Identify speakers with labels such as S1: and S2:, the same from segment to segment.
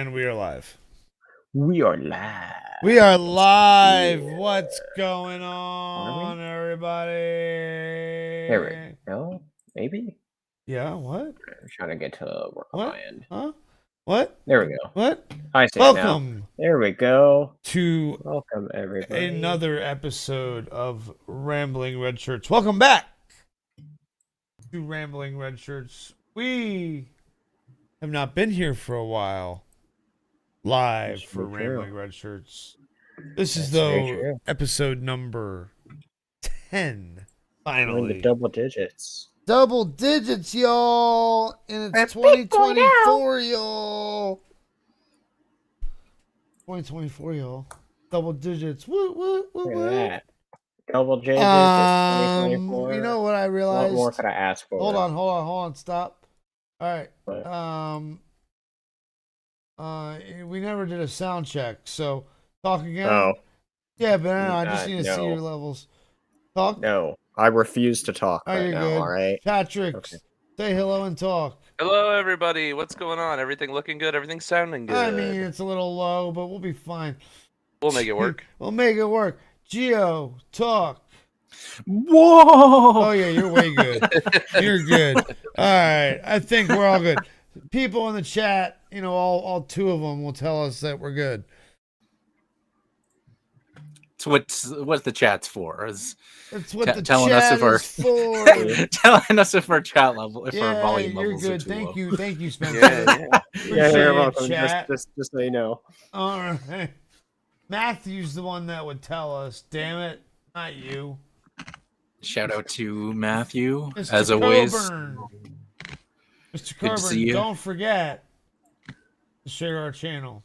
S1: And we are live.
S2: We are live.
S1: We are live. What's going on, everybody?
S2: There we go. Maybe?
S1: Yeah, what?
S2: I'm trying to get to work on my end.
S1: Huh? What?
S2: There we go.
S1: What?
S2: I see.
S1: Welcome.
S2: Now. There we go.
S1: To
S2: welcome everybody.
S1: Another episode of Rambling Red Shirts. Welcome back to Rambling Red Shirts. We have not been here for a while. Live for Rambling Red Shirts. This is though episode number 10. Finally,
S2: we're in the double digits.
S1: Double digits, y'all, and it's 2024, y'all. 2024, y'all. Double digits. What?
S2: Double digits. 2024.
S1: You know what I realized?
S2: What more could I ask for?
S1: Hold on. Stop. All right. We never did a sound check, so talk again.
S2: Oh.
S1: Yeah, but I just need to see your levels. Talk.
S2: No, I refuse to talk right now.
S1: Good.
S2: All right,
S1: Patrick, say hello and talk.
S3: Hello, everybody. What's going on? Everything looking good? Everything sounding good?
S1: I mean, it's a little low, but we'll be fine.
S3: We'll make it work.
S1: We'll make it work. Gio, talk.
S2: Whoa!
S1: Oh yeah, you're way good. You're good. All right, I think we're all good. People in the chat, you know, all two of them will tell us that we're good.
S4: So what's the chat's for?
S1: It's what the
S4: telling
S1: chat
S4: us if our,
S1: is for.
S4: telling us if our chat level, if our
S1: Yeah,
S4: volume
S1: you're
S4: levels
S1: good.
S4: are too low.
S1: Thank you, Spencer.
S2: Yeah, you're welcome.
S1: Chat.
S2: Just so you know.
S1: All right. Matthew's the one that would tell us. Damn it, not you.
S4: Shout out to Matthew,
S1: Mr.
S4: as always.
S1: Coburn. Mr.
S4: Good to see you.
S1: Don't forget to share our channel.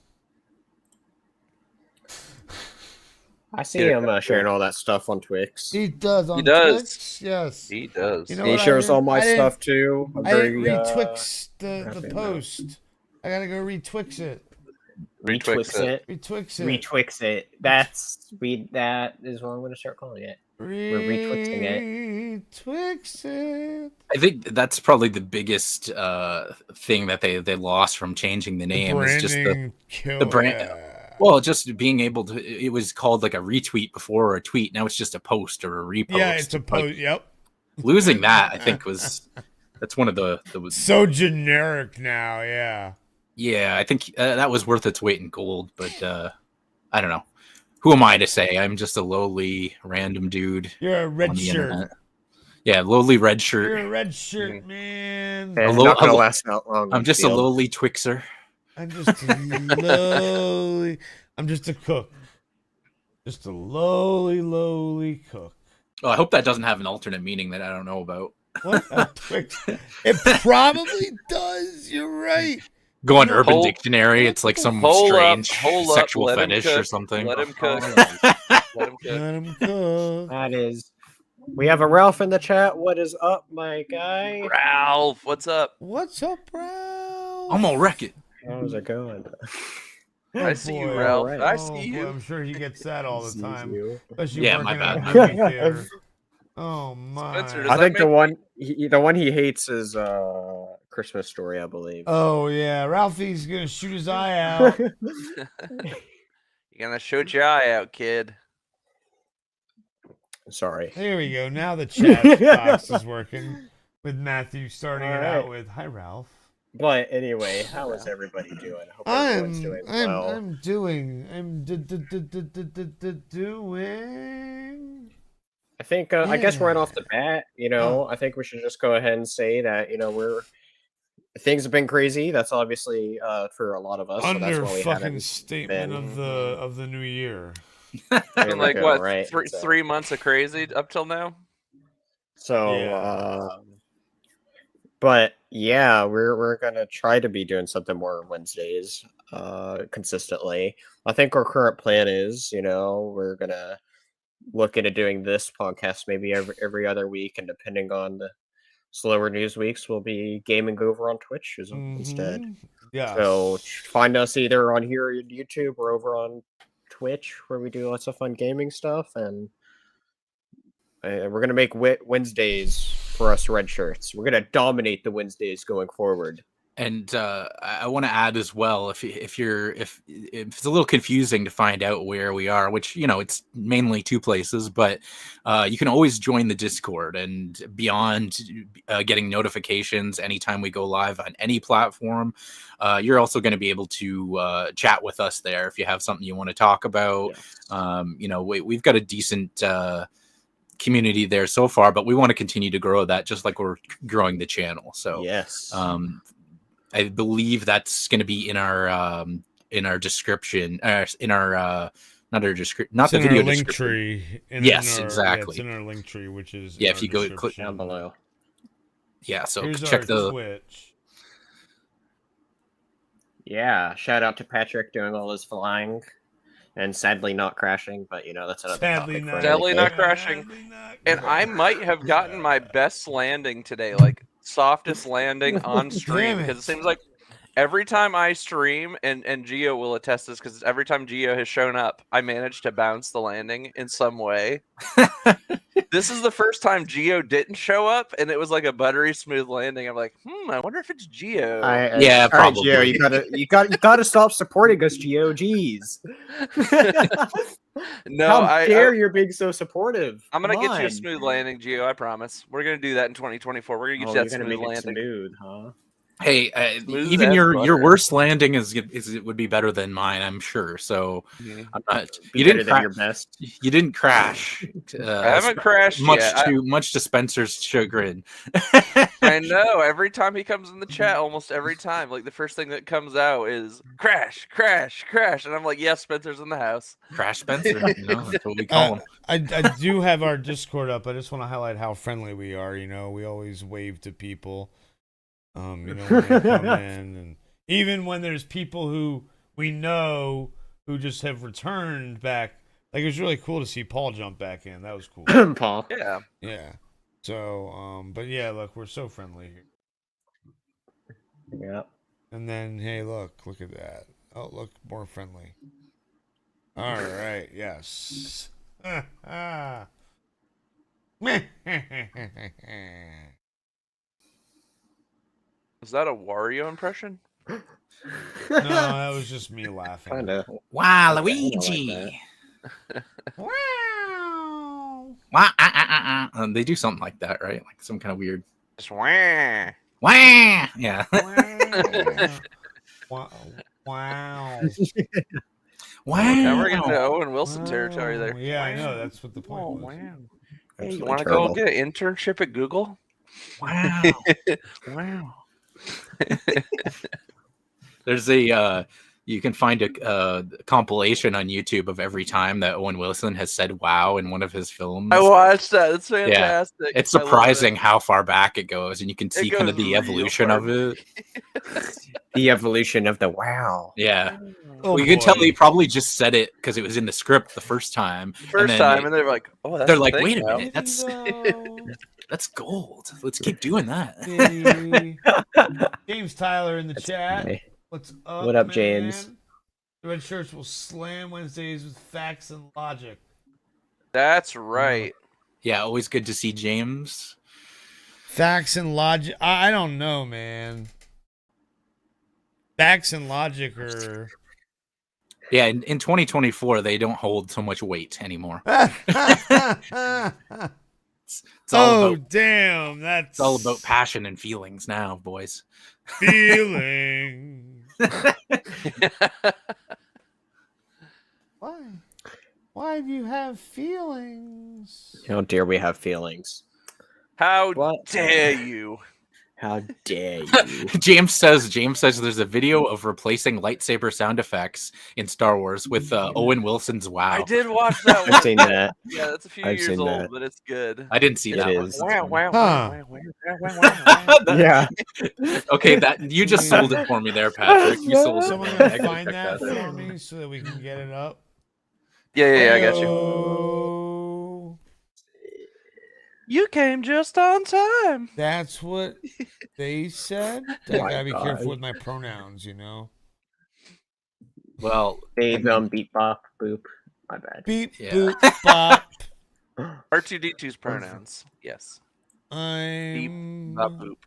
S2: I see him sharing all that stuff on Twix.
S1: He does on
S3: He does.
S1: Twix. Yes.
S3: He does.
S1: You know
S2: he
S1: what
S2: shares all my
S1: I
S2: stuff too.
S1: I didn't retwix the post. I gotta go retwix it.
S2: Retwix it.
S1: Retwix it.
S2: Retwix it. That is what I'm gonna start calling it. We're retwixing it.
S1: Retwix it.
S4: I think that's probably the biggest thing that they lost from changing the name is just the brand.
S1: Yeah.
S4: Well, just being able to. It was called like a retweet before or a tweet. Now it's just a post or a repost.
S1: Yeah, it's a post. Yep.
S4: Losing that, I think, that's one of the
S1: so generic now. Yeah.
S4: Yeah, I think that was worth its weight in gold, but I don't know. Who am I to say? I'm just a lowly random dude.
S1: You're a red shirt.
S4: Internet. Yeah, lowly red shirt.
S1: You're a red shirt, man.
S2: It's not gonna last that long.
S4: I'm just a lowly Twixer.
S1: I'm just lowly. I'm just a cook. Just a lowly cook.
S4: Oh, I hope that doesn't have an alternate meaning that I don't know about.
S1: What? A Twix? It probably does. You're right.
S4: Go on Urban Dictionary. It's like some strange sexual fetish or something.
S3: Let him cook.
S1: Let him cook.
S2: That is. We have a Ralph in the chat. What is up, my guy?
S3: Ralph, what's up?
S1: What's up, Ralph?
S4: I'm gonna wreck it.
S2: How's it going?
S3: I see you, Ralph.
S2: Right.
S3: I see you.
S1: I'm sure he gets that all the time.
S4: Yeah, my bad.
S1: Oh my!
S3: Spencer,
S2: I think the one he hates is Christmas Story, I believe.
S1: Oh yeah, Ralphie's gonna shoot his eye out.
S3: You're gonna shoot your eye out, kid.
S2: Sorry.
S1: There we go. Now the chat box is working with Matthew starting it out with "Hi, Ralph."
S2: But anyway, how is everybody doing? Hope everyone's doing well.
S1: I'm doing.
S2: I think. I guess right off the bat, I think we should just go ahead and say that things have been crazy. That's obviously for a lot of us. So that's why we
S1: fucking statement of the new year.
S3: Like what? Right? Three months of crazy up till now.
S2: So, but yeah, we're gonna try to be doing something more Wednesdays, consistently. I think our current plan is, we're gonna look into doing this podcast maybe every other week, and depending on the slower news weeks, we'll be gaming over on Twitch instead.
S1: Yeah.
S2: So find us either on here on YouTube or over on Twitch, where we do lots of fun gaming stuff, and we're gonna make Wednesdays for us red shirts. We're gonna dominate the Wednesdays going forward.
S4: And I want to add as well, if it's a little confusing to find out where we are, which it's mainly 2 places, but you can always join the Discord, and beyond getting notifications anytime we go live on any platform, you're also going to be able to chat with us there if you have something you want to talk about. Yes. We've got a decent community there so far, but we want to continue to grow that, just like we're growing the channel. So
S2: yes.
S4: I believe that's going to be in our description, in our not our description, not the video
S1: link
S4: description.
S1: tree.
S4: Exactly.
S1: Yeah, it's in our link tree, which is
S4: if you go click
S2: down below.
S4: Yeah, so
S1: here's
S4: check
S1: our Twitch.
S2: Yeah, shout out to Patrick doing all his flying, and sadly not crashing. But that's another topic.
S3: Sadly not crashing. And I might have gotten my best landing today, like softest landing on stream, because it seems like every time I stream, and Gio will attest this, because every time Gio has shown up, I managed to bounce the landing in some way. This is the first time Gio didn't show up, and it was like a buttery smooth landing. I'm like, I wonder if it's Gio.
S4: Yeah, probably.
S2: Right, Gio, you gotta stop supporting us, Gio. Jeez.
S3: No,
S2: how dare you're being so supportive?
S3: I'm gonna get you a smooth landing, Gio. I promise. We're gonna do that in 2024. We're gonna get you that smooth landing.
S2: Smooth, huh?
S4: Hey, even your worst landing it would be better than mine, I'm sure. So I'm not. You didn't crash. Your best. You didn't crash.
S3: I haven't crashed yet.
S4: Much to Spencer's chagrin.
S3: I know. Every time he comes in the chat, almost every time, like the first thing that comes out is crash, crash, crash, and I'm like, yes, Spencer's in the house.
S4: Crash Spencer. That's what we call him.
S1: I do have our Discord up. I just want to highlight how friendly we are. We always wave to people. When they come in, and even when there's people who we know who just have returned back, like it was really cool to see Paul jump back in. That was cool.
S2: Paul.
S1: Yeah. So, but yeah, look, we're so friendly here.
S2: Yeah.
S1: And then, hey, look at that. Oh, look, more friendly. All right. Yes.
S3: Is that a Wario impression?
S1: No, that was just me laughing.
S2: Kinda.
S4: Wow, Luigi.
S1: Wow.
S4: Wow. They do something like that, right? Like some kind of weird.
S3: Just wah.
S4: Wah. Yeah.
S1: Wow. Wow.
S4: Wow.
S3: Now we're getting to Owen Wilson territory there.
S1: Yeah, I know. That's what the point was.
S3: Wow. Hey, you want to go get an internship at Google?
S4: Wow.
S3: Wow.
S4: There's you can find a compilation on YouTube of every time that Owen Wilson has said "wow" in one of his films.
S3: I watched that. It's fantastic.
S4: Yeah. It's surprising how far back it goes, and you can see kind of the evolution of it.
S2: The evolution of the wow.
S4: Yeah. You can tell he probably just said it because it was in the script the first time.
S3: And they're like, "Oh, that's."
S4: They're like, "Wait a minute, that's gold. Let's keep doing that."
S1: James Tyler in the chat.
S2: Funny.
S1: What's up?
S2: What up,
S1: man?
S2: James?
S1: The Red Shirts will slam Wednesdays with facts and logic.
S3: That's right.
S4: Yeah, always good to see James.
S1: Facts and logic. I don't know, man. Facts and logic are.
S4: Yeah, in 2024, they don't hold so much weight anymore. It's all about,
S1: damn! That's
S4: it's all about passion and feelings now, boys.
S1: Feelings. Why do you have feelings?
S2: How dare we have feelings?
S3: How dare you?
S2: How dare you?
S4: James says there's a video of replacing lightsaber sound effects in Star Wars with Owen Wilson's "wow."
S3: I did watch that one.
S2: I've seen that.
S3: Yeah, that's a few years old, but it's good.
S4: I didn't see that
S3: Wow,
S4: one.
S3: wow.
S2: Yeah.
S4: Okay, that you just sold it for me there, Patrick. You sold it.
S1: Someone gonna find that for me so that we can get it up.
S3: Yeah, I got you. You came just on time.
S1: That's what they said. I gotta be careful with my pronouns,
S4: Well,
S2: beep, beep, bop, boop. My bad.
S1: Beep, boop, bop.
S3: R2D2's pronouns. Yes.
S1: I'm
S3: Beep, bop, boop.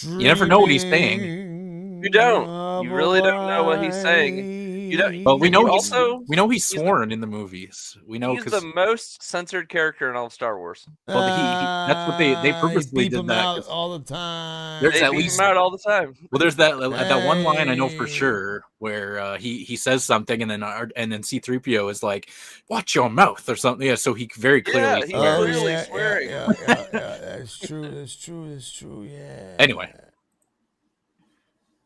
S4: You never know what he's saying.
S3: You don't. You really don't know what he's saying. You don't.
S4: But we
S3: and
S4: know
S3: you
S4: he's
S3: also
S4: he's sworn in the movies. We know
S3: he's
S4: because
S3: the most censored character in all of Star Wars.
S4: well, that's what they purposely
S1: beep
S4: did
S1: him
S4: that.
S1: out all the time.
S4: There's
S3: They
S4: at
S3: beat
S4: least
S3: him out all the time.
S4: well, there's that one line I know for
S1: Hey.
S4: sure where he says something and then C-3PO is like, "Watch your mouth" or something. Yeah, so he very clearly
S3: Yeah, he
S4: swears.
S3: clearly swearing.
S1: Yeah. That's true. Yeah.
S4: Anyway.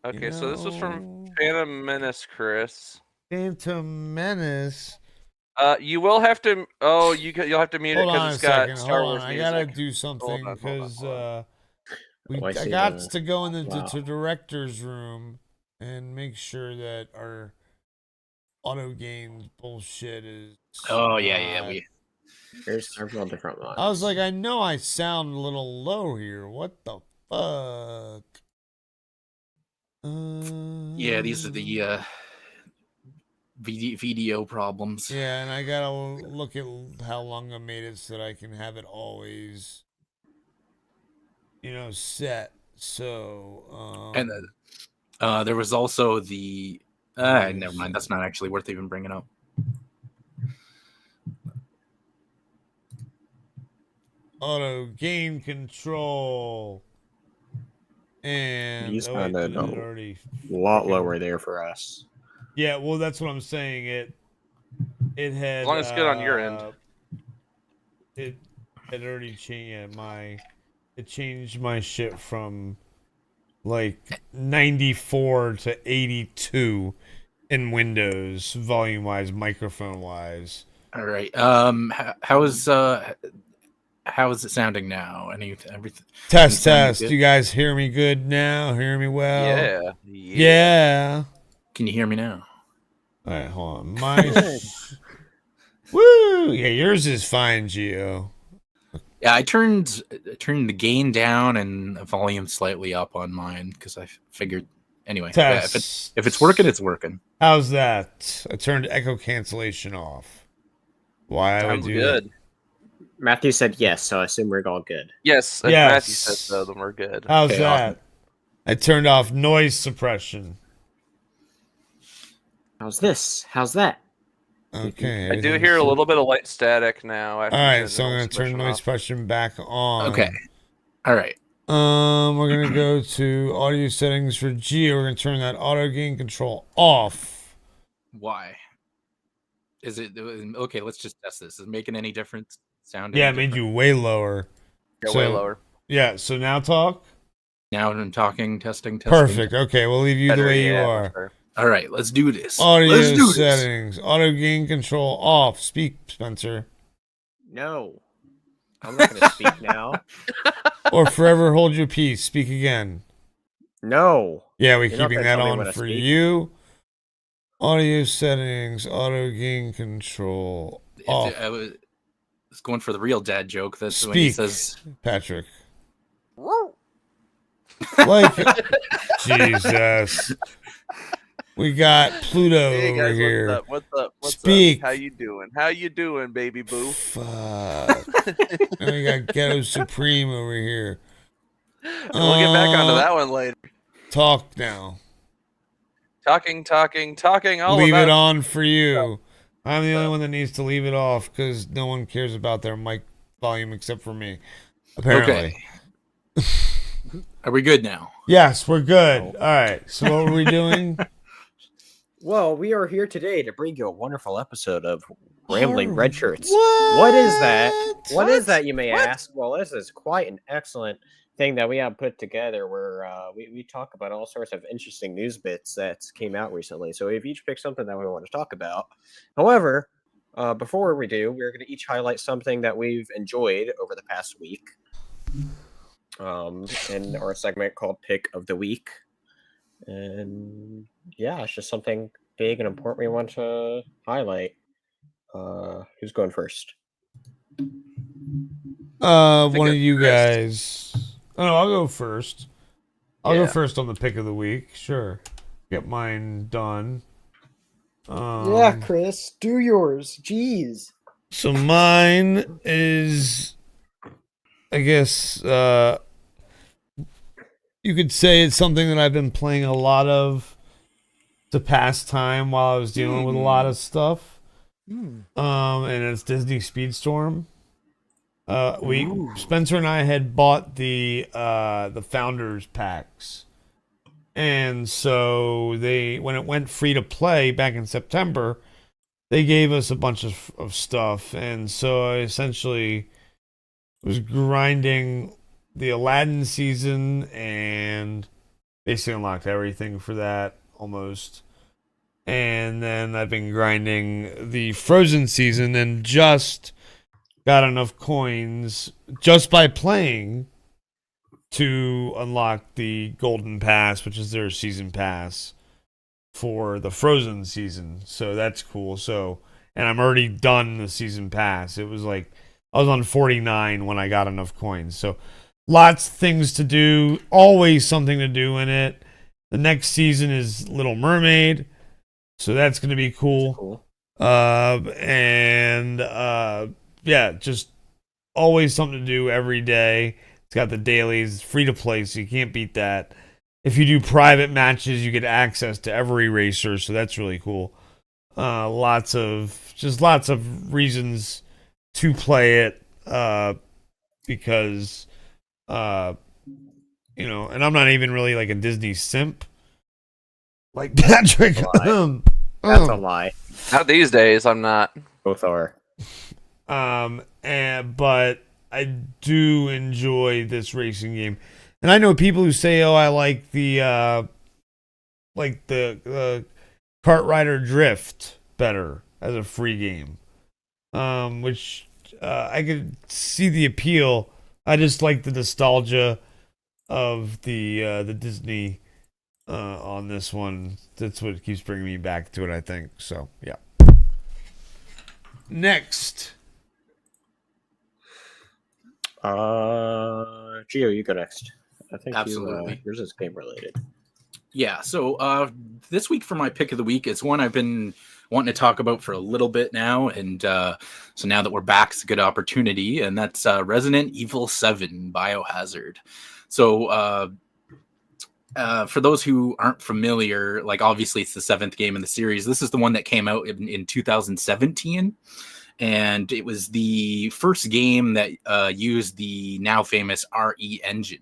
S3: Okay, so this was from Phantom Menace, Chris.
S1: Phantom Menace.
S3: You will have to. Oh, you'll have to mute it
S1: Hold on
S3: because
S1: a
S3: it's got
S1: second.
S3: Star
S1: Hold
S3: Wars
S1: on. I
S3: music.
S1: gotta do something
S3: Hold
S1: because
S3: on.
S2: I
S1: I
S2: see
S1: got
S2: the-
S1: to go into
S2: wow.
S1: the director's room and make sure that our auto game bullshit is.
S4: Oh yeah.
S2: There's several different ones.
S1: I was like, I know I sound a little low here. What the fuck?
S4: Yeah, these are the VDO problems.
S1: Yeah, and I gotta look at how long I made it so that I can have it always, set. So,
S4: And there was also the never mind. That's not actually worth even bringing up.
S1: auto game control. And
S2: You sounded a
S1: already
S2: lot lower there for us.
S1: Yeah, well, that's what I'm saying. It had
S3: As long as it's good on your end.
S1: It had already changed it changed my shit from like 94 to 82 in Windows, volume wise, microphone wise.
S4: All right. How is it sounding now? Everything.
S1: Test.
S4: Good?
S1: You guys hear me good now? Hear me well?
S3: Yeah.
S4: Can you hear me now?
S1: All right, hold on. Woo! Yeah, yours is fine, Gio.
S4: Yeah, I turned the gain down and the volume slightly up on mine because I figured anyway. Yeah, if it's working, it's working.
S1: How's that? I turned echo cancellation off. Why I would
S3: Sounds
S1: do
S3: good.
S2: Matthew said yes, so I assume we're all good.
S3: Yes, if
S1: Yes.
S3: Matthew said so, then we're good.
S1: How's
S4: Okay,
S1: that?
S4: awesome.
S1: I turned off noise suppression.
S2: How's this? How's that?
S1: Okay.
S3: I do hear a little bit of light static now.
S1: All right, so I'm gonna turn noise suppression back on.
S4: Okay. All right.
S1: We're gonna go to audio settings for Geo. We're gonna turn that auto gain control off.
S4: Why? Is it okay? Let's just test this. Is it making any difference? Sound?
S1: Yeah, it made you way lower.
S3: Yeah, way lower.
S1: Yeah, so now talk.
S4: Now I'm talking, testing.
S1: Perfect. Okay, we'll leave you the
S3: Better,
S1: way you
S3: yeah,
S1: are.
S3: much better.
S4: All right, let's do this.
S1: Audio
S4: Let's do this.
S1: settings. Auto gain control off. Speak, Spencer.
S2: No. I'm not going to speak now.
S1: Or forever hold your peace. Speak again.
S2: No.
S1: Yeah, we're
S2: You're not
S1: keeping
S2: gonna
S1: that
S2: tell me
S1: on
S2: when to
S1: for
S2: speak.
S1: you. Audio settings. Auto gain control off.
S4: I was going for the real dad joke. That's when he
S1: Speak,
S4: says,
S1: Patrick. Like, Jesus. We got Pluto
S3: Hey
S1: over
S3: guys,
S1: here.
S3: what's up?
S1: Speak.
S3: How you doing, baby boo?
S1: Fuck. And we got Ghetto Supreme over here.
S3: We'll get back onto that one later.
S1: Talk now.
S3: Talking. All
S1: Leave
S3: about
S1: it on for you. I'm the only one that needs to leave it off because no one cares about their mic volume except for me. Apparently.
S4: "Okay, are we good now?"
S1: Yes, we're good. All right. So what were we doing?
S2: Well, we are here today to bring you a wonderful episode of Rambling Red Shirts.
S1: What?
S2: What is that? What is that, you may ask? Well, this is quite an excellent thing that we have put together where we talk about all sorts of interesting news bits that came out recently. So we've each picked something that we want to talk about. However, before we do, we're going to each highlight something that we've enjoyed over the past week in our segment called Pick of the Week. And yeah, it's just something big and important we want to highlight. Who's going first?
S1: One of you guys. Oh, no, I'll go first. I'll go
S3: Yeah.
S1: first on the pick of the week. Sure. Get mine done.
S2: Chris, do yours. Jeez.
S1: So mine is, I guess, you could say it's something that I've been playing a lot of to pass time while I was dealing with a lot of stuff. And it's Disney Speedstorm. Spencer and I had bought the founders packs, and so when it went free to play back in September, they gave us a bunch of stuff, and so I essentially was grinding the Aladdin season and basically unlocked everything for that almost. And then I've been grinding the Frozen season and just got enough coins just by playing to unlock the Golden Pass, which is their season pass for the Frozen season. So that's cool. So, and I'm already done the season pass. It was like I was on 49 when I got enough coins. So lots of things to do, always something to do in it. The next season is Little Mermaid, so that's going to be cool. Yeah, just always something to do every day. It's got the dailies, free to play, so you can't beat that. If you do private matches, you get access to every racer, so that's really cool. Lots of reasons to play it, because and I'm not even really like a Disney simp like Patrick.
S2: That's a lie.
S3: Not these days. I'm not.
S2: Both are.
S1: But I do enjoy this racing game, and I know people who say, "Oh, I like the Kart Rider Drift better as a free game," which I could see the appeal. I just like the nostalgia of the Disney on this one. That's what keeps bringing me back to it, I think. So, yeah. Next.
S2: Gio, you go next. I think
S4: Absolutely.
S2: yours is game related.
S4: Yeah, so this week for my pick of the week, it's one I've been wanting to talk about for a little bit now, and so now that we're back, it's a good opportunity, and that's Resident Evil 7 Biohazard. So for those who aren't familiar, like obviously it's the 7th game in the series. This is the one that came out in 2017, and it was the first game that used the now famous RE engine.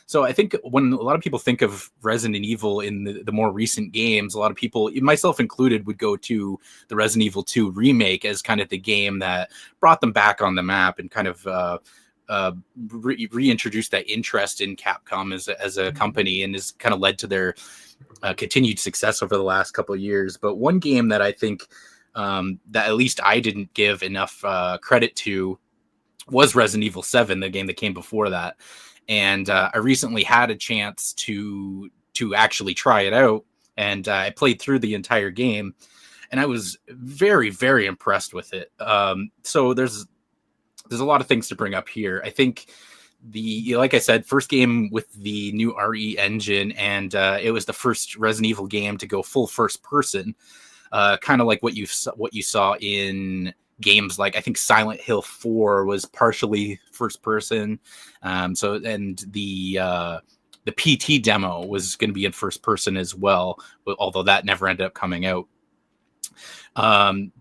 S4: So I think when a lot of people think of Resident Evil in the more recent games, a lot of people, myself included, would go to the Resident Evil 2 remake as kind of the game that brought them back on the map and kind of reintroduced that interest in Capcom as a company, and has kind of led to their continued success over the last couple of years. But one game that I think that at least I didn't give enough credit to was Resident Evil 7, the game that came before that. And I recently had a chance to actually try it out, and I played through the entire game, and I was very, very impressed with it. So there's a lot of things to bring up here. I think like I said, first game with the new RE engine, and it was the first Resident Evil game to go full first person, kind of like what you saw in games like, I think Silent Hill 4 was partially first person. So, and the PT demo was going to be in first person as well, although that never ended up coming out. One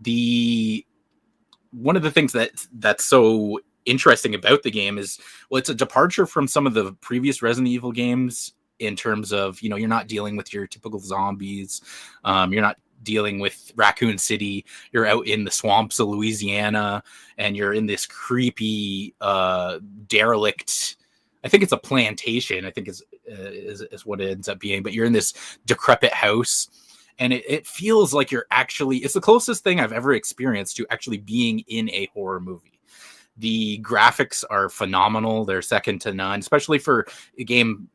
S4: of the things that's so interesting about the game is, well, it's a departure from some of the previous Resident Evil games in terms of, you're not dealing with your typical zombies. You're not dealing with Raccoon City. You're out in the swamps of Louisiana, and you're in this creepy derelict, I think it's a plantation, I think is what it ends up being, but you're in this decrepit house, and it feels like it's the closest thing I've ever experienced to actually being in a horror movie. The graphics are phenomenal. They're second to none, especially for a game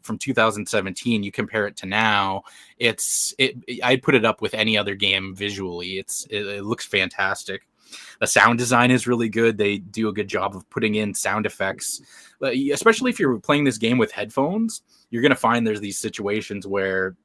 S4: from 2017. You compare it to now, I'd put it up with any other game visually. It looks fantastic. The sound design is really good. They do a good job of putting in sound effects, but especially if you're playing this game with headphones, you're going to find there's these situations where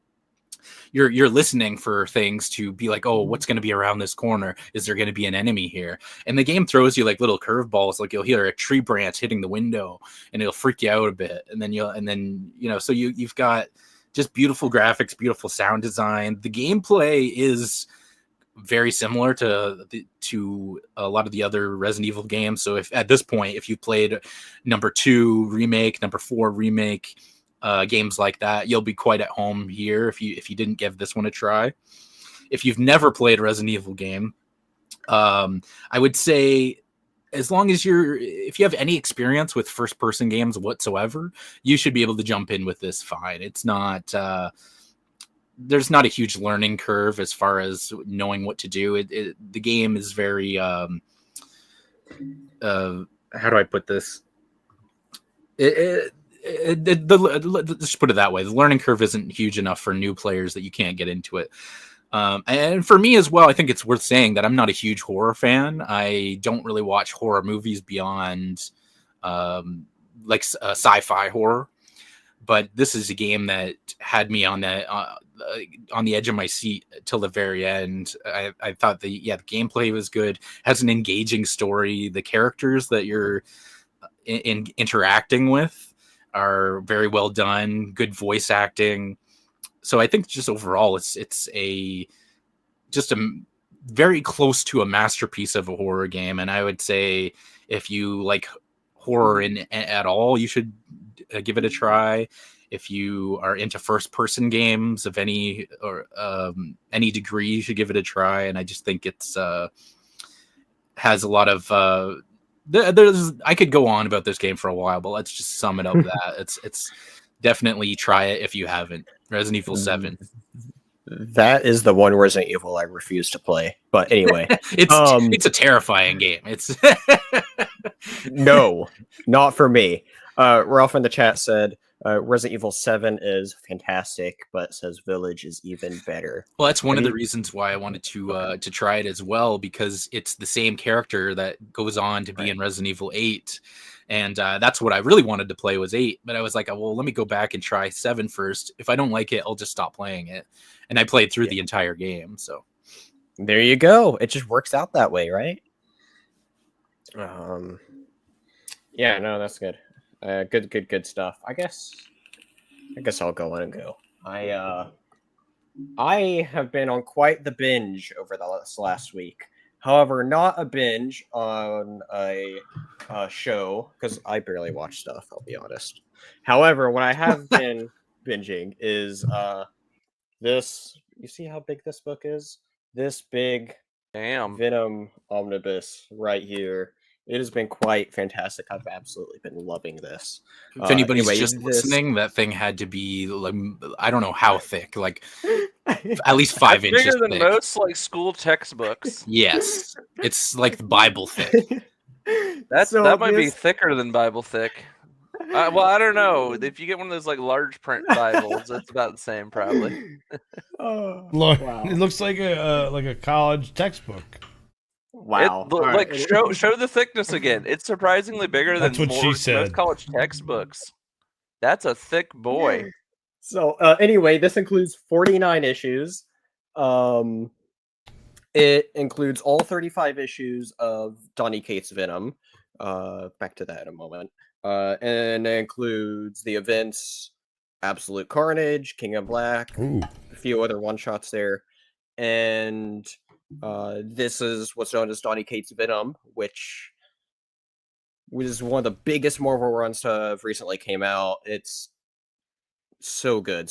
S4: you're listening for things to be like, oh, what's going to be around this corner? Is there going to be an enemy here? And the game throws you like little curveballs, like you'll hear a tree branch hitting the window and it'll freak you out a bit. And then so you've got just beautiful graphics, beautiful sound design. The gameplay is very similar to a lot of the other Resident Evil games. So if at this point, if you played number 2 remake, number 4 remake, games like that, you'll be quite at home here if you didn't give this one a try. If you've never played a Resident Evil game, I would say as long as if you have any experience with first person games whatsoever, you should be able to jump in with this fine. It's not there's not a huge learning curve as far as knowing what to do. The game is very how do I put this? Let's put it that way. The learning curve isn't huge enough for new players that you can't get into it. And for me as well, I think it's worth saying that I'm not a huge horror fan. I don't really watch horror movies beyond sci-fi horror. But this is a game that had me on the edge of my seat till the very end. I thought the gameplay was good, has an engaging story. The characters that you're interacting with are very well done, good voice acting. So I think just overall, it's a very close to a masterpiece of a horror game. And I would say if you like horror at all, you should give it a try. If you are into first person games of any degree, you should give it a try. And I just think it's has a lot of I could go on about this game for a while, but let's just sum it up. It's definitely try it if you haven't. Resident Evil 7.
S2: That is the one Resident Evil I refuse to play. But anyway,
S4: it's a terrifying game. It's
S2: no, not for me. Ralph in the chat said Resident Evil 7 is fantastic, but says Village is even better.
S4: Well, that's one of the reasons why I wanted to try it as well, because it's the same character that goes on to be in Resident Evil 8. And that's what I really wanted to play was 8. But I was like, well, let me go back and try 7 first. If I don't like it, I'll just stop playing it. And I played through the entire game. So
S2: there you go. It just works out that way, right? Yeah, no, that's good. Good stuff. I guess I'll go in and go. I have been on quite the binge over the last week. However, not a binge on a show, because I barely watch stuff, I'll be honest. However, what I have been binging is this. You see how big this book is? This big Venom omnibus right here. It has been quite fantastic. I've absolutely been loving this.
S4: If anybody's listening, that thing had to be, like, I don't know how thick, like at least 5 inches
S3: bigger than
S4: thick.
S3: most like school textbooks.
S4: Yes, it's like Bible thick.
S3: That might be thicker than Bible thick. Well, I don't know. If you get one of those like large print Bibles, it's about the same probably.
S1: Wow. It looks like a college textbook.
S2: Wow!
S3: Show the thickness again. It's surprisingly bigger than most college textbooks. That's a thick boy.
S2: So anyway, this includes 49 issues. It includes all 35 issues of Donny Cates' Venom. Back to that in a moment. And it includes the events, Absolute Carnage, King of Black, a few other one-shots there. And this is what's known as Donny Cates' Venom, which was one of the biggest Marvel runs to have recently came out. It's so good.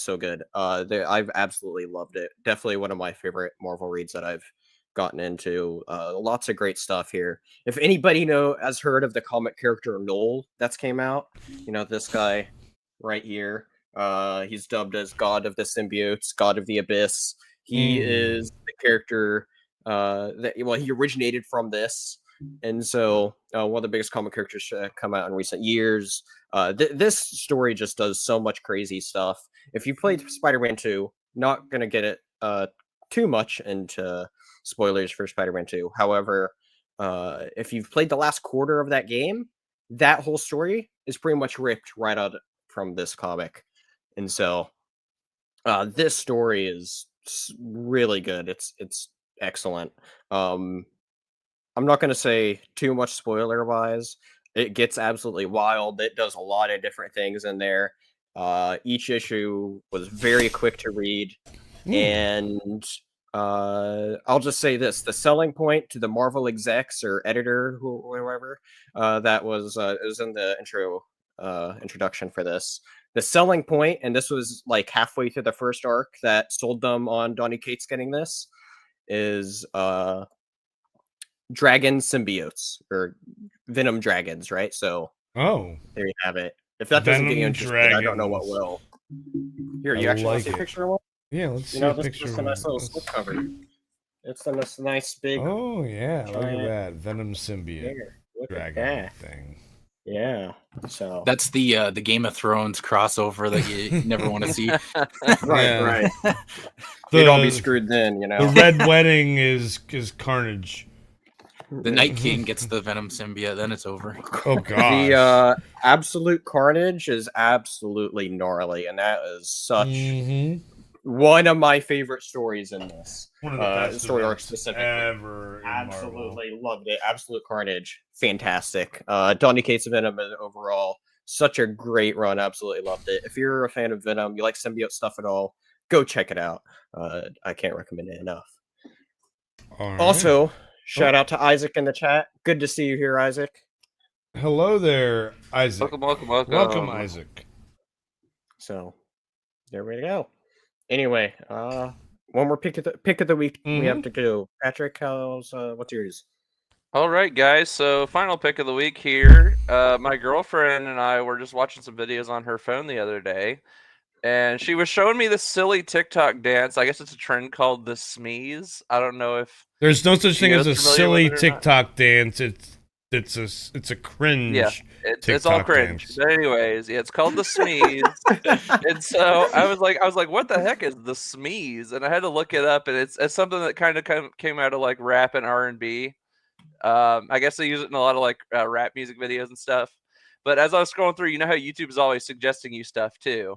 S2: I've absolutely loved it. Definitely one of my favorite Marvel reads that I've gotten into. Lots of great stuff here. If anybody has heard of the comic character Null that's came out, this guy right here. He's dubbed as God of the Symbiotes, God of the Abyss. He is the character he originated from this. And so one of the biggest comic characters to come out in recent years. This story just does so much crazy stuff. If you played Spider-Man 2, not going to get it too much into spoilers for Spider-Man 2. However, if you've played the last quarter of that game, that whole story is pretty much ripped right out from this comic. And so This story is really good. It's excellent. I'm not going to say too much spoiler wise. It gets absolutely wild. It does a lot of different things in there. Each issue was very quick to read, and I'll just say this: the selling point to the Marvel execs or editor, whoever that was, it was in the introduction for this. The selling point, and this was like halfway through the first arc that sold them on Donny Cates getting this, is dragon symbiotes or venom dragons, right? So
S1: Oh,
S2: there you have it. If that doesn't get you
S1: Venom
S2: interested, I don't know what
S1: dragons.
S2: will. Here, you
S1: I
S2: actually want
S1: like
S2: to see a
S1: it.
S2: picture of one?
S1: Yeah, let's see
S2: You know,
S1: a
S2: this
S1: picture.
S2: is a nice little slip cover. It's a nice big.
S1: Oh yeah, look at
S2: giant-
S1: that Venom symbiote
S2: Here, look at
S1: dragon
S2: that.
S1: thing.
S2: Yeah. So
S4: That's the Game of Thrones crossover that you never want to see.
S2: right.
S1: The,
S2: You'd all be screwed then, you
S1: The
S2: know.
S1: Red Wedding is Carnage.
S4: The Night King gets the Venom symbiote, then it's over.
S1: Oh gosh.
S2: The Absolute Carnage is absolutely gnarly, and that is such one of my favorite stories in this.
S1: One of the best
S2: story arc
S1: events
S2: specifically.
S1: ever in Marvel.
S2: Absolutely loved it. Absolute Carnage, fantastic. Donny Cates of Venom overall, such a great run. Absolutely loved it. If you're a fan of Venom, you like symbiote stuff at all, go check it out. I can't recommend it enough.
S1: All right.
S2: Also, shout out to Isaac in the chat. Good to see you here, Isaac.
S1: Hello there, Isaac.
S3: Welcome.
S1: Isaac.
S2: So there we go. Anyway, one more pick of the week we have to do. Patrick, what's yours?
S3: All right, guys. So, final pick of the week here. My girlfriend and I were just watching some videos on her phone the other day, and she was showing me this silly TikTok dance. I guess it's a trend called the smeeze. I don't know if
S1: There's no such thing as a
S3: Gio's familiar
S1: silly
S3: with it or not.
S1: TikTok dance. It's a cringe.
S3: Yeah, it's all
S1: TikTok
S3: cringe.
S1: dance.
S3: But anyways, yeah, it's called the smeeze. And so I was like, what the heck is the smeeze? And I had to look it up, and it's something that kind of came out of like rap and R&B. I guess they use it in a lot of like rap music videos and stuff. But as I was scrolling through, you know how YouTube is always suggesting you stuff too.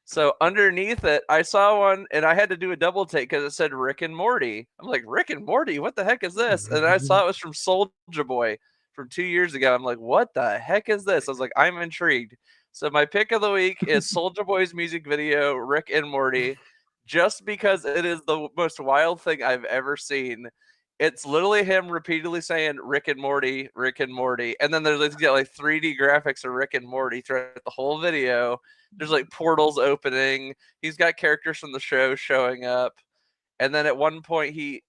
S3: So underneath it, I saw one, and I had to do a double take because it said Rick and Morty. I'm like, Rick and Morty? What the heck is this? And I saw it was from Soulja Boy from 2 years ago. I'm like, what the heck is this? I was like, I'm intrigued. So my pick of the week is Soulja Boy's music video, Rick and Morty, just because it is the most wild thing I've ever seen. It's literally him repeatedly saying Rick and Morty, Rick and Morty. And then there's like 3D graphics of Rick and Morty throughout the whole video. There's like portals opening. He's got characters from the show showing up. And then at one point, he,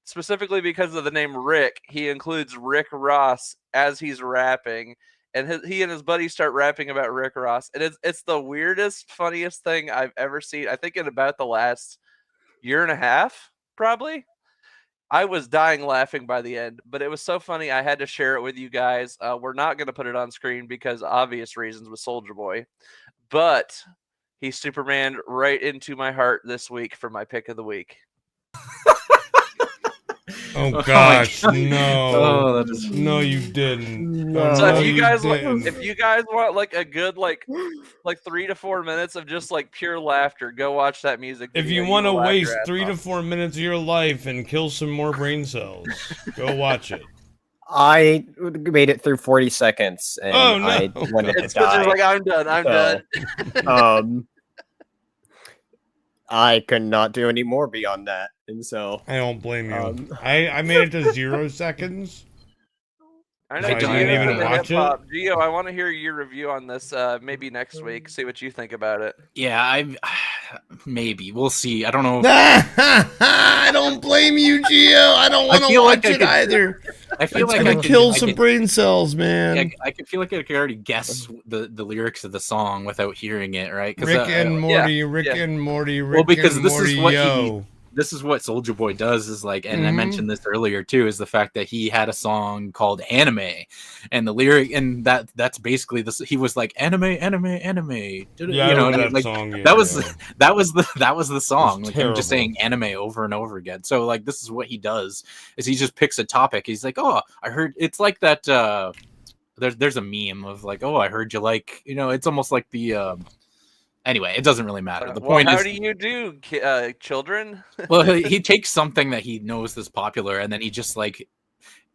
S3: specifically because of the name Rick, he includes Rick Ross as he's rapping. And he and his buddies start rapping about Rick Ross. And it's the weirdest, funniest thing I've ever seen. I think in about the last year and a half, probably. I was dying laughing by the end, but it was so funny I had to share it with you guys. We're not going to put it on screen because obvious reasons with Soulja Boy, but he Superman right into my heart this week for my pick of the week.
S1: Oh gosh,
S4: God.
S1: no.
S4: Oh, that is...
S1: No, you didn't.
S2: No.
S1: Oh,
S3: So
S1: no,
S3: if you guys
S1: didn't.
S3: if you guys want like a good like 3 to 4 minutes of just like pure laughter, go watch that music video.
S1: If you want to
S3: will laugh your
S1: waste
S3: ass
S1: 3 to
S3: off.
S1: 4 minutes of your life and kill some more brain cells, go watch it.
S2: I made it through 40 seconds, and
S1: Oh, no.
S2: I wanted to
S3: It's just
S2: die.
S3: like I'm done.
S2: So, I could not do any more beyond that, and so
S1: I don't blame you.
S2: Um,
S1: I made it to 0 seconds.
S3: I know
S1: I
S3: Gio
S1: didn't even
S3: into
S1: watch
S3: hip-hop. Gio, I want to hear your review on this maybe next week. See what you think about it.
S4: Yeah, maybe we'll see. I don't know.
S1: I don't blame you, Gio. I don't want to
S4: feel
S1: watch
S4: like I
S1: it
S4: could-
S1: either.
S4: I feel
S1: It's
S4: like
S1: gonna
S4: I
S1: kill
S4: could,
S1: some
S4: I could,
S1: brain cells, man.
S4: I could feel like I could already guess the lyrics of the song without hearing it, right? 'Cause,
S1: Rick and Morty, Rick
S3: yeah.
S1: and Morty, Rick
S4: Well, because
S1: and
S4: this is
S1: Morty,
S4: what
S1: yo.
S4: this is what Soulja Boy does is like, and I
S1: Mhm.
S4: mentioned this earlier too, is the fact that he had a song called Anime, and the lyric, and that's basically this. He was like anime.
S1: Yeah,
S4: you
S1: I
S4: know,
S1: know
S4: and
S1: that
S4: like,
S1: song. Yeah,
S4: that was
S1: yeah.
S4: that was the song, like him
S1: terrible.
S4: just saying anime over and over again. So like this is what he does, is he just picks a topic. He's like, oh, I heard, it's like that. There's a meme of like, oh, I heard you like, you know, it's almost like the Anyway, it doesn't really matter. The
S3: Well,
S4: point
S3: how
S4: is,
S3: do you do, children?
S4: well, he takes something that he knows is popular, and then he just like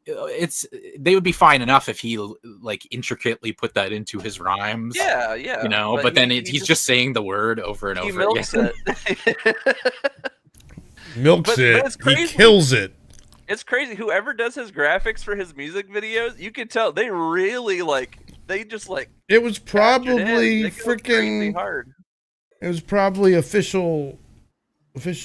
S4: they would be fine enough if he like intricately put that into his rhymes.
S3: Yeah,
S4: You know, but then he's just saying the word over and
S3: he
S4: over
S3: milks
S4: again.
S3: it.
S1: Milks
S3: But
S1: it.
S3: it's
S1: He
S3: crazy.
S1: kills it.
S3: It's crazy. Whoever does his graphics for his music videos, you can tell they really they just
S1: It was probably
S3: They go crazy
S1: freaking.
S3: hard.
S1: It was probably officially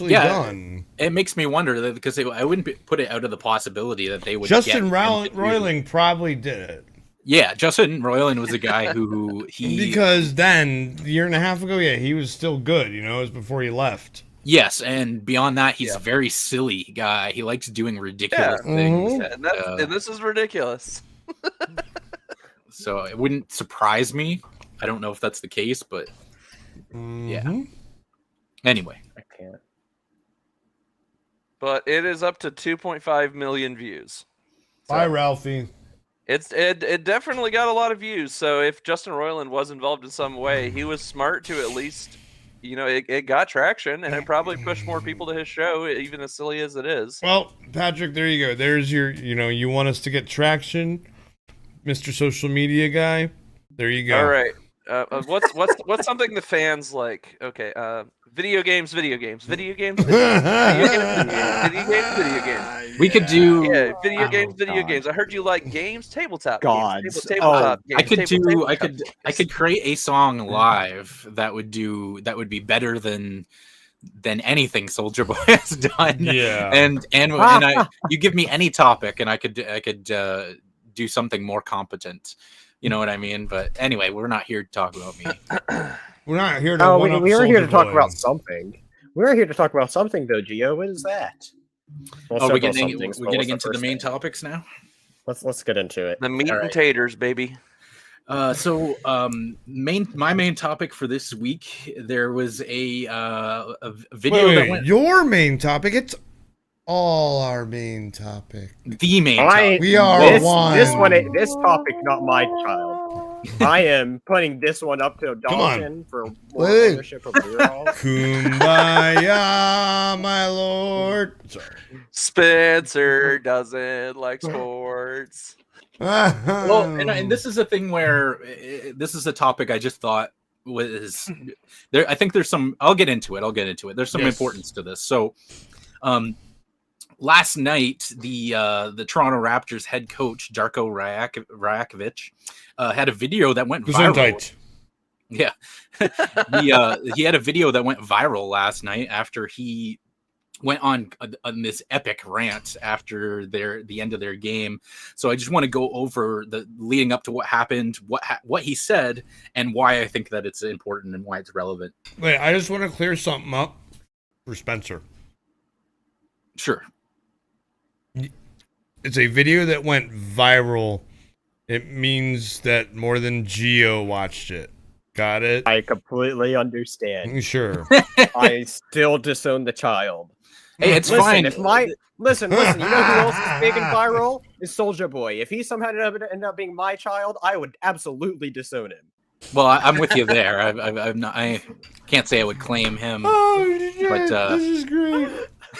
S4: Yeah.
S1: done.
S4: It makes me wonder that because I wouldn't put it out of the possibility that they would.
S1: Justin
S4: get him to do-
S1: Roiling probably did it.
S4: Yeah, Justin Roiland was a guy who
S1: Because then, a year and a half ago, yeah, he was still good. You know, it was before he left.
S4: Yes, and beyond that, he's a very silly guy. He likes doing ridiculous things.
S1: Mhm.
S3: And this is ridiculous.
S4: So it wouldn't surprise me. I don't know if that's the case, but
S1: Mhm.
S4: anyway.
S2: I can't.
S3: But it is up to 2.5 million views.
S1: Bye, Ralphie.
S3: It definitely got a lot of views. So if Justin Roiland was involved in some way, he was smart to at least, it got traction, and it probably pushed more people to his show, even as silly as it is.
S1: Well, Patrick, there you go. There's your, you want us to get traction, Mr. Social Media Guy. There you go.
S3: All right. What's something the fans like? Okay. Video games. Video games. Video games.
S4: We could do.
S3: Yeah, video games.
S2: God.
S3: I heard you like games. Tabletop.
S2: God.
S3: Games, tabletop.
S4: I
S3: Games,
S4: I could create a song live that would be better than anything Soldier Boy has done.
S1: Yeah.
S4: And you give me any topic and I could do something more competent. You know what I mean? But anyway, we're not here to talk about me.
S1: We're not here to.
S2: Oh,
S1: one-up
S2: we were here to
S1: Soulja
S2: talk
S1: Boy.
S2: about something. We were here to talk about something, though, Gio. What is that? Well,
S4: We're
S2: several
S4: getting
S2: somethings, but
S4: we're getting
S2: what's
S4: into the
S2: first
S4: main
S2: thing?
S4: topics now.
S2: Let's get into it.
S3: The meat
S2: All
S3: and
S2: right.
S3: taters, baby.
S4: My main topic for this week, there was a video
S1: Wait,
S4: that went
S1: your main topic? It's all our main topic.
S4: the main topic.
S1: We are
S2: this
S1: one.
S2: this topic, not my child. I am putting this one up to adoption for more
S1: Wait.
S2: ownership of Bureau.
S1: Kumbaya, my lord. Sorry.
S3: Spencer doesn't like sports.
S4: Well, and this is a thing where this is a topic I just thought was there. I think there's some. I'll get into it. There's some
S1: Yes.
S4: importance to this. So, last night the Toronto Raptors head coach Darko Rajakovic had a video that went viral.
S1: Gesundheit.
S4: Yeah, he had a video that went viral last night after he went on this epic rant after the end of their game. So I just want to go over the leading up to what happened, what he said, and why I think that it's important and why it's relevant.
S1: Wait, I just want to clear something up for Spencer.
S4: Sure.
S1: It's a video that went viral. It means that more than Geo watched it. Got it?
S2: I completely understand.
S1: Sure.
S2: I still disown the child.
S4: Hey, it's
S2: Listen,
S4: fine.
S2: Listen. You know who else is big and viral? Is Soldier Boy. If he somehow ended up being my child, I would absolutely disown him.
S4: Well, I'm with you there. I can't say I would claim him.
S1: Oh, shit.
S4: But,
S1: this is great.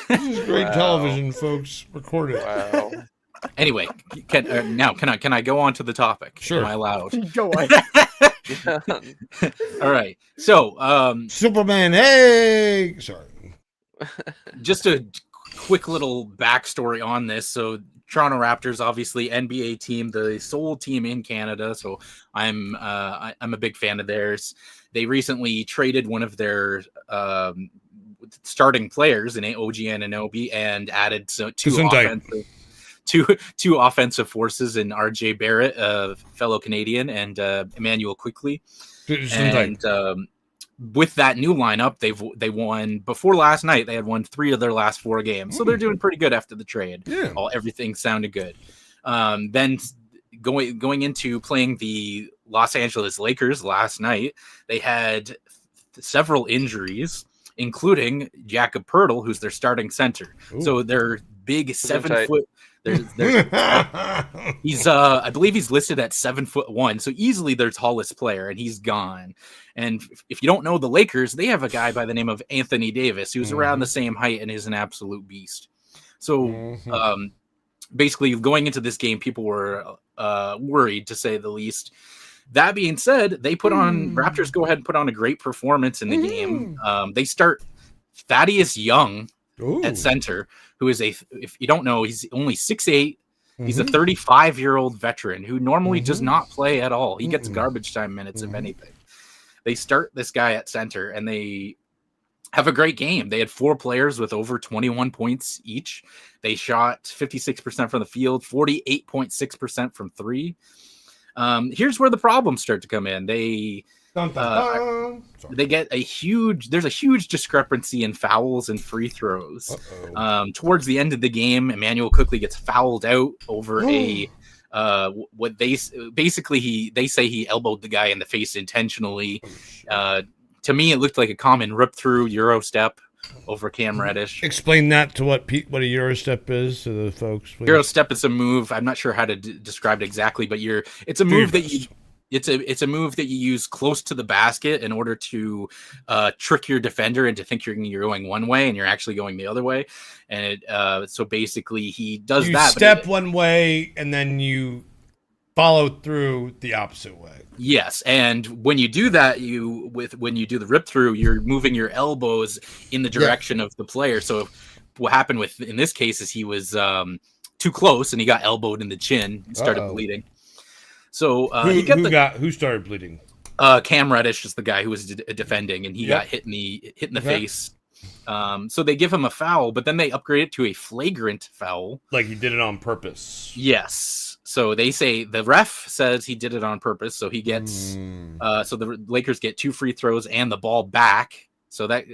S1: This is great
S3: Wow.
S1: television, folks. Record it.
S3: Wow.
S4: Anyway, can I go on to the topic?
S1: Sure.
S4: Am I allowed?
S2: Go on.
S4: All right. So,
S1: Superman, hey! Sorry.
S4: just a quick little backstory on this. So, Toronto Raptors, obviously NBA team, the sole team in Canada. So, I'm a big fan of theirs. They recently traded one of their starting players in OG Anunoby and added two offensive forces in RJ Barrett, a fellow Canadian, and Emmanuel Quickly. And with that new lineup, they won before last night. They had won 3 of their last 4 games, so they're doing pretty good after the trade.
S1: Yeah.
S4: Everything sounded good. Then going into playing the Los Angeles Lakers last night, they had several injuries, including Jakob Poeltl, who's their starting center.
S1: Ooh.
S4: So their big 7 foot There's he's I believe he's listed at 7'1", so easily their tallest player, and he's gone. And if you don't know the Lakers, they have a guy by the name of Anthony Davis who's around the same height and is an absolute beast. So basically, going into this game, people were worried, to say the least. That being said, they put on Raptors go ahead and put on a great performance in the game. They start Thaddeus Young at center, who is if you don't know, he's only 6'8". He's a 35-year-old veteran who normally does not play at all. He gets garbage time minutes, if anything. They start this guy at center, and they have a great game. They had 4 players with over 21 points each. They shot 56% from the field, 48.6% from 3. Here's where the problems start to come in. They get there's a huge discrepancy in fouls and free throws. Towards the end of the game, Emmanuel quickly gets fouled out over what they say he elbowed the guy in the face intentionally. To me, it looked like a common rip through Euro step over Cam Reddish.
S1: Explain that to what a Euro step is to the folks, please.
S4: Euro step is a move. I'm not sure how to describe it exactly, but it's a move that you it's a move that you use close to the basket in order to trick your defender into thinking you're going one way and you're actually going the other way. And so basically he does
S1: you
S4: that.
S1: Step one way and then you follow through the opposite way.
S4: Yes, and when you do that, when you do the rip through, you're moving your elbows in the direction of the player. So what happened in this case is he was too close and he got elbowed in the chin and started bleeding. So
S1: who started bleeding?
S4: Cam Reddish is the guy who was defending, and he got hit in the face. So they give him a foul, but then they upgrade it to a flagrant foul.
S1: Like he did it on purpose.
S4: Yes. So they say the ref says he did it on purpose. So he gets so the Lakers get 2 free throws and the ball back. So that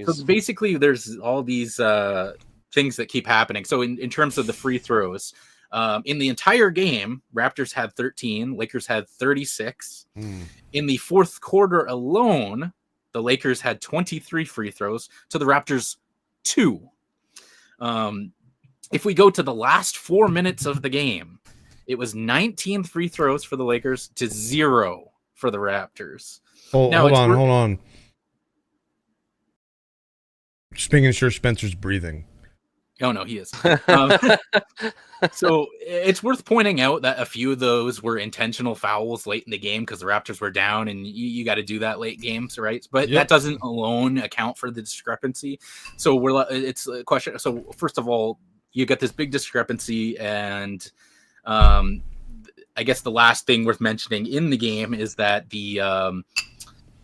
S4: so basically there's all these things that keep happening. So in terms of the free throws, in the entire game, Raptors had 13, Lakers had 36. In the fourth quarter alone, the Lakers had 23 free throws to the Raptors 2. If we go to the last 4 minutes of the game, it was 19 free throws for the Lakers to 0 for the Raptors.
S1: Hold on. Just making sure Spencer's breathing.
S4: Oh, no, he is. So it's worth pointing out that a few of those were intentional fouls late in the game because the Raptors were down, and you got to do that late games, right? But that doesn't alone account for the discrepancy. So it's a question. So first of all, you got this big discrepancy, and I guess the last thing worth mentioning in the game is that the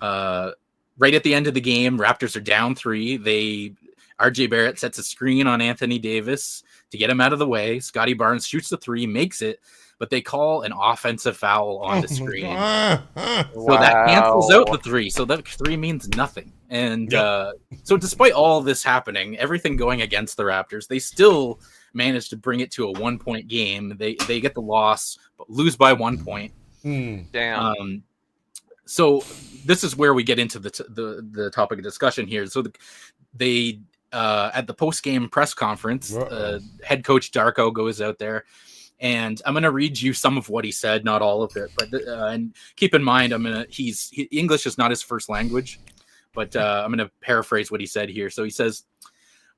S4: right at the end of the game, Raptors are down 3. RJ Barrett sets a screen on Anthony Davis to get him out of the way. Scotty Barnes shoots the 3, makes it, but they call an offensive foul on the screen. So that cancels out the 3. So that 3 means nothing. And so despite all this happening, everything going against the Raptors, they still managed to bring it to a 1-point game. They get the loss, but lose by 1 point.
S3: Damn.
S4: So this is where we get into the topic of discussion here. So they at the post-game press conference, head coach Darko goes out there, and I'm going to read you some of what he said, not all of it, but and keep in mind, English is not his first language, but I'm going to paraphrase what he said here. So he says,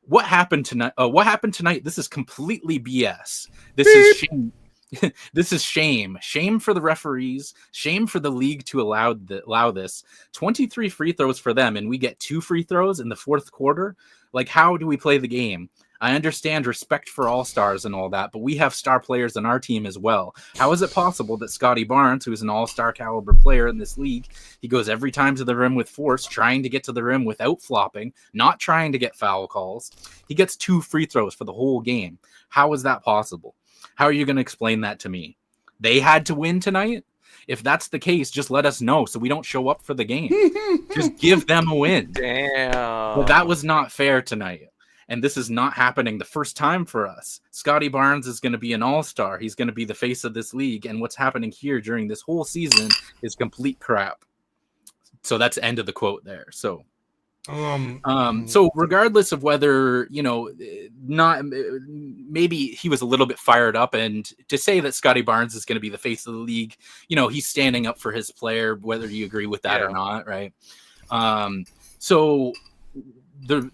S4: "What happened tonight? What happened tonight? This is completely BS. This is shame. This is shame. Shame for the referees. Shame for the league to allow this. 23 free throws for them, and we get 2 free throws in the fourth quarter. Like, how do we play the game? I understand respect for all-stars and all that, but we have star players on our team as well. How is it possible that Scotty Barnes, who is an all-star caliber player in this league, he goes every time to the rim with force, trying to get to the rim without flopping, not trying to get foul calls. He gets 2 free throws for the whole game. How is that possible? How are you going to explain that to me? They had to win tonight? If that's the case, just let us know so we don't show up for the game. Just give them a win."
S3: Damn.
S4: But that was not fair tonight. And this is not happening the first time for us. Scotty Barnes is going to be an all-star. He's going to be the face of this league. And what's happening here during this whole season is complete crap. So that's the end of the quote there. So So regardless of whether, not maybe he was a little bit fired up, and to say that Scotty Barnes is going to be the face of the league, he's standing up for his player, whether you agree with that or not, right? So the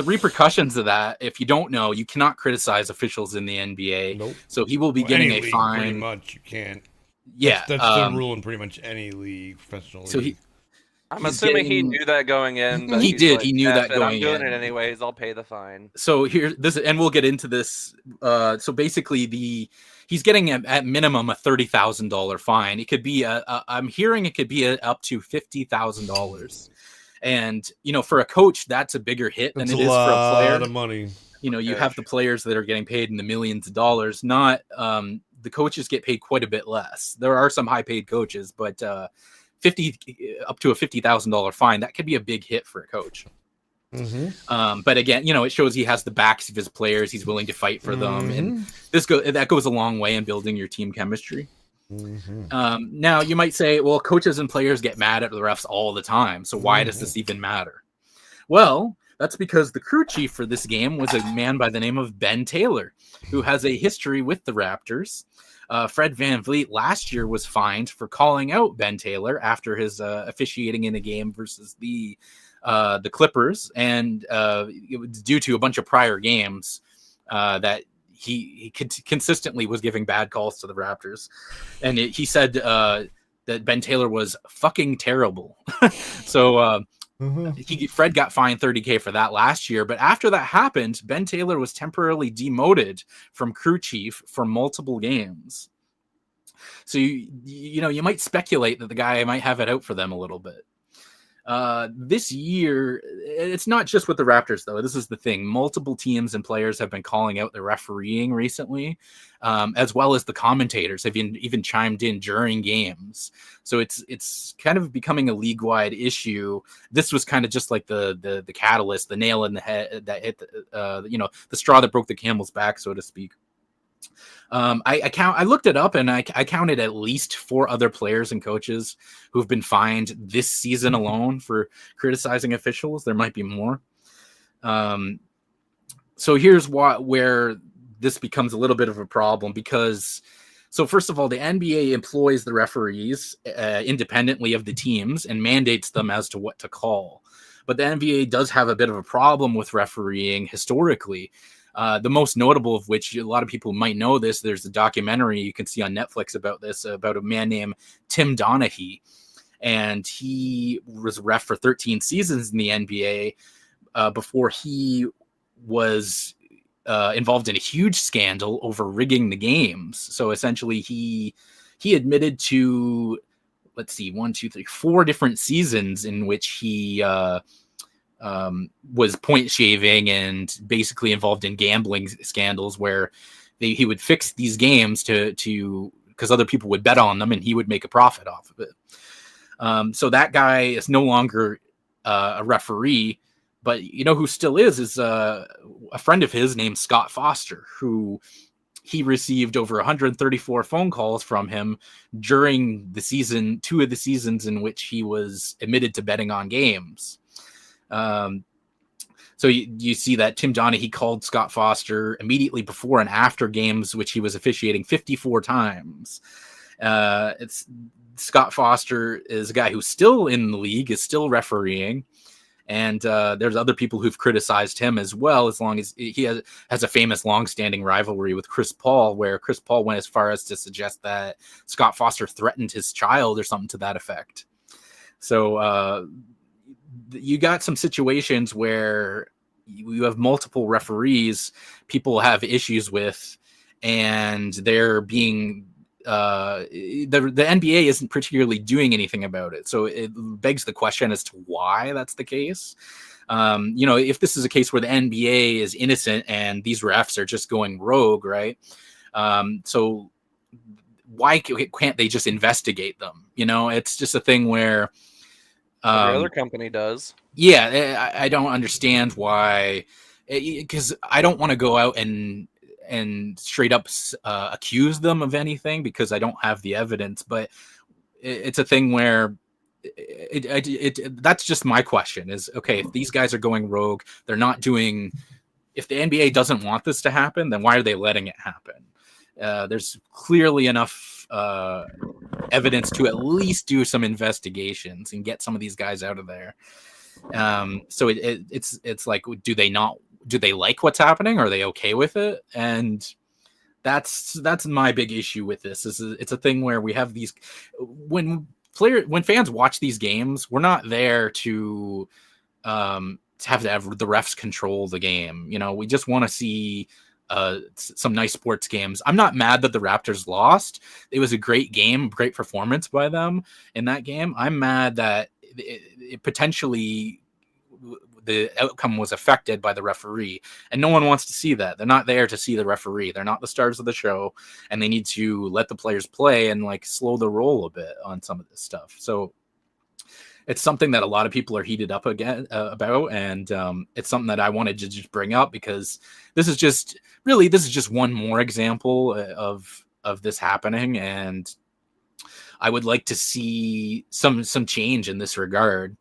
S4: repercussions of that, if you don't know, you cannot criticize officials in the NBA.
S1: Nope.
S4: So he will be getting a
S1: league,
S4: fine.
S1: Pretty much, you can't.
S4: Yeah,
S1: that's the rule in pretty much any league, professional league.
S4: So
S3: I'm assuming he knew that going in. But
S4: he did. He knew that going
S3: I'm doing
S4: in.
S3: it anyways. I'll pay the fine.
S4: So and we'll get into this. So basically, he's getting at minimum a $30,000 fine. It could be I'm hearing it could be up to $50,000. And for a coach, that's a bigger hit than it is for a player.
S1: A lot of money.
S4: You have the players that are getting paid in the millions of dollars. Not the coaches get paid quite a bit less. There are some high paid coaches, but up to a $50,000 fine, that could be a big hit for a coach.
S1: Mm-hmm.
S4: But again, it shows he has the backs of his players. He's willing to fight for them, and that goes a long way in building your team chemistry. Now you might say, well, coaches and players get mad at the refs all the time, so why does this even matter? Well, that's because the crew chief for this game was a man by the name of Ben Taylor, who has a history with the Raptors. Fred VanVleet last year was fined for calling out Ben Taylor after his officiating in a game versus the Clippers, and it was due to a bunch of prior games that he consistently was giving bad calls to the Raptors, and he said that Ben Taylor was fucking terrible. So Fred got fined $30,000 for that last year, but after that happened, Ben Taylor was temporarily demoted from crew chief for multiple games. So you might speculate that the guy might have it out for them a little bit. This year, it's not just with the Raptors, though. This is the thing. Multiple teams and players have been calling out the refereeing recently, as well as the commentators have even chimed in during games. So it's kind of becoming a league-wide issue. This was kind of just like the catalyst, the nail in the head that hit the straw that broke the camel's back, so to speak. I looked it up, and I counted at least 4 other players and coaches who've been fined this season alone for criticizing officials. There might be more. So here's where this becomes a little bit of a problem, because first of all, the NBA employs the referees independently of the teams and mandates them as to what to call. But the NBA does have a bit of a problem with refereeing historically. The most notable of which, a lot of people might know this, there's a documentary you can see on Netflix about this, about a man named Tim Donaghy. And he was ref for 13 seasons in the NBA before he was involved in a huge scandal over rigging the games. So essentially he admitted to, 4 different seasons in which he was point shaving and basically involved in gambling scandals where he would fix these games to because other people would bet on them and he would make a profit off of it. So that guy is no longer a referee, but who still is a friend of his named Scott Foster, who he received over 134 phone calls from him during the season, 2 of the seasons in which he was admitted to betting on games. So you see that Tim Donaghy called Scott Foster immediately before and after games, which he was officiating 54 times. It's Scott Foster is a guy who's still in the league, is still refereeing. And there's other people who've criticized him as well, as long as he has a famous longstanding rivalry with Chris Paul, where Chris Paul went as far as to suggest that Scott Foster threatened his child or something to that effect. So you got some situations where you have multiple referees people have issues with, and they're being the NBA isn't particularly doing anything about it. So it begs the question as to why that's the case. If this is a case where the NBA is innocent and these refs are just going rogue, right? So why can't they just investigate them? It's just a thing where
S3: every other company does.
S4: Yeah, I don't understand why, because I don't want to go out and straight up accuse them of anything because I don't have the evidence. But it's a thing where that's just my question is, okay, if these guys are going rogue, they're not doing, if the NBA doesn't want this to happen, then why are they letting it happen? There's clearly enough evidence to at least do some investigations and get some of these guys out of there. So it's like, do they like what's happening? Are they okay with it? And that's my big issue with this. It's a thing where we have these, when fans watch these games, we're not there to have the refs control the game. You know, we just want to see some nice sports games. I'm not mad that the Raptors lost. It was a great game, great performance by them in that game. I'm mad that it potentially, the outcome was affected by the referee, and no one wants to see that. They're not there to see the referee. They're not the stars of the show, and they need to let the players play and like slow the roll a bit on some of this stuff. So it's something that a lot of people are heated up about, and it's something that I wanted to just bring up because this is just one more example of this happening, and I would like to see some change in this regard.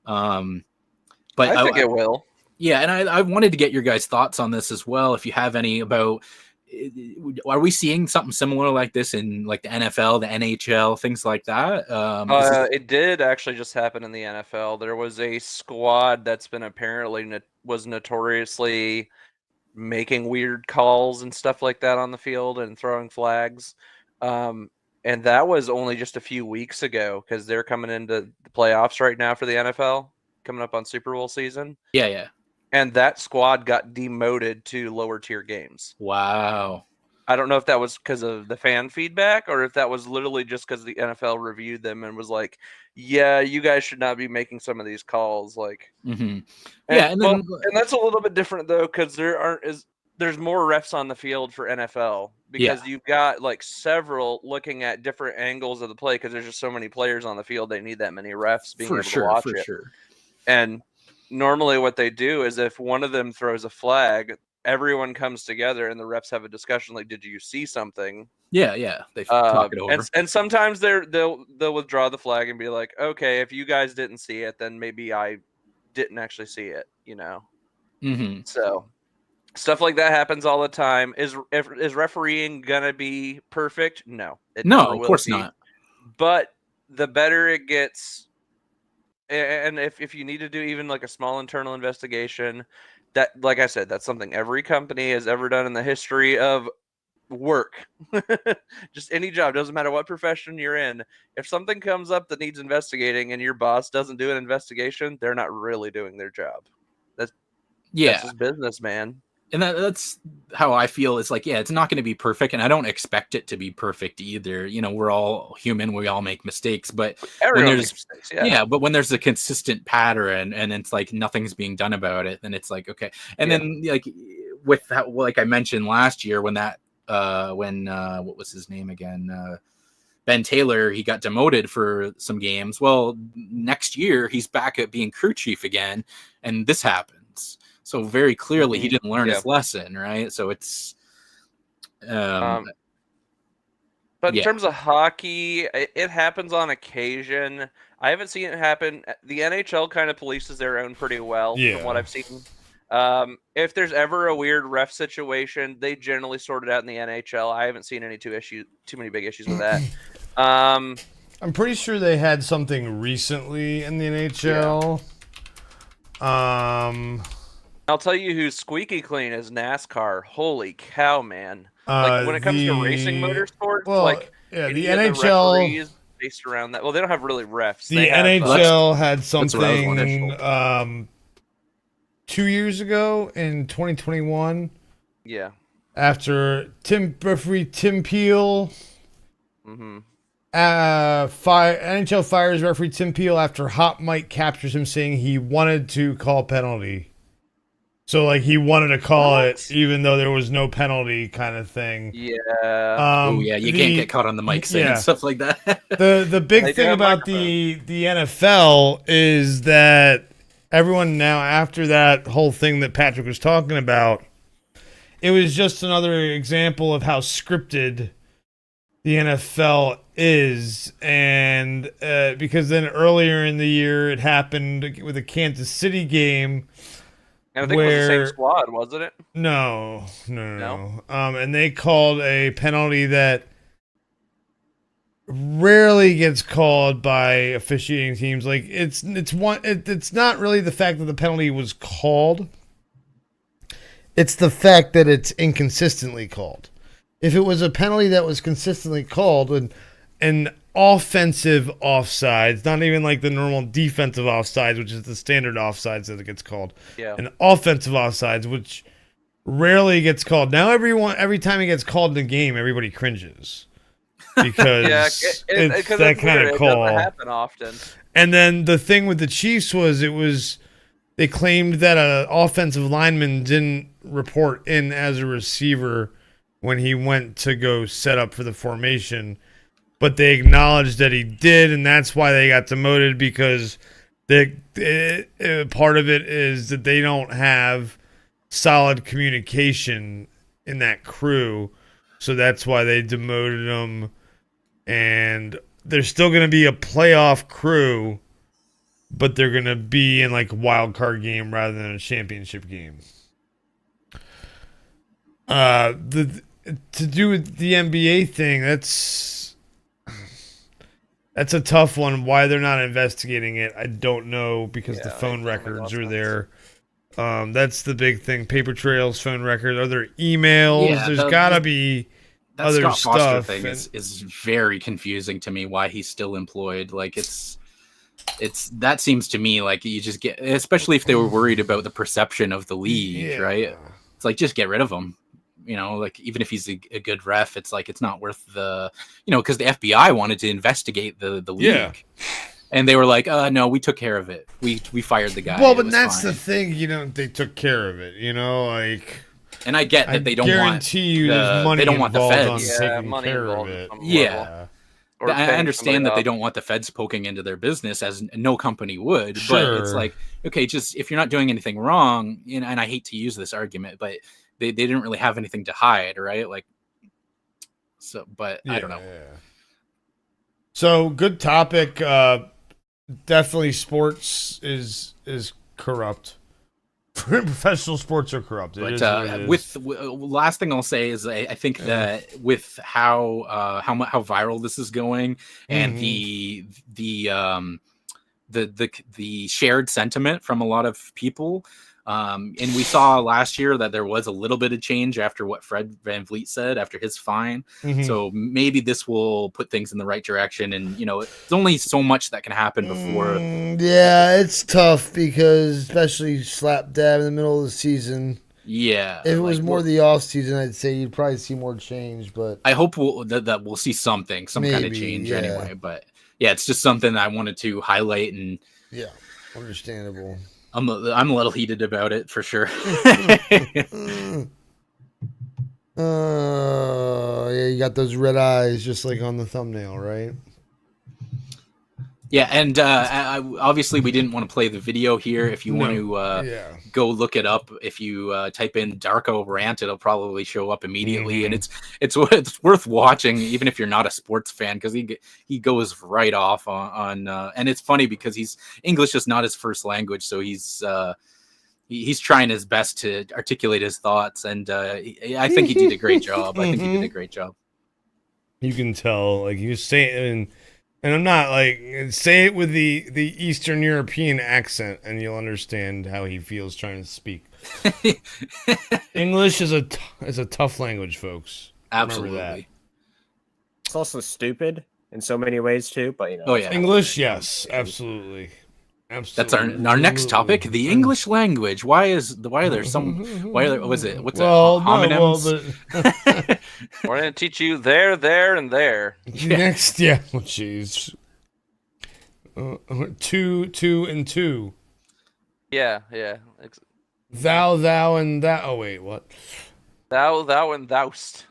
S4: But
S3: I think it will.
S4: Yeah, and I wanted to get your guys' thoughts on this as well. If you have any about, are we seeing something similar like this in like the NFL, the NHL, things like that?
S3: It did actually just happen in the NFL. There was a squad that's been apparently was notoriously making weird calls and stuff like that on the field and throwing flags. And that was only just a few weeks ago because they're coming into the playoffs right now for the NFL, coming up on Super Bowl season.
S4: Yeah.
S3: And that squad got demoted to lower tier games.
S4: Wow.
S3: I don't know if that was because of the fan feedback or if that was literally just because the NFL reviewed them and was like, yeah, you guys should not be making some of these calls. Like,
S4: mm-hmm.
S3: And that's a little bit different though, because there's more refs on the field for NFL because you've got like several looking at different angles of the play because there's just so many players on the field. They need that many refs being able to watch it. Sure. And normally what they do is if one of them throws a flag, everyone comes together and the refs have a discussion like, did you see something?
S4: Yeah. They talk it over.
S3: And sometimes they'll withdraw the flag and be like, okay, if you guys didn't see it, then maybe I didn't actually see it, you know?
S4: Mm-hmm.
S3: So stuff like that happens all the time. Is refereeing gonna be perfect? No.
S4: No, of course not.
S3: But the better it gets, and if you need to do even like a small internal investigation, that, like I said, that's something every company has ever done in the history of work. Just any job, doesn't matter what profession you're in. If something comes up that needs investigating and your boss doesn't do an investigation, they're not really doing their job. That's just business, man.
S4: And that's how I feel. It's like, it's not going to be perfect, and I don't expect it to be perfect either. You know, we're all human; we all make mistakes. But
S3: everyone makes mistakes,
S4: but when there's a consistent pattern and it's like nothing's being done about it, then it's like okay. And then like with that, like I mentioned last year, when what was his name again? Ben Taylor, he got demoted for some games. Well, next year he's back at being crew chief again, and this happens. So very clearly he didn't learn his lesson, right? So it's
S3: but in terms of hockey, it happens on occasion. I haven't seen it happen. The NHL kind of polices their own pretty well from what I've seen. If there's ever a weird ref situation, they generally sort it out in the NHL. I haven't seen any too many big issues with that.
S1: I'm pretty sure they had something recently in the NHL.
S3: I'll tell you who's squeaky clean is NASCAR. Holy cow, man! Like when it comes to racing motorsports,
S1: the NHL
S3: referees based around that. Well, they don't have really refs.
S1: The NHL had something 2 years ago in 2021.
S3: Yeah.
S1: After referee Tim Peel.
S3: Mm-hmm.
S1: NHL fires referee Tim Peel after Hot Mike captures him saying he wanted to call penalty. So, like, he wanted to call it even though there was no penalty kind of thing.
S3: Yeah.
S4: You can't get caught on the mic saying stuff like that.
S1: The big thing about the NFL is that everyone now, after that whole thing that Patrick was talking about, it was just another example of how scripted the NFL is, and because then earlier in the year it happened with a Kansas City game.
S3: And I think it was the same squad, wasn't it?
S1: No. And they called a penalty that rarely gets called by officiating teams. Like it's not really the fact that the penalty was called. It's the fact that it's inconsistently called. If it was a penalty that was consistently called and offensive offsides, not even like the normal defensive offsides, which is the standard offsides that it gets called.
S3: Yeah.
S1: And offensive offsides, which rarely gets called. Now every time it gets called in a game, everybody cringes. Because it's that kind of call.
S3: It doesn't happen often.
S1: And then the thing with the Chiefs was they claimed that an offensive lineman didn't report in as a receiver when he went to go set up for the formation, but they acknowledged that he did, and that's why they got demoted, because part of it is that they don't have solid communication in that crew, so that's why they demoted him. And they're still going to be a playoff crew, but they're going to be in like a wild card game rather than a championship game. To do with the NBA thing, that's a tough one. Why they're not investigating it, I don't know, because the phone records are there. That's the big thing. Paper trails, phone records, are there emails?
S4: Yeah,
S1: There's got to be
S4: that
S1: other
S4: Scott Foster
S1: stuff.
S4: thing is very confusing to me. Why he's still employed? Like it's that seems to me like you just get, especially if they were worried about the perception of the league, right? It's like, just get rid of him. You know, like even if he's a good ref, it's like it's not worth the, because the FBI wanted to investigate the league.
S1: Yeah.
S4: And they were like, no, we took care of it. We fired the guy.
S1: Well, but that's fine. The thing, they took care of it, like.
S4: And I get that they don't
S1: guarantee you there's money.
S4: They don't want the feds.
S1: On taking care of it.
S4: Yeah. I understand that they don't want the feds poking into their business, as no company would. Sure. But it's like, okay, just if you're not doing anything wrong, and I hate to use this argument, but they didn't really have anything to hide, right? Like, so, but I don't know.
S1: Yeah. So good topic. Definitely, sports is corrupt. Professional sports are corrupt.
S4: But last thing I'll say is I think that with how viral this is going, and the shared sentiment from a lot of people. And we saw last year that there was a little bit of change after what Fred VanVleet said after his fine. So maybe this will put things in the right direction. And, it's only so much that can happen before.
S1: Yeah, it's tough because especially slap dab in the middle of the season.
S4: Yeah.
S1: If it was more the off season, I'd say you'd probably see more change. But
S4: I hope that we'll see some kind of change anyway. But yeah, it's just something that I wanted to highlight. And
S1: yeah, understandable.
S4: I'm a little heated about it for sure.
S1: Yeah, you got those red eyes just like on the thumbnail, right?
S4: Yeah, and obviously we didn't want to play the video here. If you want to go look it up, if you type in Darko Rant, it'll probably show up immediately, and it's worth watching, even if you're not a sports fan, because he goes right off on and it's funny because English is not his first language, so he's trying his best to articulate his thoughts, and I think he did a great job.
S1: You can tell, like you say, and I'm not like, say it with the Eastern European accent, and you'll understand how he feels trying to speak. English is a tough language, folks.
S4: Absolutely.
S1: Remember that.
S2: It's also stupid in so many ways too, but
S1: English, yes, absolutely.
S4: That's our next topic, the English language. Why are there homonyms?
S3: We're going to teach you there, and there.
S1: Next, jeez. 2 and 2.
S3: Yeah.
S1: Thou, and thou. Oh, wait, what?
S3: Thou, and thou'st.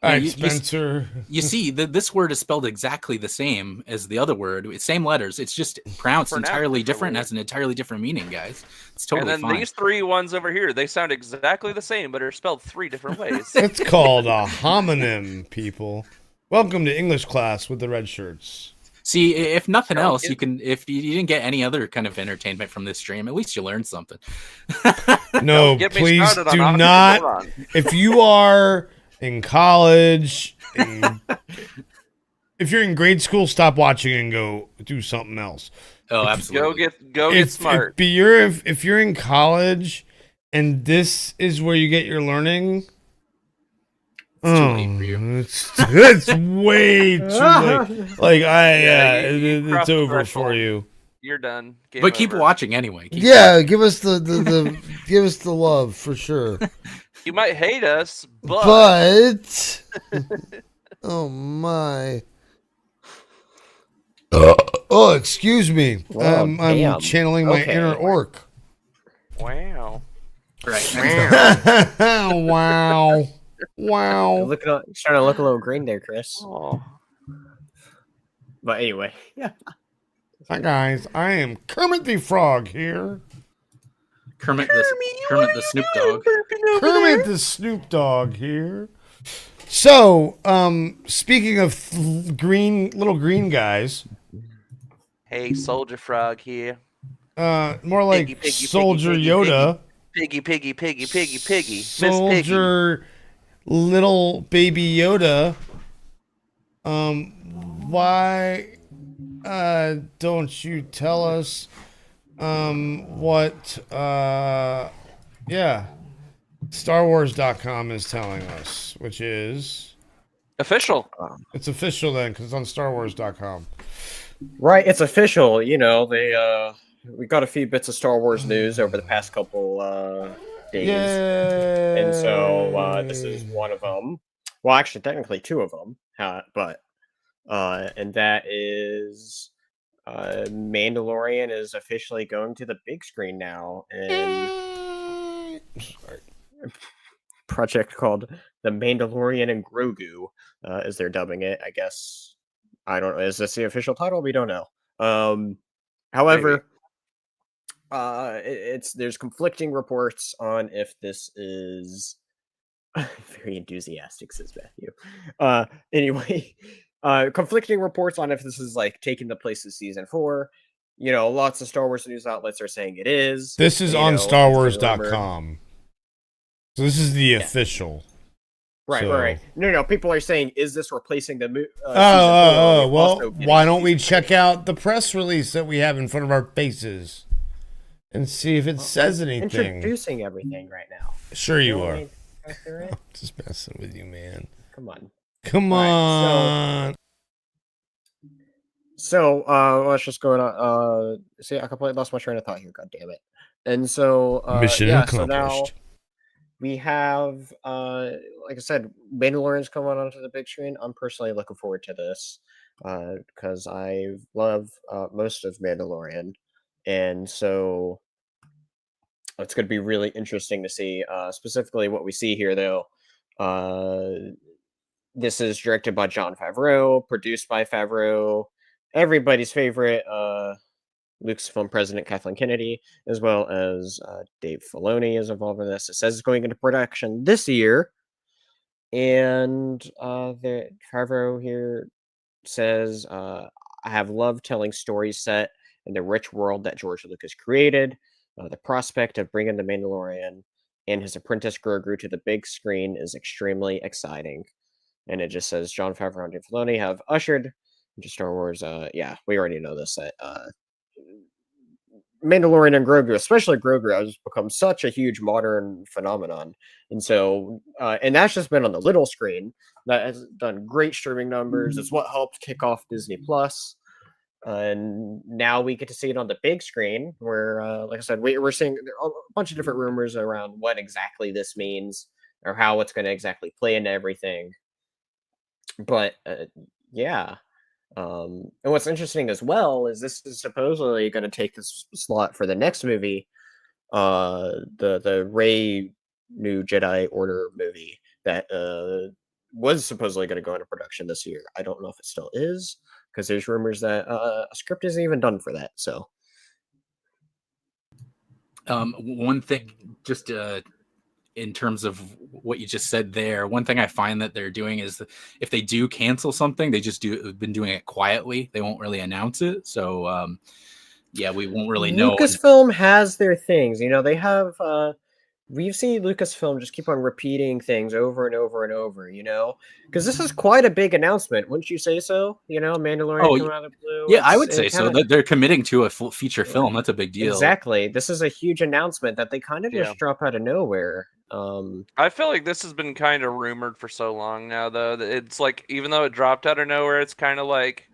S1: All right, Spencer.
S4: You see, this word is spelled exactly the same as the other word. It's same letters. It's just pronounced entirely different and has an entirely different meaning, guys. It's totally fine.
S3: And then these three ones over here, they sound exactly the same, but are spelled 3 different ways.
S1: It's called a homonym, people. Welcome to English class with the red shirts.
S4: See, if nothing
S3: Don't
S4: else,
S3: get-
S4: you can. If you didn't get any other kind of entertainment from this stream, at least you learned something.
S1: No,
S3: Get me
S1: please
S3: started on
S1: do
S3: Operation
S1: not.
S3: Run.
S1: If you are in college, if you're in grade school, stop watching and go do something else.
S4: Oh, absolutely.
S3: Go get smart.
S1: If you're in college and this is where you get your learning,
S4: It's too late for you.
S1: It's way too late. Like
S3: you
S1: it's
S3: crossed the
S1: over
S3: threshold.
S1: for you.
S3: You're done. Game
S4: But keep
S3: over.
S4: watching anyway. Keep
S1: Yeah, give us the give us the love for sure.
S3: You might hate us, but
S1: Oh my. Oh, excuse me.
S2: Well,
S1: I'm
S2: damn.
S1: channeling my
S2: Okay.
S1: inner orc.
S3: wow.
S4: Right.
S1: Wow. Wow.
S2: Starting to look a little green there, Chris.
S3: Oh.
S2: But anyway, yeah.
S1: Hi guys, I am Kermit the Frog here.
S4: Kermit the Snoop Dogg.
S1: Kermit the Snoop Dogg here. So, speaking of little green guys,
S3: Hey, Soldier Frog here.
S1: more like
S3: Piggy, piggy,
S1: Soldier
S3: piggy,
S1: Yoda.
S3: Piggy, piggy, piggy, piggy, piggy. Miss Piggy.
S1: Soldier little baby Yoda. Why don't you tell us what StarWars.com is telling us, which is
S3: Official.
S1: it's official then because it's on StarWars.com.
S2: Right, it's official. You know, we got a few bits of Star Wars news over the past couple days, and so this is one of them. Well, actually, technically two of them, but and that is Mandalorian is officially going to the big screen now, and project called The Mandalorian and Grogu, as they're dubbing it. I guess I don't know. Is this the official title? We don't know. However, there's conflicting reports on if this is very enthusiastic, says Matthew. Anyway, conflicting reports on if this is like taking the place of season 4. You know, lots of Star Wars news outlets are saying it is.
S1: This is
S2: you
S1: on
S2: know, it's been rumored.
S1: StarWars.com. So this is the official.
S2: Right,
S1: So-
S2: right. No. People are saying, is this replacing the movie?
S1: Well, why don't we check out the press release that we have in front of our faces and see if it says anything?
S2: Introducing everything right now.
S1: Sure you
S2: know what I
S1: are.
S2: mean? After it?
S1: Just messing with you, man.
S2: Come on.
S1: Come
S2: All
S1: on.
S2: So let's just go on. See, I completely lost my train of thought here. God damn it! And so
S1: Mission
S2: yeah,
S1: accomplished.
S2: So now we have, like I said, Mandalorian's coming onto the big screen. I'm personally looking forward to this because I love most of Mandalorian, and so it's going to be really interesting to see specifically what we see here, though. This is directed by Jon Favreau, produced by Favreau, everybody's favorite Lucasfilm president Kathleen Kennedy, as well as Dave Filoni is involved in this. It says it's going into production this year, and the Favreau here says, "I have loved telling stories set in the rich world that George Lucas created. The prospect of bringing the Mandalorian and his apprentice Grogu to the big screen is extremely exciting." And it just says Jon Favreau and Dave Filoni have ushered into Star Wars. Yeah, we already know this. That Mandalorian and Grogu, especially Grogu, has become such a huge modern phenomenon. And so, and that's just been on the little screen. That has done great streaming numbers. It's what helped kick off Disney Plus. And now we get to see it on the big screen where, like I said, we're seeing a bunch of different rumors around what exactly this means or how it's going to exactly play into everything. But yeah. And what's interesting as well is this is supposedly going to take this slot for the next movie, the Rey New Jedi Order movie that was supposedly going to go into production this year. I don't know if it still is because there's rumors that a script isn't even done for that. So,
S4: one thing, just in terms of what you just said there, one thing I find that they're doing is that if they do cancel something, they just been doing it quietly. They won't really announce it. So yeah, we won't really know.
S2: Lucasfilm has their things. You know, they have. We've seen Lucasfilm just keep on repeating things over and over and over. You know, because this is quite a big announcement, wouldn't you say so? You know, Mandalorian coming out of the blue.
S4: Yeah, I would say so. They're committing to a full feature film. That's a big deal.
S2: Exactly. This is a huge announcement that they kind of just drop out of nowhere.
S3: I feel like this has been kind of rumored for so long now, though. That it's like, even though it dropped out of nowhere, it's kind of like,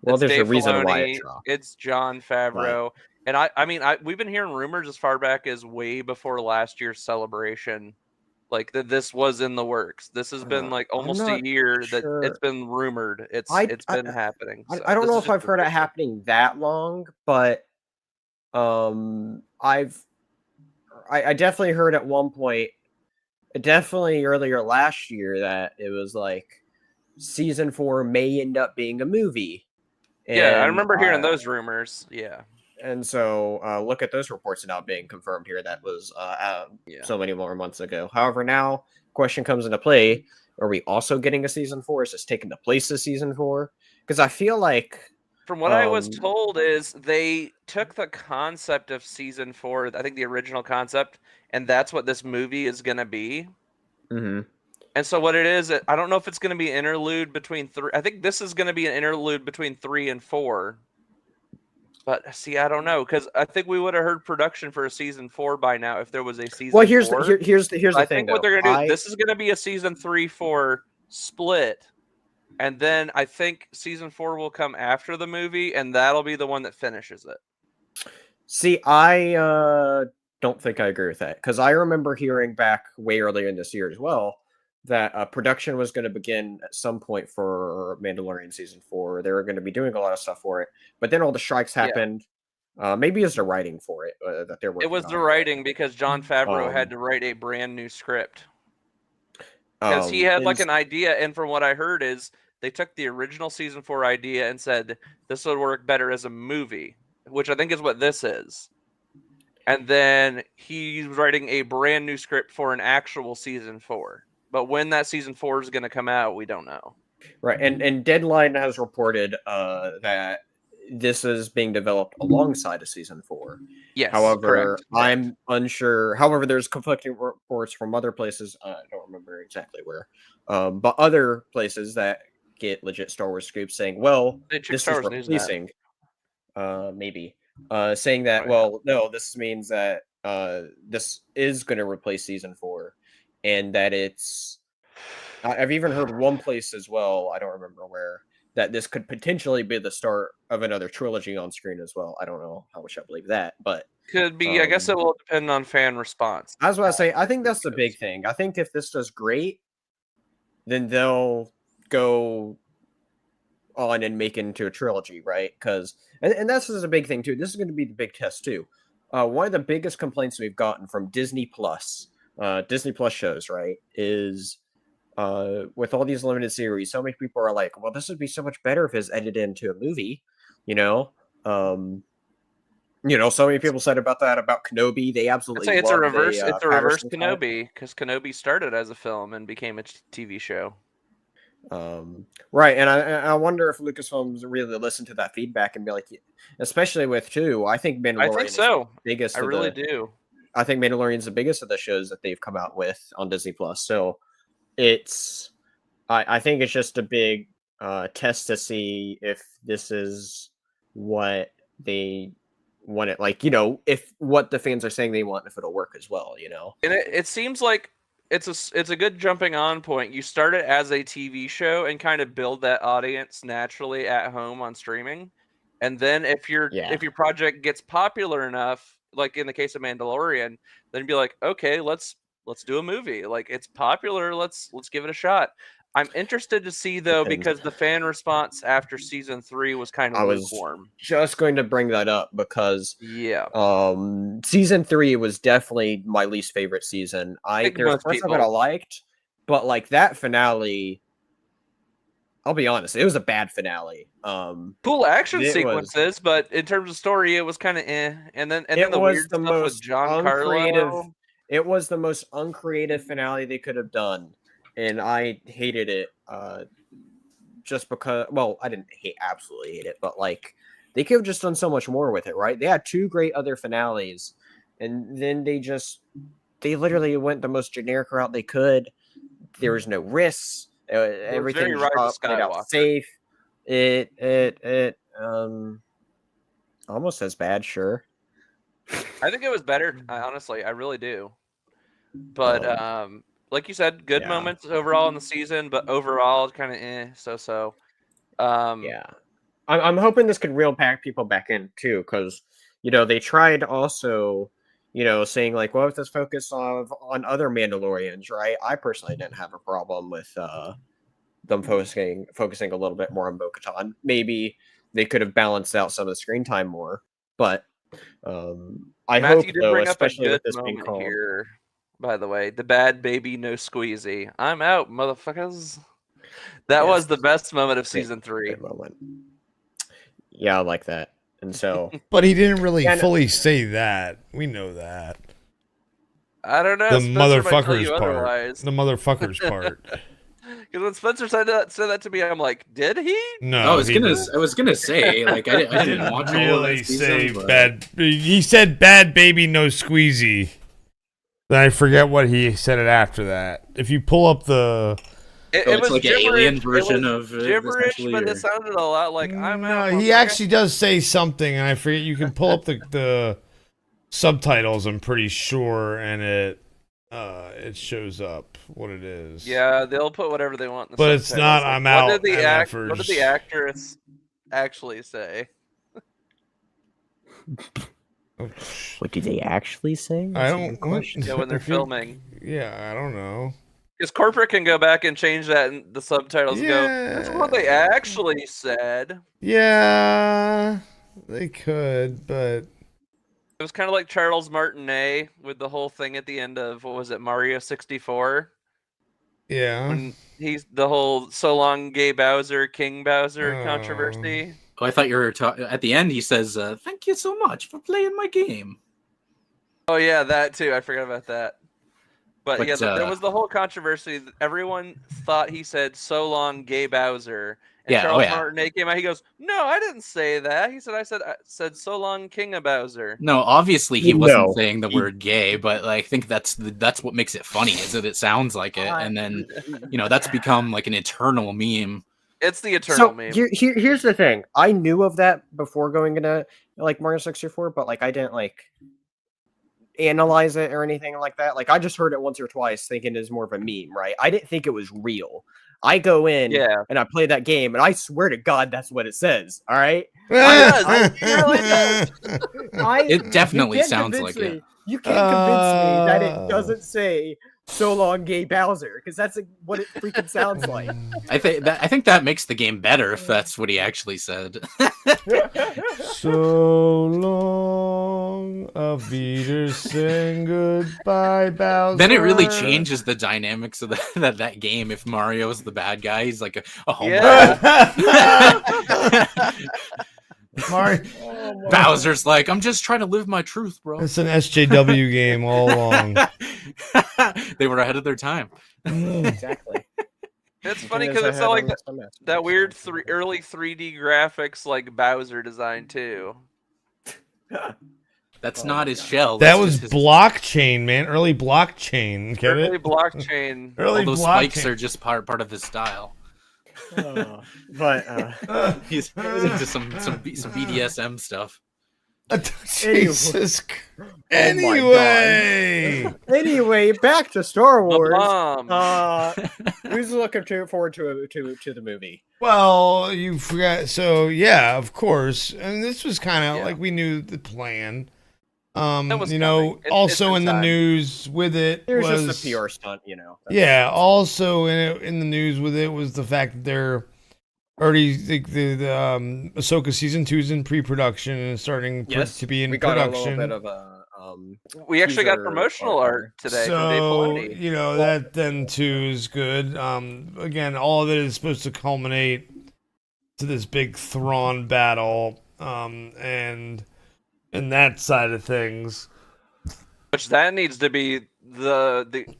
S2: well, there's
S3: Dave
S2: a reason
S3: Filoni,
S2: why it dropped.
S3: It's Jon Favreau,
S2: Right.
S3: and I mean, we've been hearing rumors as far back as way before last year's celebration, like that this was in the works. This has been like almost a year that it's been rumored. It's been happening. So
S2: I don't know if I've heard it happening that long, but I definitely heard at one point, definitely earlier last year, that it was like season 4 may end up being a movie.
S3: Yeah, I remember hearing those rumors. Yeah.
S2: And so look at those reports now being confirmed here. That was so many more months ago. However, now question comes into play. Are we also getting a season 4? Is this taking the place of season 4? Because I feel like,
S3: from what I was told, is they took the concept of season 4, I think the original concept, and that's what this movie is going to be.
S2: Mm-hmm.
S3: And so what it is, I don't know if it's going to be an interlude between 3. I think this is going to be an interlude between 3 and 4. But see, I don't know, because I think we would have heard production for a season 4 by now if there was a season.
S2: Well, here's
S3: 4.
S2: here's the thing.
S3: I think what they're going to do, this is going to be a season 3-4 split. And then I think season 4 will come after the movie, and that'll be the one that finishes it.
S2: See, I don't think I agree with that, because I remember hearing back way earlier in this year as well that production was going to begin at some point for Mandalorian season 4. They were going to be doing a lot of stuff for it, but then all the strikes happened. Maybe it's the writing for it that they're working on.
S3: It was the writing, because Jon Favreau had to write a brand new script. Because he had like an idea, and from what I heard is they took the original season 4 idea and said this would work better as a movie, which I think is what this is. And then he's writing a brand new script for an actual season 4. But when that season 4 is going to come out, we don't know.
S2: Right, and Deadline has reported that this is being developed alongside a season 4.
S3: Yes.
S2: However, I'm unsure. However, there's conflicting reports from other places. I don't remember exactly where, but other places that get legit Star Wars scoops saying, "Well, this is replacing." Maybe saying that. Well, no, this means that this is going to replace season 4, and that it's. I've even heard one place as well. I don't remember where. That this could potentially be the start of another trilogy on screen as well. I don't know how much I believe that, but
S3: could be. I guess it will depend on fan response.
S2: I was about to say, I think that's the big thing. I think if this does great, then they'll go on and make it into a trilogy, right? Because and that's a big thing too. This is going to be the big test too. One of the biggest complaints we've gotten from Disney Plus shows, right, is with all these limited series, so many people are like, well, this would be so much better if it's edited into a movie, you know? So many people said about that, about Kenobi. They absolutely
S3: it's a reverse Kenobi, because Kenobi started as a film and became a TV show.
S2: Right, and I wonder if Lucasfilms really listened to that feedback and be like, especially with 2, I think Mandalorian
S3: I think so.
S2: Is the biggest.
S3: I really do.
S2: I think Mandalorian's the biggest of the shows that they've come out with on Disney Plus. So it's, I think it's just a big test to see if this is what they want it, like, if what the fans are saying they want, if it'll work as well,
S3: And it seems like it's a good jumping on point. You start it as a TV show and kind of build that audience naturally at home on streaming, and then if your project gets popular enough, like in the case of Mandalorian, then be like, okay, let's do a movie. Like, it's popular, let's give it a shot. I'm interested to see though, because the fan response after season 3 was kind of lukewarm.
S2: Just going to bring that up because season 3 was definitely my least favorite season. There's parts of it I liked, but like that finale, I'll be honest, it was a bad finale.
S3: Cool action sequences, but in terms of story, it was kind of eh. And then the weird stuff with Giancarlo.
S2: It was the most uncreative finale they could have done, and I hated it. Just because, well, I didn't absolutely hate it, but like they could have just done so much more with it, right? They had 2 great other finales, and then they literally went the most generic route they could. There was no risks. Everything
S3: very Rise of
S2: played out
S3: Skywalker.
S2: safe. It almost as bad, sure.
S3: I think it was better. Honestly, I really do. But like you said, good
S2: Yeah.
S3: moments overall in the season, but overall kind of so.
S2: Yeah, I'm hoping this could reel back people back in too, because they tried also, saying like, well, let's focus on other Mandalorians, right? I personally didn't have a problem with them focusing a little bit more on Bo-Katan. Maybe they could have balanced out some of the screen time more, but I
S3: Matthew
S2: hope
S3: did
S2: though,
S3: bring up a
S2: especially
S3: good
S2: with this being
S3: moment
S2: called.
S3: here. By the way, the bad baby no squeezy. I'm out, motherfuckers. That
S2: Yes.
S3: was the best moment of
S2: Great-
S3: season 3.
S2: great moment. Yeah, I like that, and so.
S1: But he didn't really
S2: Yeah, no-
S1: fully say that. We know that.
S3: I don't know.
S1: The
S3: Spencer might tell you
S1: motherfuckers part.
S3: otherwise.
S1: The motherfuckers part.
S3: Because when Spencer said that to me, I'm like, did he?
S1: No,
S4: I was
S1: he
S4: gonna
S1: didn't.
S4: say like I didn't watch all of
S1: really
S4: that season,
S1: say
S4: but-
S1: bad. He said bad baby no squeezy. Then I forget what he said it after that. If you pull up the
S3: It
S4: it's
S3: was
S4: like an
S3: gibberish.
S4: alien version
S3: it was
S4: of it,
S3: gibberish,
S4: essentially,
S3: but
S4: or-
S3: it sounded a lot like I'm out.
S1: no, he
S3: motherfucker."
S1: actually does say something, and I forget. You can pull up the subtitles. I'm pretty sure, and it shows up what it is.
S3: Yeah, they'll put whatever they want in the
S1: But it's
S3: subtitles.
S1: not, I'm out,
S3: What did the
S1: MFers.
S3: actress actually say?
S2: What do they actually say?
S1: I don't.
S3: Yeah, when they're
S1: if you-
S3: filming.
S1: Yeah, I don't know.
S3: Because corporate can go back and change that in the subtitles and go, that's what they
S1: Yeah.
S3: actually said.
S1: Yeah, they could, but
S3: It was kind of like Charles Martinet with the whole thing at the end of, what was it, Mario 64?
S1: yeah.
S3: When he's the whole so long gay Bowser, King Bowser
S1: Oh.
S3: controversy.
S4: Oh, I thought you were at the end. He says, "Thank you so much for playing my game."
S3: Oh yeah, that too. I forgot about that. But yeah,
S4: But,
S3: there was the whole controversy. Everyone thought he said "so long, gay Bowser." And
S4: Yeah,
S3: Charles
S4: oh, yeah.
S3: Martinet came out. He goes, "No, I didn't say that." He said, "I said so long, King of Bowser."
S4: No, obviously he wasn't
S2: No.
S4: saying the word "gay," but I think that's what makes it funny is that it sounds like it, and then that's become like an eternal meme.
S3: It's the eternal
S2: So
S3: meme.
S2: here's the thing. I knew of that before going into like Mario 64, but like I didn't like analyze it or anything like that. Like I just heard it once or twice, thinking it was more of a meme, right? I didn't think it was real. I go in
S3: Yeah.
S2: and I play that game, and I swear to God, that's what it says. All right,
S4: It definitely
S2: you can't
S4: sounds
S2: convince
S4: like it.
S2: me- You can't convince me that it doesn't say "so long, gay Bowser" because that's what it freaking sounds like.
S4: I think that makes the game better if that's what he actually said.
S1: So long, auf Wiedersehen, goodbye, Bowser.
S4: Then it really changes the dynamics of that game. If Mario's the bad guy, he's like a homer.
S3: Yeah.
S1: Mario,
S4: Bowser's like, I'm just trying to live my truth, bro.
S1: it's an SJW game all along.
S4: They were ahead of their time.
S2: Exactly.
S3: It's funny because it's not like that weird early 3D graphics like Bowser design too.
S4: That's not his shell.
S1: That
S4: that's
S1: was
S4: just his-
S1: blockchain, man. Early blockchain. Get
S3: Early
S1: it?
S3: blockchain.
S1: Early
S4: all those
S1: blockchain.
S4: spikes are just part of his style.
S2: But
S4: He's into some BDSM stuff.
S1: Jesus.
S2: Oh my
S1: Anyway.
S2: anyway, back to Star Wars.
S3: Bomb.
S2: Who's looking forward to the movie?
S1: Well, you forgot. So yeah, of course. And this was kind of
S3: Yeah.
S1: like we knew the plan.
S3: That was
S1: You know,
S3: coming. It's
S1: also
S3: in
S1: in the
S3: time.
S1: news with it
S2: It was
S1: was
S2: just a PR stunt, you know.
S1: Yeah. Also in the news with it was the fact that they're already the Ahsoka season 2 is in pre-production and is starting
S2: Yes,
S1: to be in
S2: we got
S1: production.
S2: a little bit of a
S3: We actually got
S2: teaser
S3: promotional art today from Dave
S1: So
S3: Filoni.
S1: you know that then too is good. Again, all of it is supposed to culminate to this big Thrawn battle, and that side of things.
S3: Which that needs to be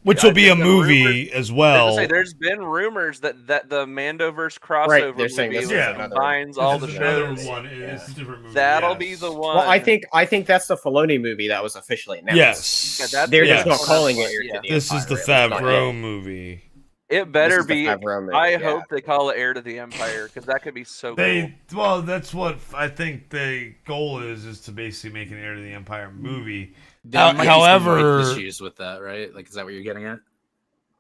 S1: which will be a movie as well.
S3: There's been rumors that the Mandoverse
S2: Right,
S3: crossover
S2: they're saying
S3: movie
S2: this
S1: is
S3: combines
S1: another-
S3: all
S1: this
S3: the
S1: is another
S3: shows.
S1: one. It's a different movie.
S3: That'll
S1: yes.
S3: be the one.
S2: Well, I think that's the Filoni movie that was officially announced.
S1: Yes,
S3: Yeah, that's
S2: They're
S1: yes.
S2: just not calling it
S3: Yeah.
S2: Heir to the
S1: This is the
S2: Empire, at least not
S1: Favreau
S2: yet.
S1: movie.
S3: It better
S2: This is the
S3: be.
S2: Favreau movie,
S3: I
S2: yeah.
S3: hope they call it Heir to the Empire because that could be so cool.
S1: Well, that's what I think the goal is to basically make an Heir to the Empire movie.
S4: There might be some
S1: However,
S4: rights issues with that, right? Like, is that what you're getting at?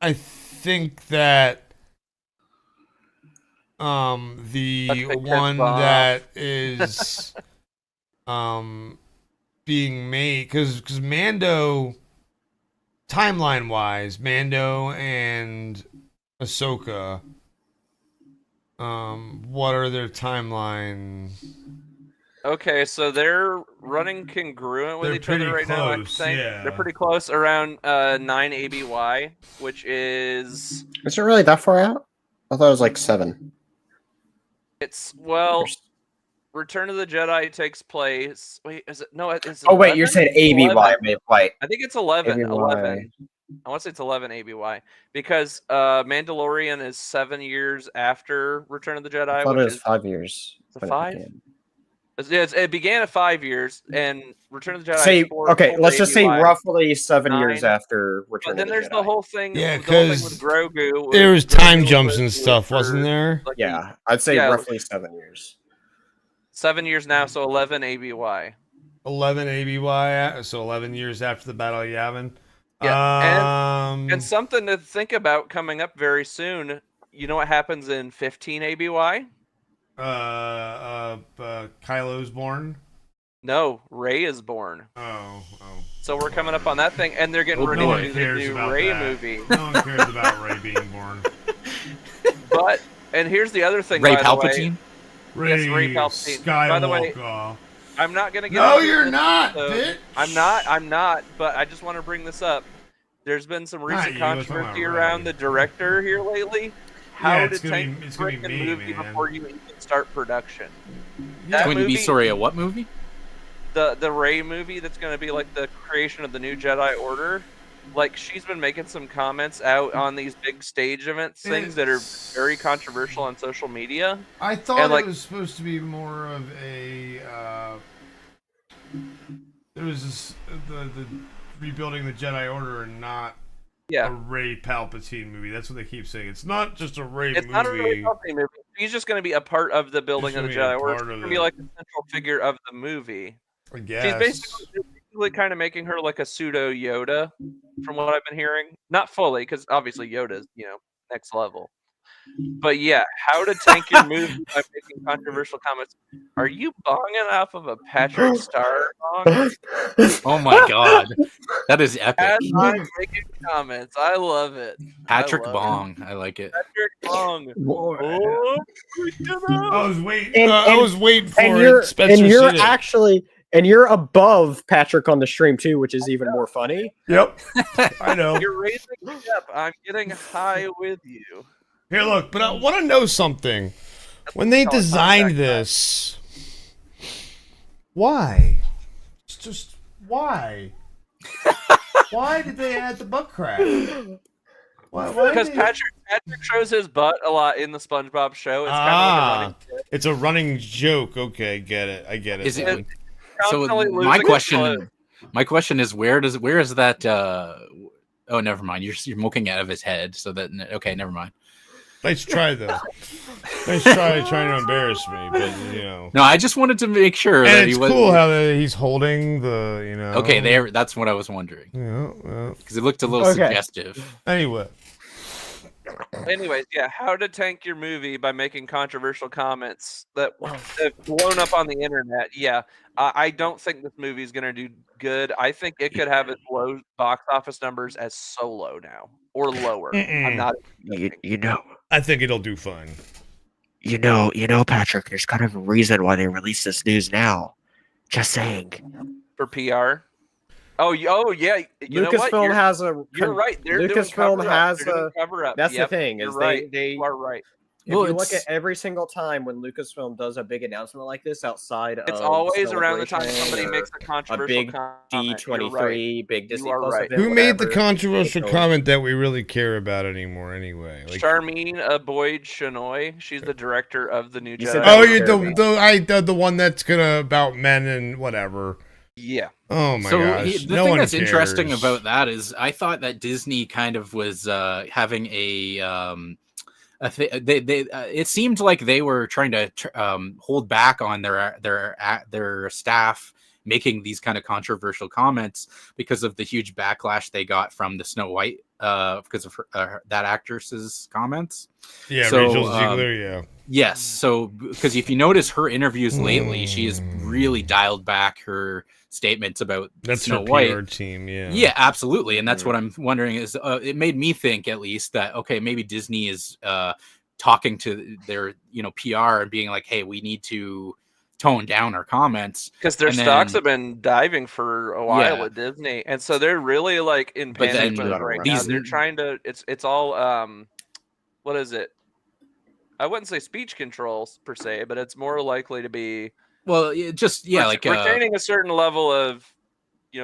S1: I think that the
S3: Let's pick
S1: one
S3: Bob.
S1: that is being made because Mando, timeline wise, Mando and Ahsoka, what are their timelines?
S3: Okay, so they're running congruent with
S1: They're
S3: each other
S1: pretty
S3: right now. I
S1: close,
S3: think
S1: yeah.
S3: they're pretty close, around 9 ABY, which is
S2: Is it really that far out? I thought it was like 7.
S3: Return of the Jedi takes place. Wait, is it no? Is it
S2: Oh wait, you're
S3: 11?
S2: saying ABY,
S3: 11.
S2: maybe white.
S3: I think it's 11.
S2: ABY.
S3: 11. I want to say it's 11 ABY because Mandalorian is 7 years after Return of the Jedi.
S2: I thought
S3: which
S2: it was
S3: is
S2: 5 years.
S3: It's a
S2: when it
S3: 5?
S2: began.
S3: It began at 5 years, and Return of the Jedi.
S2: Say
S3: is 4
S2: let's just say
S3: ABY.
S2: roughly 7 years
S3: 9.
S2: after Return
S3: But then
S2: of the
S3: there's
S2: Jedi.
S3: the whole thing.
S1: Yeah,
S3: the whole thing
S1: 'cause
S3: with Grogu.
S1: There was
S3: Grogu
S1: time jumps and
S3: was
S1: stuff,
S3: for,
S1: wasn't there?
S3: like,
S2: Yeah, I'd say
S3: Yeah.
S2: roughly 7 years.
S3: 7 years now, so 11 ABY.
S1: 11 ABY, so 11 years after the Battle of Yavin.
S3: Yeah, and something to think about coming up very soon. You know what happens in 15 ABY?
S1: Kylo's born.
S3: No, Rey is born.
S1: Oh.
S3: So we're coming up on that thing, and they're getting ready
S1: No
S3: to
S1: one
S3: do the
S1: cares
S3: new
S1: about
S3: Rey
S1: that.
S3: movie.
S1: No one cares about Rey being born.
S3: But and here's the other thing.
S4: Ray
S3: by the way.
S4: Palpatine?
S1: Ray,
S3: Yes, Ray Palpatine.
S1: Skywalker.
S3: By the way, I'm not gonna get.
S1: No,
S3: into
S1: you're
S3: this,
S1: not,
S3: so-
S1: bitch.
S3: I'm not. But I just want to bring this up. There's been some recent
S1: you, it's
S3: controversy
S1: all right.
S3: around the director here lately. How
S1: Yeah,
S3: to
S1: it's gonna be-
S3: tank
S1: it's
S3: a
S1: gonna be
S3: freaking
S1: me,
S3: movie
S1: man.
S3: before you even start production.
S1: Yeah.
S3: That
S4: Going to be,
S3: movie-
S4: sorry, a what movie?
S3: The Rey movie that's going to be like the creation of the new Jedi Order. Like she's been making some comments out on these big stage events things that are very controversial on social media.
S1: I thought
S3: and, like-
S1: it was supposed to be more of a. There was this, the rebuilding the Jedi Order and not a
S3: Yeah.
S1: Rey Palpatine movie. That's what they keep saying. It's not just a Rey
S3: It's
S1: movie.
S3: not a Rey Palpatine movie. She's just going to be a part of the building
S1: She's
S3: of the
S1: gonna be a
S3: Jedi Order.
S1: part
S3: She's
S1: of
S3: going to be
S1: it.
S3: like the central figure of the movie.
S1: I guess.
S3: She's basically kind of making her like a pseudo Yoda, from what I've been hearing. Not fully, because obviously Yoda's next level. But yeah, how to tank your movie by making controversial comments. Are you bonging off of a Patrick Star bong?
S4: Oh my god. That is epic.
S3: As I'm making comments, I love it.
S4: Patrick
S3: I love
S4: Bong. I like it.
S3: Patrick Bong.
S2: Whoa.
S3: Oh,
S1: I was waiting.
S2: And-
S1: I
S2: and-
S1: was waiting for
S2: And
S1: it.
S2: you're
S1: Spencer
S2: you're
S1: said it.
S2: actually above Patrick on the stream too, which is even more funny.
S1: Yep. I know.
S3: you're raising me up. I'm getting high with you.
S1: Here, look, but I want to know something. When they designed this, why? It's just why? Why did they add the butt crack? Why
S3: Because
S1: did-
S3: Patrick shows his butt a lot in the SpongeBob show. It's kind of like a running joke.
S1: It's a running joke. Okay, get it. I get it.
S4: Is it-
S1: then.
S4: So
S3: Constantly
S4: my
S3: losing his clothes.
S4: question is where is that oh, never mind. You're smoking out of his head, so that okay, never mind.
S1: Nice try, though. Nice try trying to embarrass me, but
S4: No, I just wanted to make sure that
S1: And
S4: he
S1: it's
S4: was
S1: cool how he's holding the,
S4: Okay, there that's what I was wondering.
S1: Yeah. Well,
S4: Because it looked a little
S2: Okay.
S4: suggestive.
S1: anyway.
S3: Anyways, yeah, how to tank your movie by making controversial comments that have blown up on the internet. Yeah, I don't think this movie is going to do good. I think it could have its low box office numbers as Solo now or lower. I'm not.
S1: I think it'll do fine.
S5: You know, Patrick, there's kind of a reason why they released this news now. Just saying.
S3: For PR. Oh yeah. You know what?
S2: Lucasfilm has a
S3: You're right. They're doing
S2: Lucasfilm
S3: cover-up.
S2: has
S3: They're doing
S2: a
S3: cover-up.
S2: That's
S3: Yep,
S2: the thing
S3: you're
S2: is
S3: right.
S2: they
S3: You are right.
S2: If
S4: Well,
S2: you look at
S4: it's-
S2: every single time when Lucasfilm does a big announcement like this outside
S3: It's
S2: of
S3: always around the time
S2: Celebration
S3: somebody
S2: or
S3: makes a
S2: a
S3: controversial
S2: big
S3: comment. You're right.
S2: D23, big Disney
S3: You are
S2: Plus
S3: right.
S2: event,
S1: Who made the
S2: whatever,
S1: controversial
S2: it's
S1: comment that we really care about anymore? Anyway, like,
S3: Charmine Boyd Shinoy. She's the director of the new
S2: You
S3: Jedi.
S2: said
S1: oh,
S2: that
S1: you
S2: was
S1: the one that's gonna about men and whatever.
S3: Yeah.
S1: Oh my
S4: so
S1: gosh!
S4: the
S1: no
S4: thing
S1: one
S4: that's interesting
S1: cares.
S4: about that is I thought that Disney kind of was having it seemed like they were trying to hold back on their staff making these kind of controversial comments because of the huge backlash they got from the Snow White because of that actress's comments.
S1: Yeah,
S4: So,
S1: Rachel Ziegler. Yeah.
S4: Yes. So, because if you notice her interviews lately, she has really dialed back her statements about
S1: That's
S4: Snow
S1: her PR
S4: White.
S1: team. Yeah.
S4: Yeah, absolutely. And that's what I'm wondering is it made me think at least that, okay, maybe Disney is talking to their, PR and being like, hey, we need to tone down our comments.
S3: Because their
S4: And
S3: stocks
S4: then-
S3: have been diving for a while
S4: Yeah.
S3: at Disney. And so they're really like in
S4: But
S3: panic
S4: then
S3: mode right now.
S4: these-
S3: They're trying to it's all what is it? I wouldn't say speech controls per se, but it's more likely to be
S4: Well,
S3: retaining a certain level of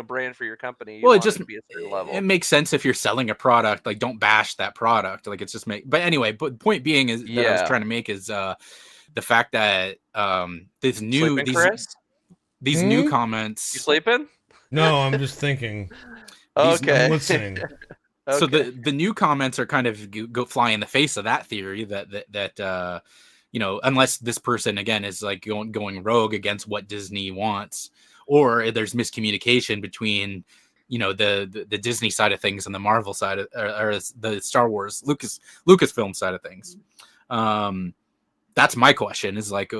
S3: brand for your company. You
S4: Well, it
S3: want
S4: just
S3: to be a certain level.
S4: it makes sense if you're selling a product. Like, don't bash that product. Like, it's just make. But anyway, but point being is that I was trying to make is the fact that these
S3: Sleeping, Chris?
S4: these new comments.
S3: You sleeping?
S1: No, I'm just thinking.
S3: Okay.
S1: I'm listening.
S4: So
S3: Okay.
S4: the new comments are kind of go fly in the face of that theory that unless this person again is like going rogue against what Disney wants, or there's miscommunication between the Disney side of things and the Marvel side of, or the Star Wars Lucasfilm side of things. That's my question is like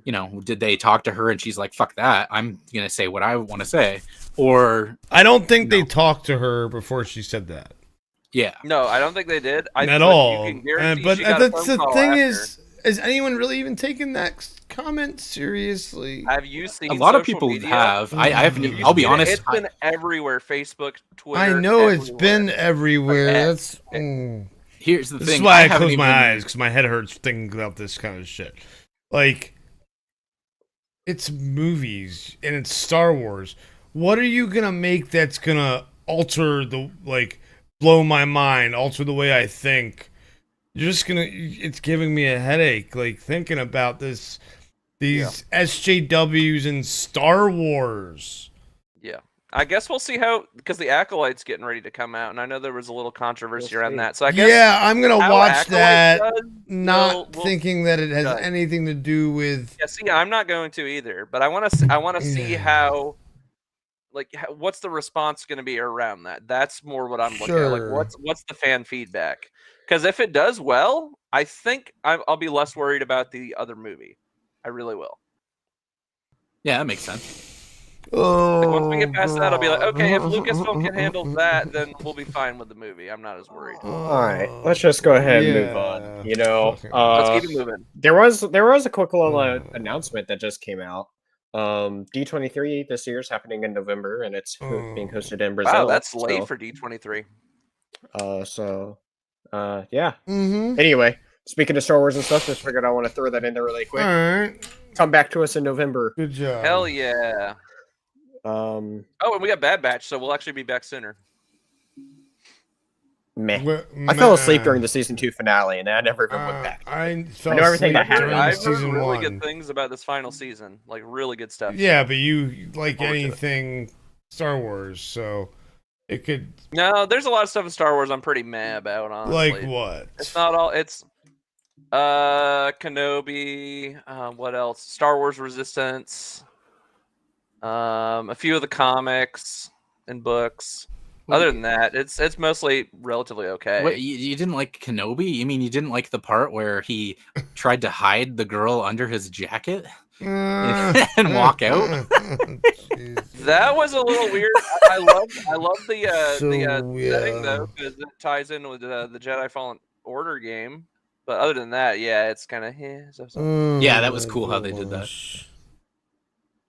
S4: did they talk to her and she's like, fuck that, I'm gonna say what I want to say? Or
S1: I don't think they talked to her before she said that.
S4: yeah,
S3: No, I don't think they did.
S1: At all.
S3: You can guarantee
S1: But
S3: she got a
S1: that's
S3: phone
S1: the
S3: call
S1: thing
S3: after.
S1: is anyone really even taking that comment seriously?
S3: Have you seen
S4: a lot of
S3: social
S4: people
S3: media?
S4: have. I haven't.
S1: Have you
S4: I'll be
S3: seen it?
S4: honest.
S3: It's been everywhere. Facebook, Twitter.
S1: I know it's
S3: everywhere.
S1: been everywhere.
S3: Like,
S1: That's
S4: Here's the
S1: this
S4: thing.
S1: is why I
S4: haven't
S1: close my
S4: even-
S1: eyes because my head hurts thinking about this kind of shit. Like, it's movies and it's Star Wars. What are you gonna make that's gonna alter blow my mind, alter the way I think? You're just gonna. It's giving me a headache, like thinking about these SJWs in Star Wars.
S3: Yeah. I guess we'll see how, because the Acolyte's getting ready to come out, and I know there was a little controversy
S2: We'll
S3: around
S2: see.
S3: that. So I guess
S1: Yeah, I'm gonna
S3: how
S1: watch
S3: Acolyte
S1: that,
S3: does,
S1: not
S3: we'll
S1: thinking that it has
S3: judge.
S1: anything to do with.
S3: Yeah, see, I'm not going to either, but I want to see
S1: Yeah.
S3: how, what's the response going to be around that? That's more what I'm looking at.
S1: Sure.
S3: Like, what's the fan feedback? Because if it does well, I think I'll be less worried about the other movie. I really will.
S4: Yeah, that makes sense.
S1: Oh,
S3: Like, once we get past that, I'll be like, okay, if Lucasfilm can handle that, then we'll be fine with the movie. I'm not as worried.
S2: All right, let's just go ahead and move on.
S1: Fucking-
S3: Let's keep it moving.
S2: There was a quick little announcement that just came out. D23 this year is happening in November, and it's being hosted in Brazil.
S3: Wow, that's late
S2: so,
S3: for D23.
S2: Yeah.
S1: Mm-hmm.
S2: Anyway, speaking of Star Wars and stuff, just figured I want to throw that in there really quick.
S1: All right.
S2: Come back to us in November.
S1: Good job.
S3: Hell yeah. Oh, and we got Bad Batch, so we'll actually be back sooner.
S2: Meh. I fell asleep during the season 2 finale, and I never even went back.
S1: I fell
S2: know everything
S1: asleep
S2: that happened.
S1: during
S3: I've heard
S1: season
S3: really
S1: 1.
S3: good things about this final season. Like, really good stuff.
S1: Yeah, but you like
S3: Forward to it.
S1: anything Star Wars, so it could
S3: No, there's a lot of stuff in Star Wars I'm pretty mad about, honestly.
S1: like what?
S3: It's not all. It's Kenobi. What else? Star Wars Resistance. A few of the comics and books. Other than that, it's mostly relatively okay.
S4: Wait, you didn't like Kenobi? You mean you didn't like the part where he tried to hide the girl under his jacket and walk out?
S3: That was a little weird. I love the setting though, because it ties in with the Jedi Fallen Order game. But other than that, yeah, it's kind of
S4: Yeah, that was cool how they did that.